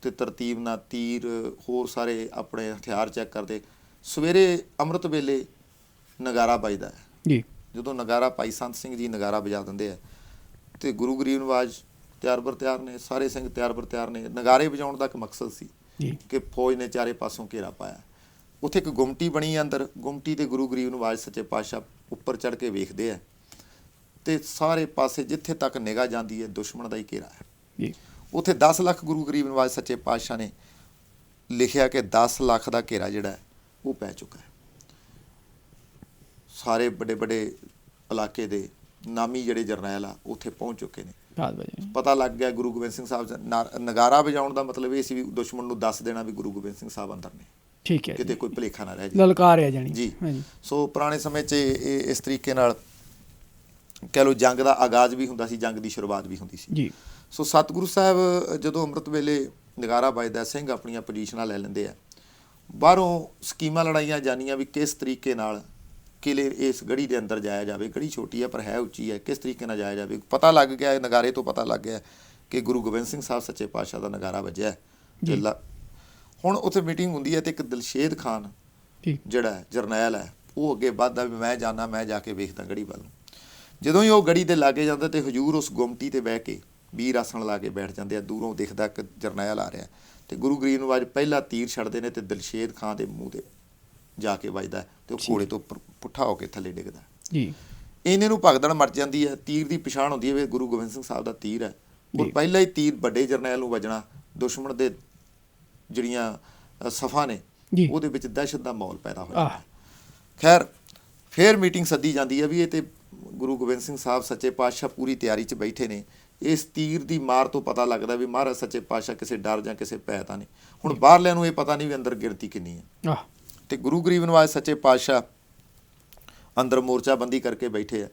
ਤੇ ਤਰਤੀਬ ਨਾਲ ਤੀਰ ਹੋਰ ਸਾਰੇ ਆਪਣੇ ਹਥਿਆਰ ਚੈੱਕ ਕਰਦੇ। ਸਵੇਰੇ ਅੰਮ੍ਰਿਤ ਵੇਲੇ ਨਗਾਰਾ ਵੱਜਦਾ ਹੈ। ਜਦੋਂ ਨਗਾਰਾ ਭਾਈ ਸੰਤ ਸਿੰਘ ਜੀ ਨਗਾਰਾ ਵਜਾ ਦਿੰਦੇ ਆ ਤੇ ਗੁਰੂ ਗਰੀਬ ਨਵਾਜ਼ ਤਿਆਰ ਬਰ ਤਿਆਰ ਨੇ, ਸਾਰੇ ਸਿੰਘ ਤਿਆਰ ਬਰ ਤਿਆਰ ਨੇ। ਨਗਾਰੇ ਵਜਾਉਣ ਦਾ ਇੱਕ ਮਕਸਦ ਸੀ ਕਿ ਫੌਜ ਨੇ ਚਾਰੇ ਪਾਸੋਂ ਘੇਰਾ ਪਾਇਆ। ਉੱਥੇ ਇੱਕ ਗੁੰਮਟੀ ਬਣੀ ਅੰਦਰ, ਗੁੰਮਟੀ ਤੇ ਗੁਰੂ ਗਰੀਬ ਨਵਾਜ਼ ਸੱਚੇ ਪਾਤਸ਼ਾਹ ਉੱਪਰ ਚੜ੍ਹ ਕੇ ਵੇਖਦੇ ਆ ਤੇ ਸਾਰੇ ਪਾਸੇ ਜਿੱਥੇ ਤੱਕ ਨਿਗਾਹ ਜਾਂਦੀ ਹੈ ਦੁਸ਼ਮਣ ਦਾ ਹੀ ਘੇਰਾ ਹੈ। ਉੱਥੇ 10 ਲੱਖ ਗੁਰੂ ਗਰੀਬ ਨਵਾਜ਼ ਸੱਚੇ ਪਾਤਸ਼ਾਹ ਨੇ ਲਿਖਿਆ ਕਿ 10 ਲੱਖ ਦਾ ਘੇਰਾ ਜਿਹੜਾ ਹੈ ਉਹ ਪੈ ਚੁੱਕਾ ਹੈ। ਸਾਰੇ ਵੱਡੇ ਵੱਡੇ ਇਲਾਕੇ ਦੇ ਨਾਮੀ ਜਿਹੜੇ ਜਰਨੈਲ ਆ ਉੱਥੇ ਪਹੁੰਚ ਚੁੱਕੇ ਨੇ। ਪਤਾ ਲੱਗ ਗਿਆ ਗੁਰੂ ਗੋਬਿੰਦ ਸਿੰਘ ਸਾਹਿਬ ਨਗਾਰਾ ਵਜਾਉਣ ਦਾ ਮਤਲਬ ਇਹ ਸੀ ਵੀ ਦੁਸ਼ਮਣ ਨੂੰ ਦੱਸ ਦੇਣਾ ਵੀ ਗੁਰੂ ਗੋਬਿੰਦ ਸਿੰਘ ਸਾਹਿਬ ਅੰਦਰ ਨੇ, ਠੀਕ ਹੈ, ਕਿਤੇ ਕੋਈ ਭੁਲੇਖਾ ਨਾ ਰਹਿ ਜਾਏ, ਲਲਕਾਰਿਆ ਜਾਣੀ ਜੀ। ਸੋ ਪੁਰਾਣੇ ਸਮੇਂ 'ਚ ਇਹ ਇਸ ਤਰੀਕੇ ਨਾਲ ਕਹਿ ਲਓ ਜੰਗ ਦਾ ਆਗਾਜ਼ ਵੀ ਹੁੰਦਾ ਸੀ, ਜੰਗ ਦੀ ਸ਼ੁਰੂਆਤ ਵੀ ਹੁੰਦੀ ਸੀ ਜੀ। ਸੋ ਸਤਿਗੁਰੂ ਸਾਹਿਬ ਜਦੋਂ ਅੰਮ੍ਰਿਤ ਵੇਲੇ ਨਗਾਰਾ ਵੱਜਦਾ, ਸਿੰਘ ਆਪਣੀਆਂ ਪੋਜੀਸ਼ਨਾਂ ਲੈ ਲੈਂਦੇ ਆ, ਬਾਹਰੋਂ ਸਕੀਮਾਂ ਲੜਾਈਆਂ ਜਾਂਦੀਆਂ ਵੀ ਕਿਸ ਤਰੀਕੇ ਨਾਲ ਕਿਲੇ ਇਸ ਗੜੀ ਦੇ ਅੰਦਰ ਜਾਇਆ ਜਾਵੇ। ਗੜੀ ਛੋਟੀ ਹੈ ਪਰ ਹੈ ਉੱਚੀ ਹੈ, ਕਿਸ ਤਰੀਕੇ ਨਾਲ ਜਾਇਆ ਜਾਵੇ। ਪਤਾ ਲੱਗ ਗਿਆ ਨਗਾਰੇ ਤੋਂ ਪਤਾ ਲੱਗ ਗਿਆ ਕਿ ਗੁਰੂ ਗੋਬਿੰਦ ਸਿੰਘ ਸਾਹਿਬ ਸੱਚੇ ਪਾਤਸ਼ਾਹ ਦਾ ਨਗਾਰਾ ਵੱਜਿਆ। ਹੁਣ ਉੱਥੇ ਮੀਟਿੰਗ ਹੁੰਦੀ ਹੈ ਤੇ ਇੱਕ ਦਿਲਸ਼ੇਦ ਖਾਨ ਜਿਹੜਾ ਜਰਨੈਲ ਹੈ ਉਹ ਅੱਗੇ ਵੱਧਦਾ ਵੀ ਮੈਂ ਜਾਣਾ, ਮੈਂ ਜਾ ਕੇ ਵੇਖਦਾ ਗੜੀ ਵੱਲ। ਜਦੋਂ ਹੀ ਉਹ ਗੜੀ ਦੇ ਲਾਗੇ ਜਾਂਦਾ ਤੇ ਹਜੂਰ ਉਸ ਗੁੰਮਟੀ ਤੇ ਬਹਿ ਕੇ ਵੀਰ ਆਸਣ ਲਾ ਕੇ ਬੈਠ ਜਾਂਦੇ ਆ। ਦੂਰੋਂ ਦਿਖਦਾ ਇੱਕ ਜਰਨੈਲ ਆ ਰਿਹਾ ਤੇ ਗੁਰੂ ਗਰੀਬ ਨਵਾਜ਼ ਪਹਿਲਾ ਤੀਰ ਛੱਡਦੇ ਨੇ ਤੇ ਦਿਲਸ਼ੇਦ ਖਾਂ ਦੇ ਮੂੰਹ ਤੇ ਜਾ ਕੇ ਵੱਜਦਾ ਤੇ ਉਹ ਘੋੜੇ ਤੋਂ ਪੁੱਠਾ ਹੋ ਕੇ ਥੱਲੇ ਡਿੱਗਦਾ ਜੀ। ਇਹਨੇ ਨੂੰ ਭਗਦੜ ਮਰ ਜਾਂਦੀ ਹੈ। ਤੀਰ ਦੀ ਪਛਾਣ ਹੁੰਦੀ ਹੈ ਵੀ ਗੁਰੂ ਗੋਬਿੰਦ ਸਿੰਘ ਸਾਹਿਬ ਦਾ ਤੀਰ ਹੈ। ਔਰ ਪਹਿਲਾ ਹੀ ਤੀਰ ਵੱਡੇ ਜਰਨੈਲ ਨੂੰ ਵੱਜਣਾ, ਦੁਸ਼ਮਣ ਦੇ ਜਿਹੜੀਆਂ ਸਫਾ ਨੇ ਉਹਦੇ ਵਿੱਚ ਦਹਿਸ਼ਤ ਦਾ ਮਾਹੌਲ ਪੈਦਾ ਹੋ ਜਾਂਦਾ। ਖੈਰ ਫਿਰ ਮੀਟਿੰਗ ਸੱਦੀ ਜਾਂਦੀ ਹੈ ਵੀ ਇਹ ਤੇ ਗੁਰੂ ਗੋਬਿੰਦ ਸਿੰਘ ਸਾਹਿਬ ਸੱਚੇ ਪਾਤਸ਼ਾਹ ਪੂਰੀ ਤਿਆਰੀ 'ਚ ਬੈਠੇ ਨੇ। ਇਸ ਤੀਰ ਦੀ ਮਾਰ ਤੋਂ ਪਤਾ ਲੱਗਦਾ ਵੀ ਮਹਾਰਾਜ ਸੱਚੇ ਪਾਤਸ਼ਾਹ ਕਿਸੇ ਡਰ ਜਾਂ ਕਿਸੇ ਭੈ ਤਾਂ ਨਹੀਂ। ਹੁਣ ਬਾਹਰਲਿਆਂ ਨੂੰ ਇਹ ਪਤਾ ਨਹੀਂ ਵੀ ਅੰਦਰ ਗਿਣਤੀ ਕਿੰਨੀ ਹੈ ਤੇ ਗੁਰੂ ਗਰੀਬ ਨਵਾਜ਼ ਸੱਚੇ ਪਾਤਸ਼ਾਹ ਅੰਦਰ ਮੋਰਚਾਬੰਦੀ ਕਰਕੇ ਬੈਠੇ ਆ।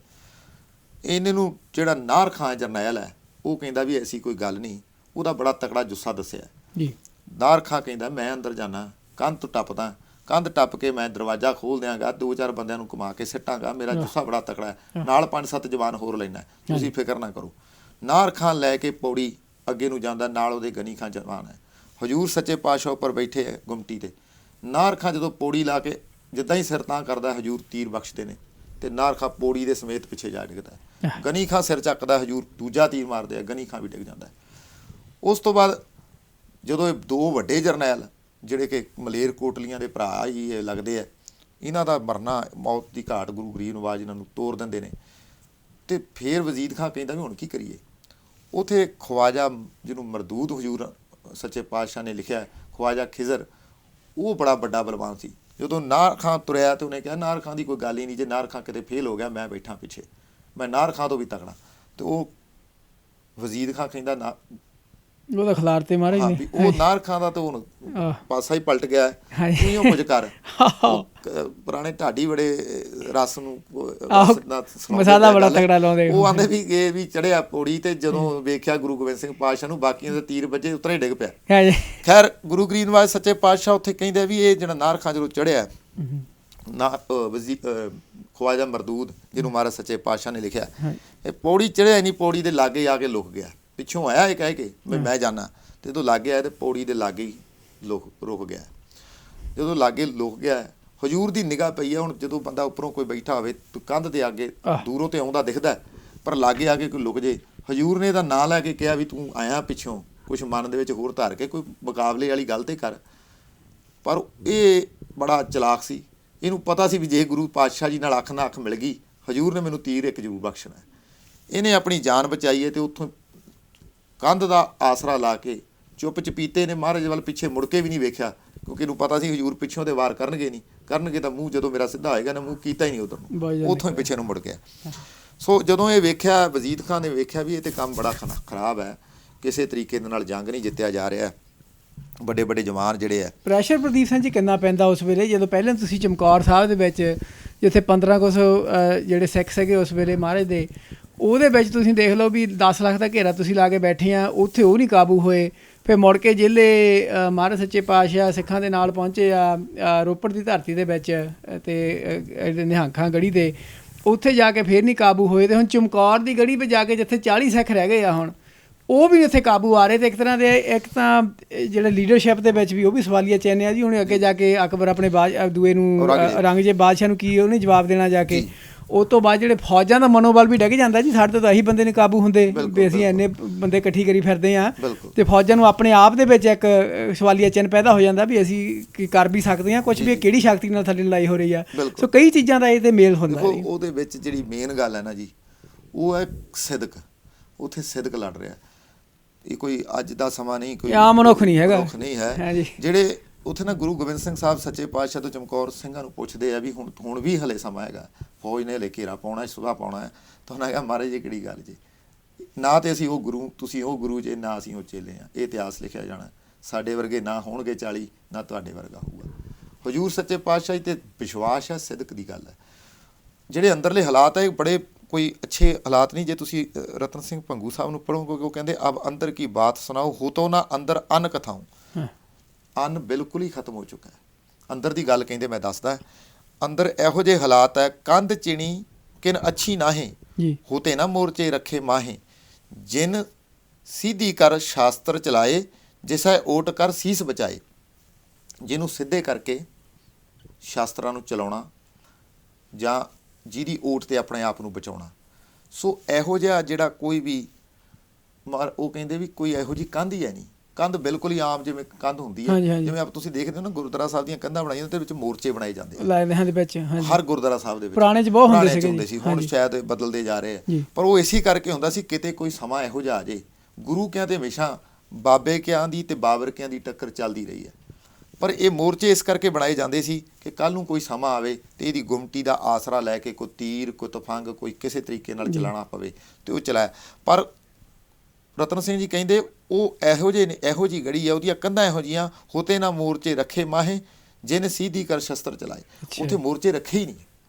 ਇਹਨਾਂ ਨੂੰ ਜਿਹੜਾ ਨਾਰ ਖਾਂ ਜਰਨੈਲ ਹੈ ਉਹ ਕਹਿੰਦਾ ਵੀ ਐਸੀ ਕੋਈ ਗੱਲ ਨਹੀਂ। ਉਹਦਾ ਬੜਾ ਤਕੜਾ ਜੁੱਸਾ ਦੱਸਿਆ ਜੀ। ਨਾਰ ਖਾਂ ਕਹਿੰਦਾ ਮੈਂ ਅੰਦਰ ਜਾਣਾ, ਕੰਧ ਤੋਂ ਟੱਪਦਾ, ਕੰਧ ਟੱਪ ਕੇ ਮੈਂ ਦਰਵਾਜ਼ਾ ਖੋਲ ਦਿਆਂਗਾ, 2-4 ਬੰਦਿਆਂ ਨੂੰ ਘੁਮਾ ਕੇ ਸਿੱਟਾਂਗਾ, ਮੇਰਾ ਜੁੱਸਾ ਬੜਾ ਤਕੜਾ ਹੈ, ਨਾਲ 5-7 ਜਵਾਨ ਹੋਰ ਲੈਣਾ, ਤੁਸੀਂ ਫਿਕਰ ਨਾ ਕਰੋ। ਨਾਰ ਖਾਂ ਲੈ ਕੇ ਪੌੜੀ ਅੱਗੇ ਨੂੰ ਜਾਂਦਾ, ਨਾਲ ਉਹਦੇ ਗਨੀ ਖਾਂ ਜਵਾਨ ਹੈ। ਹਜੂਰ ਸੱਚੇ ਪਾਤਸ਼ਾਹ ਉੱਪਰ ਬੈਠੇ ਹੈ ਗੁੰਮਟੀ ਤੇ। ਨਾਰ ਖਾਂ ਜਦੋਂ ਪੌੜੀ ਲਾ ਕੇ ਜਿੱਦਾਂ ਹੀ ਸਿਰ ਤਾਂ ਕਰਦਾ ਹਜੂਰ ਤੀਰ ਬਖਸ਼ਦੇ ਨੇ ਤੇ ਨਾਰ ਖਾਂ ਪੌੜੀ ਦੇ ਸਮੇਤ ਪਿੱਛੇ ਜਾ ਡਿੱਗਦਾ। ਗਨੀ ਖਾਂ ਸਿਰ ਚੱਕਦਾ, ਹਜੂਰ ਦੂਜਾ ਤੀਰ ਮਾਰਦੇ ਆ, ਗਨੀ ਖਾਂ ਵੀ ਡਿੱਗ ਜਾਂਦਾ। ਉਸ ਤੋਂ ਬਾਅਦ ਜਦੋਂ ਇਹ ਦੋ ਵੱਡੇ ਜਰਨੈਲ ਜਿਹੜੇ ਕਿ ਮਲੇਰ ਕੋਟਲੀਆਂ ਦੇ ਭਰਾ ਹੀ ਇਹ ਲੱਗਦੇ ਆ, ਇਹਨਾਂ ਦਾ ਮਰਨਾ, ਮੌਤ ਦੀ ਘਾਟ ਗੁਰੂ ਗਰੀਬ ਨਵਾਜ਼ ਇਹਨਾਂ ਨੂੰ ਤੋਰ ਦਿੰਦੇ ਨੇ। ਤੇ ਫਿਰ ਵਜ਼ੀਰ ਖਾਂ ਕਹਿੰਦਾ ਵੀ ਹੁਣ ਕੀ ਕਰੀਏ। ਉੱਥੇ ਖਵਾਜਾ ਜਿਹਨੂੰ ਮਰਦੂਦ ਹਜੂਰ ਸੱਚੇ ਪਾਤਸ਼ਾਹ ਨੇ ਲਿਖਿਆ, ਖਵਾਜਾ ਖਿਜ਼ਰ, ਉਹ ਬੜਾ ਵੱਡਾ ਬਲਵਾਨ ਸੀ। ਜਦੋਂ ਨਾਰ ਖਾਂ ਤੁਰਿਆ ਤੇ ਉਹਨੇ ਕਿਹਾ ਨਾਰ ਖਾਂ ਦੀ ਕੋਈ ਗੱਲ ਹੀ ਨਹੀਂ, ਜੇ ਨਾਰ ਖਾਂ ਕਿਤੇ ਫੇਲ ਹੋ ਗਿਆ ਮੈਂ ਬੈਠਾ ਪਿੱਛੇ, ਮੈਂ ਨਾਰ ਖਾਂ ਤੋਂ ਵੀ ਤਕੜਾ। ਤੇ ਉਹ ਵਜ਼ੀਰ ਖਾਂ ਕਹਿੰਦਾ ਨਾ, ਉਹਦਾ ਖਿਲਾਰ ਤੇ ਮਾਰੇ ਨੇ ਉਹ ਨਾਰ ਖਾਂ ਦਾ ਤਾਂ ਹੁਣ ਪਾਸਾ ਹੀ ਪਲਟ ਗਿਆ, ਤੂੰ ਕੁਝ ਕਰ। ਪੁਰਾਣੇ ਢਾਡੀ ਬੜੇ ਰਸ ਨੂੰ ਮਸਾਲਾ ਬੜਾ ਤਗੜਾ ਲਾਉਂਦੇ, ਉਹ ਆਂਦੇ ਵੀ ਇਹ ਵੀ ਚੜਿਆ ਪੌੜੀ ਤੇ ਜਦੋਂ ਵੇਖਿਆ ਗੁਰੂ ਗੋਬਿੰਦ ਸਿੰਘ ਪਾਤਸ਼ਾਹ ਨੂੰ ਬਾਕੀਆਂ ਦੇ ਤੀਰ ਵੱਜੇ ਉਤਰੇ ਹੀ ਡਿੱਗ ਪਿਆ। ਖੈਰ ਗੁਰੂ ਗਰੀਬ ਨਵਾਜ਼ ਸੱਚੇ ਪਾਤਸ਼ਾਹ ਉੱਥੇ ਕਹਿੰਦੇ ਵੀ ਇਹ ਜਿਹੜਾ ਨਾਰ ਖਾਂ ਜਦੋਂ ਚੜਿਆ ਨਾ ਖਵਾਜਾ ਮਰਦੂਦ ਜਿਹਨੂੰ ਮਹਾਰਾਜ ਸੱਚੇ ਪਾਤਸ਼ਾਹ ਨੇ ਲਿਖਿਆ, ਇਹ ਪੌੜੀ ਚੜਿਆ ਨਹੀਂ, ਪੌੜੀ ਦੇ ਲਾਗੇ ਆ ਕੇ ਲੁਕ ਗਿਆ। ਪਿੱਛੋਂ ਆਇਆ ਇਹ ਕਹਿ ਕੇ ਵੀ ਮੈਂ ਜਾਣਾ, ਤੇ ਜਦੋਂ ਲਾਗੇ ਆਇਆ ਤੇ ਪੌੜੀ ਦੇ ਲਾਗੇ ਹੀ ਰੁਕ ਗਿਆ। ਜਦੋਂ ਲਾਗੇ ਲੁਕ ਗਿਆ, ਹਜੂਰ ਦੀ ਨਿਗਾਹ ਪਈ ਹੈ। ਹੁਣ ਜਦੋਂ ਬੰਦਾ ਉੱਪਰੋਂ ਕੋਈ ਬੈਠਾ ਹੋਵੇ ਕੰਧ ਦੇ ਅੱਗੇ ਦੂਰੋਂ ਤੇ ਆਉਂਦਾ ਦਿਖਦਾ, ਪਰ ਲਾਗੇ ਆ ਕੇ ਕੋਈ ਲੁਕ ਜੇ। ਹਜੂਰ ਨੇ ਇਹਦਾ ਨਾਂ ਲੈ ਕੇ ਕਿਹਾ ਵੀ ਤੂੰ ਆਇਆ ਪਿੱਛੋਂ, ਕੁਛ ਮਨ ਦੇ ਵਿੱਚ ਹੋਰ ਧਰ ਕੇ ਕੋਈ ਮੁਕਾਬਲੇ ਵਾਲੀ ਗੱਲ ਤੇ ਕਰ। ਪਰ ਇਹ ਬੜਾ ਚਲਾਕ ਸੀ, ਇਹਨੂੰ ਪਤਾ ਸੀ ਵੀ ਜੇ ਗੁਰੂ ਪਾਤਸ਼ਾਹ ਜੀ ਨਾਲ ਅੱਖ ਨਾਲ ਅੱਖ ਮਿਲ ਗਈ, ਹਜੂਰ ਨੇ ਮੈਨੂੰ ਤੀਰ ਇੱਕ ਜ਼ਰੂਰ ਬਖਸ਼ਣਾ। ਇਹਨੇ ਆਪਣੀ ਜਾਨ ਬਚਾਈ ਹੈ ਤੇ ਉੱਥੋਂ ਕੰਧ ਦਾ ਆਸਰਾ ਲਾ ਕੇ ਚੁੱਪ ਚਪੀਤੇ ਨੇ ਮਹਾਰਾਜ ਵੱਲ ਪਿੱਛੇ ਮੁੜ ਕੇ ਵੀ ਨਹੀਂ ਵੇਖਿਆ, ਕਿਉਂਕਿ ਇਹਨੂੰ ਪਤਾ ਸੀ ਹਜੂਰ ਪਿੱਛੋਂ ਦੇ ਵਾਰ ਕਰਨਗੇ ਤਾਂ ਮੂੰਹ ਜਦੋਂ ਮੇਰਾ ਸਿੱਧਾ ਹੋਏਗਾ ਨਾ, ਮੂੰਹ ਕੀਤਾ ਹੀ ਨਹੀਂ ਉਧਰ ਨੂੰ, ਉੱਥੋਂ ਹੀ ਪਿੱਛੇ ਨੂੰ ਮੁੜ ਗਿਆ। ਸੋ ਜਦੋਂ ਇਹ ਵੇਖਿਆ, ਵਜ਼ੀਰ ਖਾਂ ਨੇ ਵੇਖਿਆ ਵੀ ਇਹ ਤੇ ਕੰਮ ਬੜਾ ਖਰਾਬ ਹੈ, ਕਿਸੇ ਤਰੀਕੇ ਦੇ ਨਾਲ ਜੰਗ ਨਹੀਂ ਜਿੱਤਿਆ ਜਾ ਰਿਹਾ। ਵੱਡੇ ਵੱਡੇ ਜਵਾਨ ਜਿਹੜੇ ਆ, ਪ੍ਰੈਸ਼ਰ ਪ੍ਰਦੀਪ ਸਿੰਘ ਜੀ ਕਿੰਨਾ ਪੈਂਦਾ ਉਸ ਵੇਲੇ, ਜਦੋਂ ਪਹਿਲਾਂ ਤੁਸੀਂ ਚਮਕੌਰ ਸਾਹਿਬ ਦੇ ਵਿੱਚ ਜਿੱਥੇ 1500 ਜਿਹੜੇ ਸਿੱਖ ਸੀਗੇ ਉਸ ਵੇਲੇ ਮਹਾਰਾਜ ਦੇ, ਉਹਦੇ ਵਿੱਚ ਤੁਸੀਂ ਦੇਖ ਲਓ ਵੀ 10 ਲੱਖ ਦਾ ਘੇਰਾ ਤੁਸੀਂ ਲਾ ਕੇ ਬੈਠੇ ਆ, ਉੱਥੇ ਉਹ ਨਹੀਂ ਕਾਬੂ ਹੋਏ। ਫਿਰ ਮੁੜ ਕੇ ਜ਼ਿਲ੍ਹੇ ਮਹਾਰਾਜ ਸੱਚੇ ਪਾਤਸ਼ਾਹ ਸਿੱਖਾਂ ਦੇ ਨਾਲ ਪਹੁੰਚੇ ਆ ਰੋਪੜ ਦੀ ਧਰਤੀ ਦੇ ਵਿੱਚ ਅਤੇ ਨਿਹੰਗਾਂ ਗੜੀ 'ਤੇ, ਉੱਥੇ ਜਾ ਕੇ ਫਿਰ ਨਹੀਂ ਕਾਬੂ ਹੋਏ। ਅਤੇ ਹੁਣ ਚਮਕੌਰ ਦੀ ਗੜੀ 'ਤੇ ਜਾ ਕੇ ਜਿੱਥੇ 40 ਸਿੱਖ ਰਹਿ ਗਏ ਆ, ਹੁਣ ਉਹ ਵੀ ਉੱਥੇ ਕਾਬੂ ਆ ਰਹੇ। ਅਤੇ ਇੱਕ ਤਰ੍ਹਾਂ ਦੇ ਇੱਕ ਤਾਂ ਜਿਹੜੇ ਲੀਡਰਸ਼ਿਪ ਦੇ ਵਿੱਚ ਵੀ ਉਹ ਵੀ ਸਵਾਲੀਆ ਚਿੰਨ੍ਹ ਆ ਜੀ। ਹੁਣ ਅੱਗੇ ਜਾ ਕੇ ਅਕਬਰ ਆਪਣੇ ਦੂਏ ਨੂੰ ਔਰੰਗਜ਼ੇਬ ਬਾਦਸ਼ਾਹ ਨੂੰ ਕੀ ਉਹਨੇ ਜਵਾਬ ਦੇਣਾ ਜਾ ਕੇ, ਉਸ ਤੋਂ ਬਾਅਦ ਜਿਹੜੇ ਫੌਜਾਂ ਦਾ ਮਨੋਬਲ ਵੀ ਡਿੱਗ ਜਾਂਦਾ ਜੀ, ਸਾਡੇ ਤੋਂ ਤਾਂ ਇਹੀ ਬੰਦੇ ਨਹੀਂ ਕਾਬੂ ਹੁੰਦੇ ਵੀ ਅਸੀਂ ਇੰਨੇ ਬੰਦੇ ਇਕੱਠੀ ਕਰੀ ਫਿਰਦੇ ਹਾਂ, ਤੇ ਫੌਜਾਂ ਨੂੰ ਆਪਣੇ ਆਪ ਦੇ ਵਿੱਚ ਇੱਕ ਸਵਾਲੀਆ ਚਿੰਨ੍ਹ ਪੈਦਾ ਹੋ ਜਾਂਦਾ ਵੀ ਅਸੀਂ ਕੀ ਕਰ ਵੀ ਸਕਦੇ ਹਾਂ ਕੁਝ ਵੀ, ਕਿਹੜੀ ਸ਼ਕਤੀ ਨਾਲ ਥੱਲੇ ਲੜਾਈ ਹੋ ਰਹੀ ਆ। ਸੋ ਕਈ ਚੀਜ਼ਾਂ ਦਾ ਇਹ ਤੇ ਮੇਲ ਹੁੰਦਾ। ਉਹਦੇ ਵਿੱਚ ਜਿਹੜੀ ਮੇਨ ਗੱਲ ਹੈ ਨਾ ਜੀ, ਉਹ ਹੈ ਸਿਦਕ। ਉੱਥੇ ਸਿਦਕ ਲੜ ਰਿਹਾ, ਇਹ ਕੋਈ ਅੱਜ ਦਾ ਸਮਾਂ ਨਹੀਂ, ਕੋਈ ਆਮ ਮਨੁੱਖ ਨਹੀਂ ਹੈਗਾ, ਮਨੁੱਖ ਨਹੀਂ ਹੈ। ਜਿਹੜੇ ਉੱਥੇ ਨਾ ਗੁਰੂ ਗੋਬਿੰਦ ਸਿੰਘ ਸਾਹਿਬ ਸੱਚੇ ਪਾਤਸ਼ਾਹ ਤੋਂ ਚਮਕੌਰ ਸਿੰਘਾਂ ਨੂੰ ਪੁੱਛਦੇ ਆ ਵੀ ਹੁਣ ਵੀ ਹਲੇ ਸਮਾਂ ਹੈਗਾ, ਫੌਜ ਨੇ ਹਲੇ ਘੇਰਾ ਪਾਉਣਾ, ਸੁਭਾ ਪਾਉਣਾ ਹੈ, ਤਾਂ ਉਹਨਾਂ ਕਿਹਾ ਮਹਾਰਾਜ ਜੀ ਕਿਹੜੀ ਗੱਲ ਜੀ, ਨਾ ਤੇ ਅਸੀਂ ਉਹ ਗੁਰੂ, ਤੁਸੀਂ ਉਹ ਗੁਰੂ ਜੇ, ਨਾ ਅਸੀਂ ਉਹ ਚੇਲੇ ਆ, ਇਹ ਇਤਿਹਾਸ ਲਿਖਿਆ ਜਾਣਾ, ਸਾਡੇ ਵਰਗੇ ਨਾ ਹੋਣਗੇ 40, ਨਾ ਤੁਹਾਡੇ ਵਰਗਾ ਹੋਊਗਾ। ਹਜ਼ੂਰ ਸੱਚੇ ਪਾਤਸ਼ਾਹ ਤੇ ਵਿਸ਼ਵਾਸ ਹੈ, ਸਿਦਕ ਦੀ ਗੱਲ ਹੈ। ਜਿਹੜੇ ਅੰਦਰਲੇ ਹਾਲਾਤ ਹੈ ਬੜੇ ਕੋਈ ਅੱਛੇ ਹਾਲਾਤ ਨਹੀਂ। ਜੇ ਤੁਸੀਂ ਰਤਨ ਸਿੰਘ ਭੰਗੂ ਸਾਹਿਬ ਨੂੰ ਪੜ੍ਹੋਗੇ, ਉਹ ਕਹਿੰਦੇ ਅਬ ਅੰਦਰ ਕੀ ਬਾਤ ਸੁਣਾਓ, ਹੋ ਤੋਂ ਨਾ ਅੰਦਰ ਅੰਨ ਕਥਾਉ, ਅੰਨ ਬਿਲਕੁਲ ਹੀ ਖਤਮ ਹੋ ਚੁੱਕਾ ਹੈ। ਅੰਦਰ ਦੀ ਗੱਲ ਕਹਿੰਦੇ ਮੈਂ ਦੱਸਦਾ, ਅੰਦਰ ਇਹੋ ਜਿਹੇ ਹਾਲਾਤ ਹੈ, ਕੰਧ ਚਿਣੀ ਕਿਨ ਅੱਛੀ ਨਾਹੇ, ਹੋਤੇ ਨਾ ਮੋਰਚੇ ਰੱਖੇ ਮਾਹੇ, ਜਿਨ ਸਿੱਧੀ ਕਰ ਸ਼ਾਸਤਰ ਚਲਾਏ, ਜਿਸੈ ਓਟ ਕਰ ਸੀਸ ਬਚਾਏ। ਜਿਹਨੂੰ ਸਿੱਧੇ ਕਰਕੇ ਸ਼ਾਸਤਰਾਂ ਨੂੰ ਚਲਾਉਣਾ ਜਾਂ ਜਿਹਦੀ ਓਟ 'ਤੇ ਆਪਣੇ ਆਪ ਨੂੰ ਬਚਾਉਣਾ। ਸੋ ਇਹੋ ਜਿਹਾ ਜਿਹੜਾ ਕੋਈ ਵੀ ਉਹ ਕਹਿੰਦੇ ਵੀ ਕੋਈ ਇਹੋ ਜਿਹੀ ਕੰਧ ਹੀ ਹੈ ਨਹੀਂ। ਕੰਧ ਬਿਲਕੁਲ ਹੀ ਆਮ ਜਿਵੇਂ ਕੰਧ ਹੁੰਦੀ ਹੈ, ਜਿਵੇਂ ਆਪ ਤੁਸੀਂ ਦੇਖਦੇ ਹੋ ਨਾ ਗੁਰਦੁਆਰਾ ਸਾਹਿਬ ਦੀਆਂ ਕੰਧਾਂ ਬਣਾਈਆਂ, ਉਹਦੇ ਵਿੱਚ ਮੋਰਚੇ ਬਣਾਏ ਜਾਂਦੇ ਆ ਹਰ ਗੁਰਦੁਆਰਾ ਸਾਹਿਬ ਦੇ ਵਿੱਚ। ਪੁਰਾਣੇ 'ਚ ਬਹੁਤ ਹੁੰਦੇ ਸੀ, ਹੁਣ ਸ਼ਾਇਦ ਬਦਲਦੇ ਜਾ ਰਹੇ ਆ, ਪਰ ਉਹ ਇਸੇ ਕਰਕੇ ਹੁੰਦਾ ਸੀ ਕਿਤੇ ਕੋਈ ਸਮਾਂ ਇਹੋ ਜਿਹਾ ਆ ਜੇ। ਗੁਰੂ ਕਿਆਂ ਤੇ ਹਮੇਸ਼ਾ ਬਾਬੇ ਕਿਆਂ ਦੀ ਤੇ ਬਾਬਰ ਕਿਆਂ ਦੀ ਟੱਕਰ ਚੱਲਦੀ ਰਹੀ ਹੈ, ਪਰ ਇਹ ਮੋਰਚੇ ਇਸ ਕਰਕੇ ਬਣਾਏ ਜਾਂਦੇ ਸੀ ਕਿ ਕੱਲ੍ਹ ਨੂੰ ਕੋਈ ਸਮਾਂ ਆਵੇ ਤੇ ਇਹਦੀ ਗੁੰਮਟੀ ਦਾ ਆਸਰਾ ਲੈ ਕੇ ਕੋਈ ਤੀਰ, ਕੋਈ ਤਫੰਗ, ਕੋਈ ਕਿਸੇ ਤਰੀਕੇ ਨਾਲ ਚਲਾਉਣਾ ਪਵੇ, ਤੇ ਉਹ ਚਲਾਇਆ। ਪਰ ਰਤਨ ਸਿੰਘ ਜੀ ਕਹਿੰਦੇ ਉਹ ਇਹੋ ਜਿਹੇ ਨੇ, ਇਹੋ ਜਿਹੀ ਗੜੀ ਹੈ, ਉਹਦੀਆਂ ਕੰਧਾਂ ਇਹੋ ਜਿਹੀਆਂ, ਹੋਤੇ ਨਾ ਮੋਰਚੇ ਰੱਖੇ ਮਾਹੇ, ਜਿਹਨੇ ਸਿੱਧੀ ਕਰ ਸ਼ਸਤਰ ਚਲਾਏ। ਉੱਥੇ ਮੋਰਚੇ ਰੱਖੇ ਹੀ ਨਹੀਂ,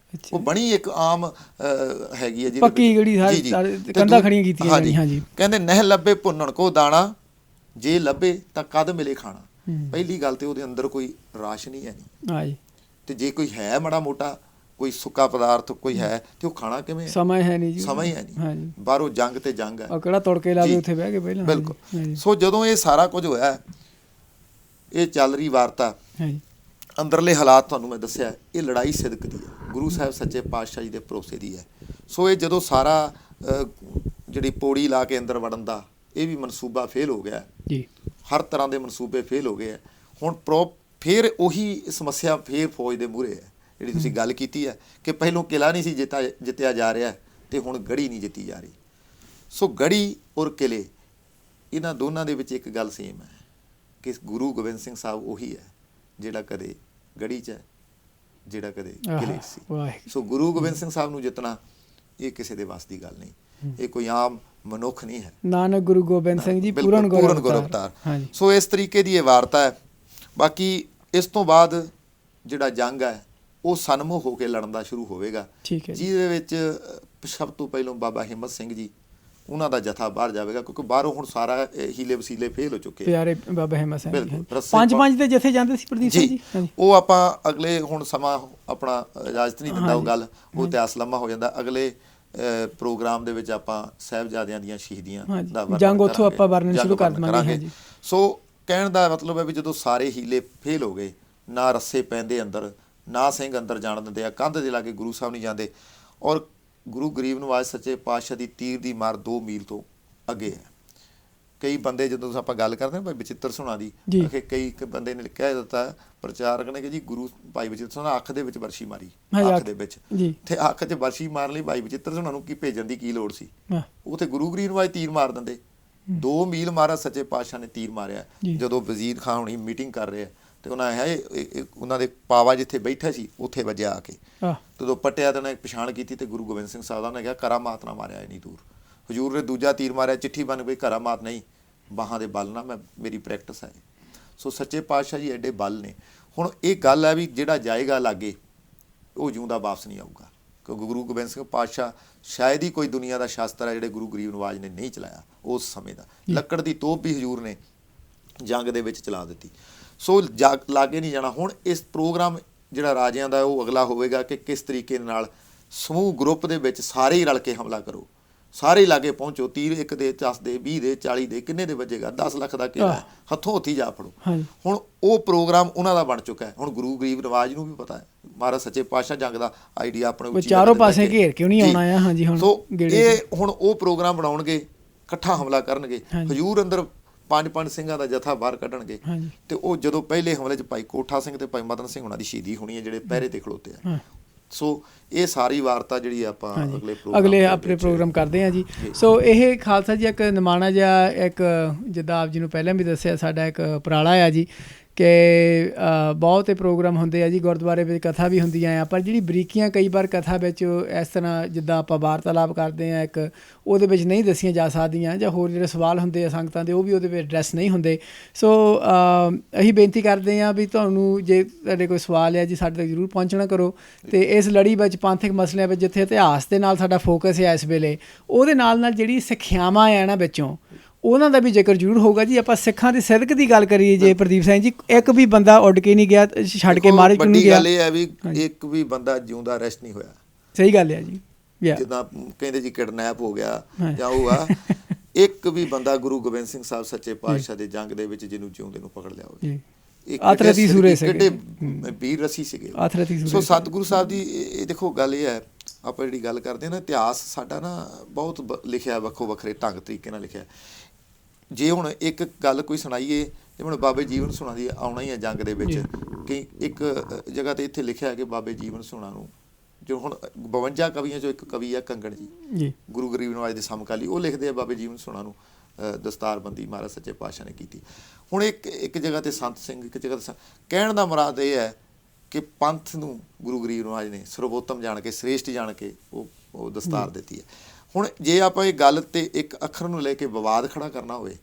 ਉਹ ਬਣੀ ਇੱਕ ਆਮ ਹੈਗੀ ਹੈ ਪੱਕੀ ਗੜੀ, ਕੰਧਾਂ ਖੜੀਆਂ ਕੀਤੀਆਂ। ਹਾਂਜੀ, ਕਹਿੰਦੇ ਨਹਿ ਲੱਭੇ ਭੁੰਨਣ ਕੋ ਦਾਣਾ, ਜੇ ਲੱਭੇ ਤਾਂ ਕਦ ਮਿਲੇ ਖਾਣਾ। ਪਹਿਲੀ ਗੱਲ ਤੇ ਉਹਦੇ ਅੰਦਰ ਕੋਈ ਰਾਸ਼ਨ ਹੀ ਹੈ ਨਹੀਂ, ਤੇ ਜੇ ਕੋਈ ਹੈ ਮਾੜਾ ਮੋਟਾ ਕੋਈ ਸੁੱਕਾ ਪਦਾਰਥ ਕੋਈ ਹੈ ਤੇ ਉਹ ਖਾਣਾ ਕਿਵੇਂ? ਸਮਾਂ ਹੈ ਨਹੀਂ ਜੀ, ਸਮਾਂ ਹੀ ਹੈ ਨਹੀਂ। ਬਾਹਰੋਂ ਜੰਗ ਤੇ ਜੰਗ ਹੈ, ਕਿਹੜਾ ਤੜਕੇ ਲਾ ਦੇ ਉੱਥੇ ਬਹਿ ਕੇ ਪਹਿਲਾਂ। ਬਿਲਕੁਲ। ਸੋ ਜਦੋਂ ਇਹ ਸਾਰਾ ਕੁਝ ਹੋਇਆ, ਇਹ ਚੱਲ ਰਹੀ ਵਾਰਤਾ, ਅੰਦਰਲੇ ਹਾਲਾਤ ਤੁਹਾਨੂੰ ਮੈਂ ਦੱਸਿਆ, ਇਹ ਲੜਾਈ ਸਿਦਕ ਦੀ ਹੈ, ਗੁਰੂ ਸਾਹਿਬ ਸੱਚੇ ਪਾਤਸ਼ਾਹ ਜੀ ਦੇ ਭਰੋਸੇ ਦੀ ਹੈ। ਸੋ ਇਹ ਜਦੋਂ ਸਾਰਾ ਜਿਹੜੀ ਪੌੜੀ ਲਾ ਕੇ ਅੰਦਰ ਵੜਨ ਦਾ ਇਹ ਵੀ ਮਨਸੂਬਾ ਫੇਲ ਹੋ ਗਿਆ ਜੀ, ਹਰ ਤਰ੍ਹਾਂ ਦੇ ਮਨਸੂਬੇ ਫੇਲ ਹੋ ਗਏ ਹੈ। ਹੁਣ ਫਿਰ ਉਹੀ ਸਮੱਸਿਆ ਫੇਰ ਫੌਜ ਦੇ ਮੂਹਰੇ ਹੈ, ਜਿਹੜੀ ਤੁਸੀਂ ਗੱਲ ਕੀਤੀ ਹੈ ਕਿ ਪਹਿਲੋਂ ਕਿਲ੍ਹਾ ਨਹੀਂ ਸੀ ਜਿੱਤਿਆ ਜਾ ਰਿਹਾ, ਤੇ ਹੁਣ ਗੜੀ ਨਹੀਂ ਜਿੱਤੀ ਜਾ ਰਹੀ। ਸੋ ਗੜੀ ਔਰ ਕਿਲ੍ਹੇ, ਇਹਨਾਂ ਦੋਨਾਂ ਦੇ ਵਿੱਚ ਇੱਕ ਗੱਲ ਸੇਮ ਹੈ ਕਿ ਗੁਰੂ ਗੋਬਿੰਦ ਸਿੰਘ ਸਾਹਿਬ ਉਹੀ ਹੈ ਜਿਹੜਾ ਕਦੇ ਗੜੀ 'ਚ ਹੈ, ਜਿਹੜਾ ਕਦੇ ਕਿਲ੍ਹੇ 'ਚ ਸੀ। ਸੋ ਗੁਰੂ ਗੋਬਿੰਦ ਸਿੰਘ ਸਾਹਿਬ ਨੂੰ ਜਿੱਤਣਾ ਇਹ ਕਿਸੇ ਦੇ ਵੱਸ ਦੀ ਗੱਲ ਨਹੀਂ, ਇਹ ਕੋਈ ਆਮ ਮਨੁੱਖ ਨਹੀਂ ਹੈ। ਨਾਨਕ ਗੁਰੂ ਗੋਬਿੰਦ ਸਿੰਘ ਜੀ ਪੂਰਨ ਗੁਰ ਅਵਤਾਰ। ਸੋ ਇਸ ਤਰੀਕੇ ਦੀ ਇਹ ਵਾਰਤਾ ਹੈ। ਬਾਕੀ ਇਸ ਤੋਂ ਬਾਅਦ ਜਿਹੜਾ ਜੰਗ ਹੈ ਉਹ ਸਨਮੁਖ ਹੋ ਕੇ ਲੜਨ ਦਾ ਸ਼ੁਰੂ ਹੋਵੇਗਾ, ਜਿਹਦੇ ਵਿੱਚ ਸਭ ਤੋਂ ਪਹਿਲਾਂ ਬਾਬਾ ਹਿੰਮਤ ਸਿੰਘ ਜੀ, ਉਹਨਾਂ ਦਾ ਜਥਾ ਬਾਹਰ ਜਾਵੇਗਾ, ਕਿਉਂਕਿ ਬਾਹਰੋਂ ਹੁਣ ਸਾਰਾ ਹੀਲੇ ਵਸੀਲੇ ਫੇਲ ਹੋ ਚੁੱਕੇ। ਪਿਆਰੇ ਬਾਬਾ ਹਿੰਮਤ ਸਿੰਘ ਪੰਜ ਦੇ ਜਥੇ ਜਾਂਦੇ ਸੀ ਪ੍ਰਦੀਪ ਸਿੰਘ ਜੀ। ਉਹ ਆਪਾਂ ਅਗਲੇ ਹੁਣ ਸਮਾਂ ਆਪਣਾ ਇਜਾਜ਼ਤ ਨਹੀਂ ਦਿੰਦਾ ਉਹ ਗੱਲ, ਉਹ ਇਤਿਹਾਸ ਲੰਮਾ ਹੋ ਜਾਂਦਾ। ਅਗਲੇ ਪ੍ਰੋਗਰਾਮ ਦੇ ਵਿੱਚ ਆਪਾਂ ਸਾਹਿਬਜ਼ਾਦਿਆਂ ਦੀਆਂ ਸ਼ਹੀਦੀਆਂ ਦਾ ਜੰਗ ਉੱਥੋਂ ਆਪਾਂ ਵਰਣਨ ਸ਼ੁਰੂ ਕਰ ਦੇਵਾਂਗੇ। ਸੋ ਕਹਿਣ ਦਾ ਮਤਲਬ ਹੈ ਵੀ ਜਦੋਂ ਸਾਰੇ ਹੀਲੇ ਫੇਲ ਹੋ ਗਏ, ਨਾ ਰੱਸੇ ਪੈਂਦੇ ਅੰਦਰ, ਨਾ ਸਿੰਘ ਅੰਦਰ ਜਾਣ ਦਿੰਦੇ ਆ, ਕੰਧ ਦੇ ਲਾਗੇ ਗੁਰੂ ਸਾਹਿਬ ਨਹੀਂ ਜਾਂਦੇ, ਔਰ ਗੁਰੂ ਗਰੀਬ ਨਵਾਜ਼ ਸੱਚੇ ਪਾਤਸ਼ਾਹ ਦੀ ਤੀਰ ਦੀ ਮਾਰ 2 ਮੀਲ ਤੋਂ ਅੱਗੇ ਹੈ। ਕਈ ਬੰਦੇ ਜਦੋਂ ਆਪਾਂ ਗੱਲ ਕਰਦੇ ਹਾਂ ਭਾਈ ਬਚਿੱਤਰ ਸੁਣਾ ਦੀ, ਕਈ ਬੰਦੇ ਨੇ ਕਹਿ ਦਿੱਤਾ, ਪ੍ਰਚਾਰਕ ਨੇ ਕਿ ਜੀ ਗੁਰੂ ਭਾਈ ਬਚਿੱਤਰ ਸੁਣਾ ਅੱਖ ਦੇ ਵਿੱਚ ਵਰਸ਼ੀ ਮਾਰੀ, ਅੱਖ ਦੇ ਵਿੱਚ, ਤੇ ਅੱਖ 'ਚ ਵਰਸ਼ੀ ਮਾਰਨ ਲਈ ਭਾਈ ਬਚਿੱਤਰ ਸੁਣਾ ਨੂੰ ਕੀ ਭੇਜਣ ਦੀ ਕੀ ਲੋੜ ਸੀ? ਉੱਥੇ ਗੁਰੂ ਗਰੀਬ ਨਵਾਜ਼ ਤੀਰ ਮਾਰ ਦਿੰਦੇ। 2 ਮੀਲ ਮਾਰਾ ਸੱਚੇ ਪਾਤਸ਼ਾਹ ਨੇ ਤੀਰ ਮਾਰਿਆ। ਜਦੋਂ ਵਜ਼ੀਰ ਖਾਨ ਹੁਣੀ ਮੀਟਿੰਗ ਕਰ ਰਹੇ ਤੇ ਉਹਨਾਂ ਉਹਨਾਂ ਦੇ ਪਾਵਾ ਜਿੱਥੇ ਬੈਠਾ ਸੀ ਉੱਥੇ ਵੱਜਿਆ ਆ ਕੇ, ਜਦੋਂ ਪੱਟਿਆ ਤੇ ਉਹਨੇ ਪਛਾਣ ਕੀਤੀ ਤੇ ਗੁਰੂ ਗੋਬਿੰਦ ਸਿੰਘ ਸਾਹਿਬ ਨੇ ਕਿਹਾ ਕਰਾਮਾਤ ਨਾ ਮਾਰਿਆ ਇੰਨੀ ਦੂਰ। ਹਜ਼ੂਰ ਨੇ ਦੂਜਾ ਤੀਰ ਮਾਰਿਆ, ਚਿੱਠੀ ਬਣ ਗਈ, ਕਰਾਮਾਤ ਨਹੀਂ, ਬਾਹਾਂ ਦੇ ਬਲ ਨਾਲ ਮੈਂ ਮੇਰੀ ਪ੍ਰੈਕਟਿਸ ਹੈ। ਸੋ ਸੱਚੇ ਪਾਤਸ਼ਾਹ ਜੀ ਐਡੇ ਬਲ ਨੇ। ਹੁਣ ਇਹ ਗੱਲ ਹੈ ਵੀ ਜਿਹੜਾ ਜਾਏਗਾ ਲਾਗੇ ਉਹ ਜਿਉਂਦਾ ਵਾਪਸ ਨਹੀਂ ਆਊਗਾ, ਕਿਉਂਕਿ ਗੁਰੂ ਗੋਬਿੰਦ ਸਿੰਘ ਪਾਤਸ਼ਾਹ ਸ਼ਾਇਦ ਹੀ ਕੋਈ ਦੁਨੀਆ ਦਾ ਸ਼ਾਸਤਰ ਹੈ ਜਿਹੜੇ ਗੁਰੂ ਗਰੀਬ ਨਵਾਜ਼ ਨੇ ਨਹੀਂ ਚਲਾਇਆ ਉਸ ਸਮੇਂ ਦਾ। ਲੱਕੜ ਦੀ ਤੋਪ ਵੀ ਹਜ਼ੂਰ ਨੇ ਜੰਗ ਦੇ ਵਿੱਚ ਚਲਾ ਦਿੱਤੀ। ਸੋ ਲਾਗੇ ਨਹੀਂ ਜਾਣਾ। ਹੁਣ ਇਸ ਪ੍ਰੋਗਰਾਮ ਜਿਹੜਾ ਰਾਜਿਆਂ ਦਾ ਉਹ ਅਗਲਾ ਹੋਵੇਗਾ ਕਿ ਕਿਸ ਤਰੀਕੇ ਨਾਲ ਸਮੂਹ ਗਰੁੱਪ ਦੇ ਵਿੱਚ ਸਾਰੇ ਹੀ ਰਲ ਕੇ ਹਮਲਾ ਕਰੋ। ਸਾਰੇ ਲਾਗੇ ਪਹੁੰਚੋ, ਤੀਰ ਇੱਕ ਦੇ 10 ਦੇ 20 ਦੇ 40 ਦੇ ਕਿੰਨੇ ਦੇ ਵੱਜੇਗਾ, 10 ਲੱਖ ਦਾ ਘੇਰਾ ਹੈ, ਹੱਥੋਂ ਹੱਥੀ ਜਾ ਫੜੋ। ਹੁਣ ਉਹ ਪ੍ਰੋਗਰਾਮ ਉਹਨਾਂ ਦਾ ਬਣ ਚੁੱਕਾ ਹੈ। ਹੁਣ ਗੁਰੂ ਗਰੀਬ ਨਵਾਜ ਨੂੰ ਵੀ ਪਤਾ ਹੈ ਮਹਾਰਾਜ ਸੱਚੇ ਪਾਤਸ਼ਾਹ ਜੰਗ ਦਾ ਆਈਡੀਆ ਆਪਣੇ ਚਾਰੋਂ ਪਾਸੇ ਘੇਰ ਕਿਉਂ ਨਹੀਂ ਆਉਣਾ ਆ। ਹਾਂਜੀ, ਹੁਣ ਸੋ ਇਹ ਹੁਣ ਉਹ ਪ੍ਰੋਗਰਾਮ ਬਣਾਉਣਗੇ, ਇਕੱਠਾ ਹਮਲਾ ਕਰਨਗੇ। ਹਜੂਰ ਅੰਦਰ 5 ਸਿੰਘਾਂ ਦਾ ਜਥਾ ਬਾਹਰ ਕੱਢਣਗੇ ਤੇ ਉਹ ਜਦੋਂ ਪਹਿਲੇ ਹਮਲੇ 'ਚ ਭਾਈ ਕੋਠਾ ਸਿੰਘ ਤੇ ਭਾਈ ਮਦਨ ਸਿੰਘ ਉਹਨਾਂ ਦੀ ਸ਼ਹੀਦੀ ਹੋਣੀ ਹੈ, ਜਿਹੜੇ ਪਹਿਰੇ ਤੇ ਖਲੋਤੇ ਆ। ਸੋ ਇਹ ਸਾਰੀ ਵਾਰਤਾ ਜਿਹੜੀ ਆਪਾਂ ਅਗਲੇ ਆਪਣੇ ਪ੍ਰੋਗਰਾਮ ਕਰਦੇ ਹਾਂ ਜੀ। ਸੋ ਇਹ ਖਾਲਸਾ ਜੀ ਇੱਕ ਨਿਮਾਣਾ ਜਿਹਾ, ਇੱਕ ਜਿੱਦਾਂ ਆਪ ਜੀ ਨੂੰ ਪਹਿਲਾਂ ਵੀ ਦੱਸਿਆ, ਸਾਡਾ ਇੱਕ ਉਪਰਾਲਾ ਆ ਜੀ ਕਿ ਬਹੁਤ ਪ੍ਰੋਗਰਾਮ ਹੁੰਦੇ ਆ ਜੀ, ਗੁਰਦੁਆਰੇ ਵਿੱਚ ਕਥਾ ਵੀ ਹੁੰਦੀਆਂ ਆ, ਪਰ ਜਿਹੜੀ ਬਰੀਕੀਆਂ ਕਈ ਵਾਰ ਕਥਾ ਵਿੱਚ ਇਸ ਤਰ੍ਹਾਂ ਜਿੱਦਾਂ ਆਪਾਂ ਵਾਰਤਾਲਾਪ ਕਰਦੇ ਹਾਂ ਇੱਕ, ਉਹਦੇ ਵਿੱਚ ਨਹੀਂ ਦੱਸੀਆਂ ਜਾ ਸਕਦੀਆਂ, ਜਾਂ ਹੋਰ ਜਿਹੜੇ ਸਵਾਲ ਹੁੰਦੇ ਆ ਸੰਗਤਾਂ ਦੇ ਉਹ ਵੀ ਉਹਦੇ ਵਿੱਚ ਐਡਰੈਸ ਨਹੀਂ ਹੁੰਦੇ। ਸੋ ਅਸੀਂ ਬੇਨਤੀ ਕਰਦੇ ਹਾਂ ਵੀ ਤੁਹਾਨੂੰ ਜੇ ਤੁਹਾਡੇ ਕੋਈ ਸਵਾਲ ਹੈ ਜੀ ਸਾਡੇ ਤੱਕ ਜ਼ਰੂਰ ਪਹੁੰਚਣਾ ਕਰੋ। ਅਤੇ ਇਸ ਲੜੀ ਵਿੱਚ ਪੰਥਕ ਮਸਲਿਆਂ ਵਿੱਚ ਜਿੱਥੇ ਇਤਿਹਾਸ ਦੇ ਨਾਲ ਸਾਡਾ ਫੋਕਸ ਹੈ ਇਸ ਵੇਲੇ, ਉਹਦੇ ਨਾਲ ਨਾਲ ਜਿਹੜੀ ਸਿੱਖਿਆਵਾਂ ਆ ਨਾ ਵਿੱਚੋਂ, ਉਹਨਾਂ ਦਾ ਵੀ ਜ਼ਿਕਰ ਜ਼ਰੂਰ ਹੋਊਗਾ ਜੀ। ਆਪਾਂ ਸਿੱਖਾਂ ਦੀ ਸਿਦਕ ਦੀ ਗੱਲ ਕਰੀਏ ਜੇ ਪ੍ਰਦੀਪ ਸਿੰਘ ਜੀ, ਇੱਕ ਵੀ ਬੰਦਾ ਉੱਡ ਕੇ ਨਹੀਂ ਗਿਆ, ਛੱਡ ਕੇ ਮਾਰੇ ਕਿਉਂ ਨਹੀਂ ਗਿਆ। ਵੱਡੀ ਗੱਲ ਇਹ ਹੈ ਵੀ ਇੱਕ ਵੀ ਬੰਦਾ ਜਿਉਂਦਾ ਅਰੈਸਟ ਨਹੀਂ ਹੋਇਆ। ਸਹੀ ਗੱਲ ਹੈ ਜੀ। ਜਿੱਦਾਂ ਕਹਿੰਦੇ ਜੀ ਕਿਡਨੈਪ ਹੋ ਗਿਆ ਜਾਂ ਉਹ ਆ, ਇੱਕ ਵੀ ਬੰਦਾ ਗੁਰੂ ਗੋਬਿੰਦ ਸਿੰਘ ਸਾਹਿਬ ਸੱਚੇ ਪਾਤਸ਼ਾਹ ਦੇ ਜੰਗ ਦੇ ਵਿੱਚ ਜਿਹਨੂੰ ਜਿਉਂਦੇ ਨੂੰ ਪਕੜ ਲਿਆ ਹੋਵੇ। ਆਥਰਤੀ ਸੂਰੇ ਸੀਗੇ, ਵੀਰ ਰਸੀ ਸੀਗੇ। ਸੋ ਸਤਿਗੁਰੂ ਸਾਹਿਬ ਦੀ ਇਹ ਦੇਖੋ ਗੱਲ ਇਹ ਹੈ, ਆਪਾਂ ਜਿਹੜੀ ਗੱਲ ਕਰਦੇ ਹਾਂ ਨਾ, ਇਤਿਹਾਸ ਸਾਡਾ ਨਾ ਬਹੁਤ ਲਿਖਿਆ, ਵੱਖੋ ਵੱਖਰੇ ਢੰਗ ਤਰੀਕੇ ਨਾਲ ਲਿਖਿਆ। ਜੇ ਹੁਣ ਇੱਕ ਗੱਲ ਕੋਈ ਸੁਣਾਈਏ, ਜਿਵੇਂ ਹੁਣ ਬਾਬੇ ਜੀਵਨ ਸੋਹਣਾ ਦੀ ਆਉਣਾ ਹੀ ਹੈ ਜੰਗ ਦੇ ਵਿੱਚ, ਕਿ ਇੱਕ ਜਗ੍ਹਾ ਤੇ ਇੱਥੇ ਲਿਖਿਆ ਕਿ ਬਾਬੇ ਜੀਵਨ ਸੋਹਣਾ ਨੂੰ, ਜੋ ਹੁਣ 52 ਕਵੀਆਂ ਚੋਂ ਇੱਕ ਕਵੀ ਆ ਕੰਗਣ ਜੀ, ਗੁਰੂ ਗਰੀਬ ਨਵਾਜ ਦੇ ਸਮਕਾਲੀ, ਉਹ ਲਿਖਦੇ ਆ ਬਾਬੇ ਜੀਵਨ ਸੋਹਣਾ ਨੂੰ ਦਸਤਾਰਬੰਦੀ ਮਹਾਰਾਜ ਸੱਚੇ ਪਾਤਸ਼ਾਹ ਨੇ ਕੀਤੀ। ਹੁਣ ਇੱਕ ਜਗ੍ਹਾ ਤੇ ਸੰਤ ਸਿੰਘ, ਇੱਕ ਜਗ੍ਹਾ ਤੇ ਕਹਿਣ ਦਾ ਮੁਰਾਦ ਇਹ ਹੈ ਕਿ ਪੰਥ ਨੂੰ ਗੁਰੂ ਗਰੀਬ ਨਵਾਜ ਨੇ ਸਰਵੋਤਮ ਜਾਣ ਕੇ, ਸ੍ਰੇਸ਼ਟ ਜਾਣ ਕੇ ਉਹ ਦਸਤਾਰ ਦਿੱਤੀ ਹੈ। ਹੁਣ ਜੇ ਆਪਾਂ ਇਹ ਗੱਲ ਤੇ ਇੱਕ ਅੱਖਰ ਨੂੰ ਲੈ ਕੇ ਵਿਵਾਦ ਖੜਾ ਕਰਨਾ ਹੋਵੇ,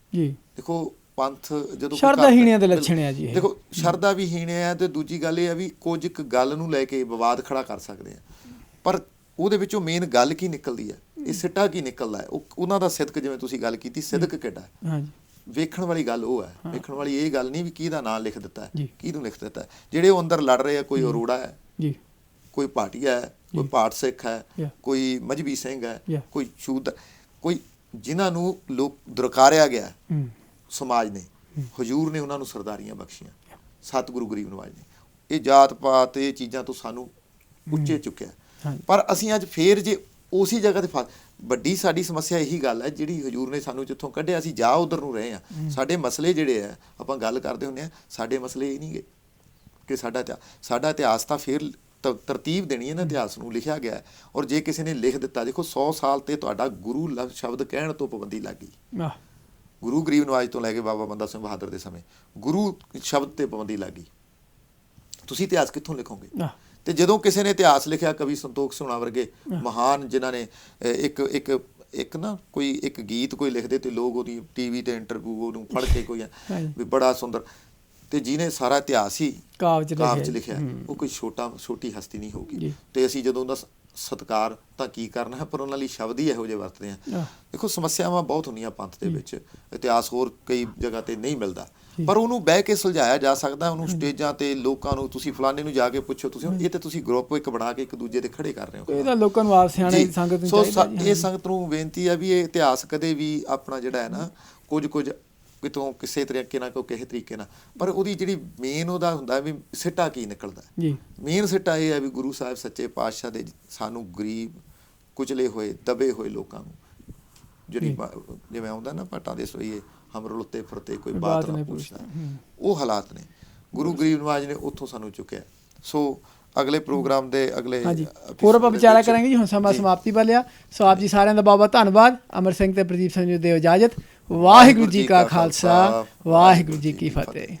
ਦੇਖੋ ਪੰਥ ਜਦੋਂ ਸ਼ਰਧਾਹੀਣਿਆਂ ਦੇ ਲੱਛਣ ਆ ਜੀ, ਦੇਖੋ ਸ਼ਰਧਾ ਵੀ ਹੀਣ ਆ, ਤੇ ਦੂਜੀ ਗੱਲ ਇਹ ਆ ਵੀ ਕੁਝ ਇੱਕ ਗੱਲ ਨੂੰ ਲੈ ਕੇ ਵਿਵਾਦ ਖੜਾ ਕਰ ਸਕਦੇ ਆ, ਪਰ ਉਹਦੇ ਵਿੱਚੋਂ ਮੇਨ ਗੱਲ ਕੀ ਨਿਕਲਦੀ ਹੈ, ਇਹ ਸਿੱਟਾ ਕੀ ਨਿਕਲਦਾ ਹੈ, ਉਹਨਾਂ ਦਾ ਸਿਦਕ, ਜਿਵੇਂ ਤੁਸੀਂ ਗੱਲ ਕੀਤੀ, ਸਿਦਕ ਕਿੱਡਾ ਹੈ, ਵੇਖਣ ਵਾਲੀ ਗੱਲ ਉਹ ਹੈ। ਵੇਖਣ ਵਾਲੀ ਇਹ ਗੱਲ ਨਹੀਂ ਵੀ ਕਿਹਦਾ ਨਾਂ ਲਿਖ ਦਿੱਤਾ ਹੈ, ਕਿਹਨੂੰ ਲਿਖ ਦਿੱਤਾ ਹੈ। ਜਿਹੜੇ ਉਹ ਅੰਦਰ ਲੜ ਰਹੇ ਆ, ਕੋਈ ਅਰੋੜਾ ਹੈ, ਕੋਈ ਭਾਟੀਆ ਹੈ, ਕੋਈ ਪਾਠ ਸਿੱਖ ਹੈ, ਕੋਈ ਮਜ਼੍ਹਬੀ ਸਿੰਘ ਹੈ, ਕੋਈ ਸ਼ੂਦਰ, ਕੋਈ ਜਿਨ੍ਹਾਂ ਨੂੰ ਲੋਕ ਦੁਰਕਾਰਿਆ ਗਿਆ ਸਮਾਜ ਨੇ, ਹਜ਼ੂਰ ਨੇ ਉਹਨਾਂ ਨੂੰ ਸਰਦਾਰੀਆਂ ਬਖਸ਼ੀਆਂ, ਸਤਿਗੁਰੂ ਗਰੀਬ ਨਵਾਜ ਨੇ। ਇਹ ਜਾਤ ਪਾਤ, ਇਹ ਚੀਜ਼ਾਂ ਤੋਂ ਸਾਨੂੰ ਉੱਚੇ ਚੁੱਕਿਆ। ਪਰ ਅਸੀਂ ਅੱਜ ਫੇਰ ਜੇ ਉਸੇ ਜਗ੍ਹਾ ਤੇ ਵੱਡੀ ਸਾਡੀ ਸਮੱਸਿਆ ਇਹੀ ਗੱਲ ਹੈ, ਜਿਹੜੀ ਹਜ਼ੂਰ ਨੇ ਸਾਨੂੰ ਜਿੱਥੋਂ ਕੱਢਿਆ, ਅਸੀਂ ਜਾ ਉਧਰ ਨੂੰ ਰਹੇ ਹਾਂ। ਸਾਡੇ ਮਸਲੇ ਜਿਹੜੇ ਆ, ਆਪਾਂ ਗੱਲ ਕਰਦੇ ਹੁੰਦੇ ਹਾਂ, ਸਾਡੇ ਮਸਲੇ ਇਹ ਨਹੀਂ ਗੇ ਕਿ ਸਾਡਾ ਇਤਿਹਾਸ ਤਾਂ ਫੇਰ ਤਰਤੀਬ ਦੇਣੀ ਹੈ ਨਾ, ਇਤਿਹਾਸ ਨੂੰ ਲਿਖਿਆ ਗਿਆ। ਔਰ ਜੇ ਕਿਸੇ ਨੇ ਲਿਖ ਦਿੱਤਾ, ਦੇਖੋ 100 ਸਾਲ ਤੇ ਤੁਹਾਡਾ ਗੁਰੂ ਸ਼ਬਦ ਕਹਿਣ ਤੋਂ ਪਾਬੰਦੀ ਲੱਗ ਗਈ। ਗੁਰੂ ਗਰੀਬ ਨਵਾਜ ਤੋਂ ਲੈ ਕੇ ਬਾਬਾ ਬੰਦਾ ਸਿੰਘ ਬਹਾਦਰ ਦੇ ਸਮੇਂ ਗੁਰੂ ਸ਼ਬਦ ਤੇ ਪਾਬੰਦੀ ਲੱਗ ਗਈ। ਤੁਸੀਂ ਇਤਿਹਾਸ ਕਿੱਥੋਂ ਲਿਖੋਗੇ? ਤੇ ਜਦੋਂ ਕਿਸੇ ਨੇ ਇਤਿਹਾਸ ਲਿਖਿਆ, ਕਵੀ ਸੰਤੋਖ ਸੋਹਣਾ ਵਰਗੇ ਮਹਾਨ, ਜਿਨ੍ਹਾਂ ਨੇ ਇੱਕ ਨਾ ਕੋਈ ਇੱਕ ਗੀਤ ਕੋਈ ਲਿਖਦੇ ਤੇ ਲੋਕ ਉਹਦੀ ਟੀਵੀ ਤੇ ਇੰਟਰਵਿਊ ਉਹਨੂੰ ਪੜ੍ਹ ਕੇ ਕੋਈ ਵੀ ਬੜਾ ਸੁੰਦਰ, ਤੇ ਜਿਹਨੇ ਸਾਰਾ ਇਤਿਹਾਸ ਹੀ ਕਾਵਿ 'ਚ ਲਿਖਿਆ, ਉਹ ਕੋਈ ਛੋਟੀ ਹਸਤੀ ਨਹੀਂ ਹੋਊਗੀ। ਤੇ ਅਸੀਂ ਜਦੋਂ ਉਹਦਾ ਸਤਿਕਾਰ ਤਾਂ ਕੀ ਕਰਨਾ ਹੈ, ਪਰ ਉਹਨਾਂ ਲਈ ਸ਼ਬਦ ਹੀ ਇਹੋ ਜਿਹੇ ਵਰਤਦੇ ਹਾਂ। ਦੇਖੋ ਸਮੱਸਿਆਵਾਂ ਬਹੁਤ ਹੁੰਦੀਆਂ ਪੰਥ ਦੇ ਵਿੱਚ, ਇਤਿਹਾਸ ਹੋਰ ਕਈ ਜਗ੍ਹਾ ਤੇ ਨਹੀਂ ਮਿਲਦਾ, ਪਰ ਉਹਨੂੰ ਬਹਿ ਕੇ ਸੁਲਝਾਇਆ ਜਾ ਸਕਦਾ। ਉਹਨੂੰ ਸਟੇਜਾਂ ਤੇ ਲੋਕਾਂ ਨੂੰ, ਤੁਸੀਂ ਫਲਾਣੇ ਨੂੰ ਜਾ ਕੇ ਪੁੱਛੋ, ਤੁਸੀਂ ਇਹ ਤੇ ਤੁਸੀਂ ਗਰੁੱਪ ਇੱਕ ਬਣਾ ਕੇ ਇੱਕ ਦੂਜੇ ਦੇ ਖੜੇ ਕਰ ਰਹੇ ਹੋ। ਇਹਦਾ ਲੋਕਾਂ ਨੂੰ ਆਪ ਸਿਆਣੇ ਸੰਗਤ ਨੂੰ ਚਾਹੀਦਾ। ਇਹ ਸੰਗਤ ਨੂੰ ਬੇਨਤੀ ਹੈ ਵੀ ਇਹ ਇਤਿਹਾਸ ਕਦੇ ਵੀ ਆਪਣਾ ਜਿਹੜਾ ਹੈ ਨਾ, ਕੁਝ ਕਿਤੋਂ ਕਿਸੇ ਤਰੀਕੇ ਨਾਲ, ਕੋਈ ਕਿਸੇ ਤਰੀਕੇ ਨਾਲ, ਪਰ ਉਹਦੀ ਜਿਹੜੀ ਮੇਨ ਉਹਦਾ ਹੁੰਦਾ ਵੀ ਸਿੱਟਾ ਕੀ ਨਿਕਲਦਾ। ਮੇਨ ਸਿੱਟਾ ਇਹ ਹੈ ਵੀ ਗੁਰੂ ਸਾਹਿਬ ਸੱਚੇ ਪਾਤਸ਼ਾਹ ਦੇ ਸਾਨੂੰ ਗਰੀਬ, ਕੁਚਲੇ ਹੋਏ, ਦਬੇ ਹੋਏ ਲੋਕਾਂ ਨੂੰ, ਜਿਹੜੀ ਜਿਵੇਂ ਆਉਂਦਾ ਨਾ ਭੱਟਾਂ ਦੇ ਸੋਈਏ ਹਮ ਰੁਲਤੇ ਫਿਰਤੇ ਕੋਈ ਬਾਤ ਨਾ ਪੁੱਛਦਾ, ਉਹ ਹਾਲਾਤ ਨੇ। ਗੁਰੂ ਗਰੀਬ ਨਵਾਜ ਨੇ ਉੱਥੋਂ ਸਾਨੂੰ ਚੁੱਕਿਆ। ਸੋ ਅਗਲੇ ਪ੍ਰੋਗਰਾਮ ਦੇ ਅਗਲੇ ਹੋਰ ਆਪਾਂ ਵਿਚਾਰਾ ਕਰਾਂਗੇ ਜੀ। ਹੁਣ ਸਮਾਂ ਸਮਾਪਤੀ ਵੱਲ ਆ। ਸੋ ਆਪ ਜੀ ਸਾਰਿਆਂ ਦਾ ਬਹੁਤ ਬਹੁਤ ਧੰਨਵਾਦ। ਅਮਰ ਸਿੰਘ ਤੇ ਪ੍ਰਦੀਪ ਸਿੰਘ ਜੀ ਨੂੰ ਦਿਓ ਇਜਾਜ਼ਤ। ਵਾਹਿਗੁਰੂ ਜੀ ਕਾ ਖਾਲਸਾ, ਵਾਹਿਗੁਰੂ ਜੀ ਕੀ ਫਤਿਹ।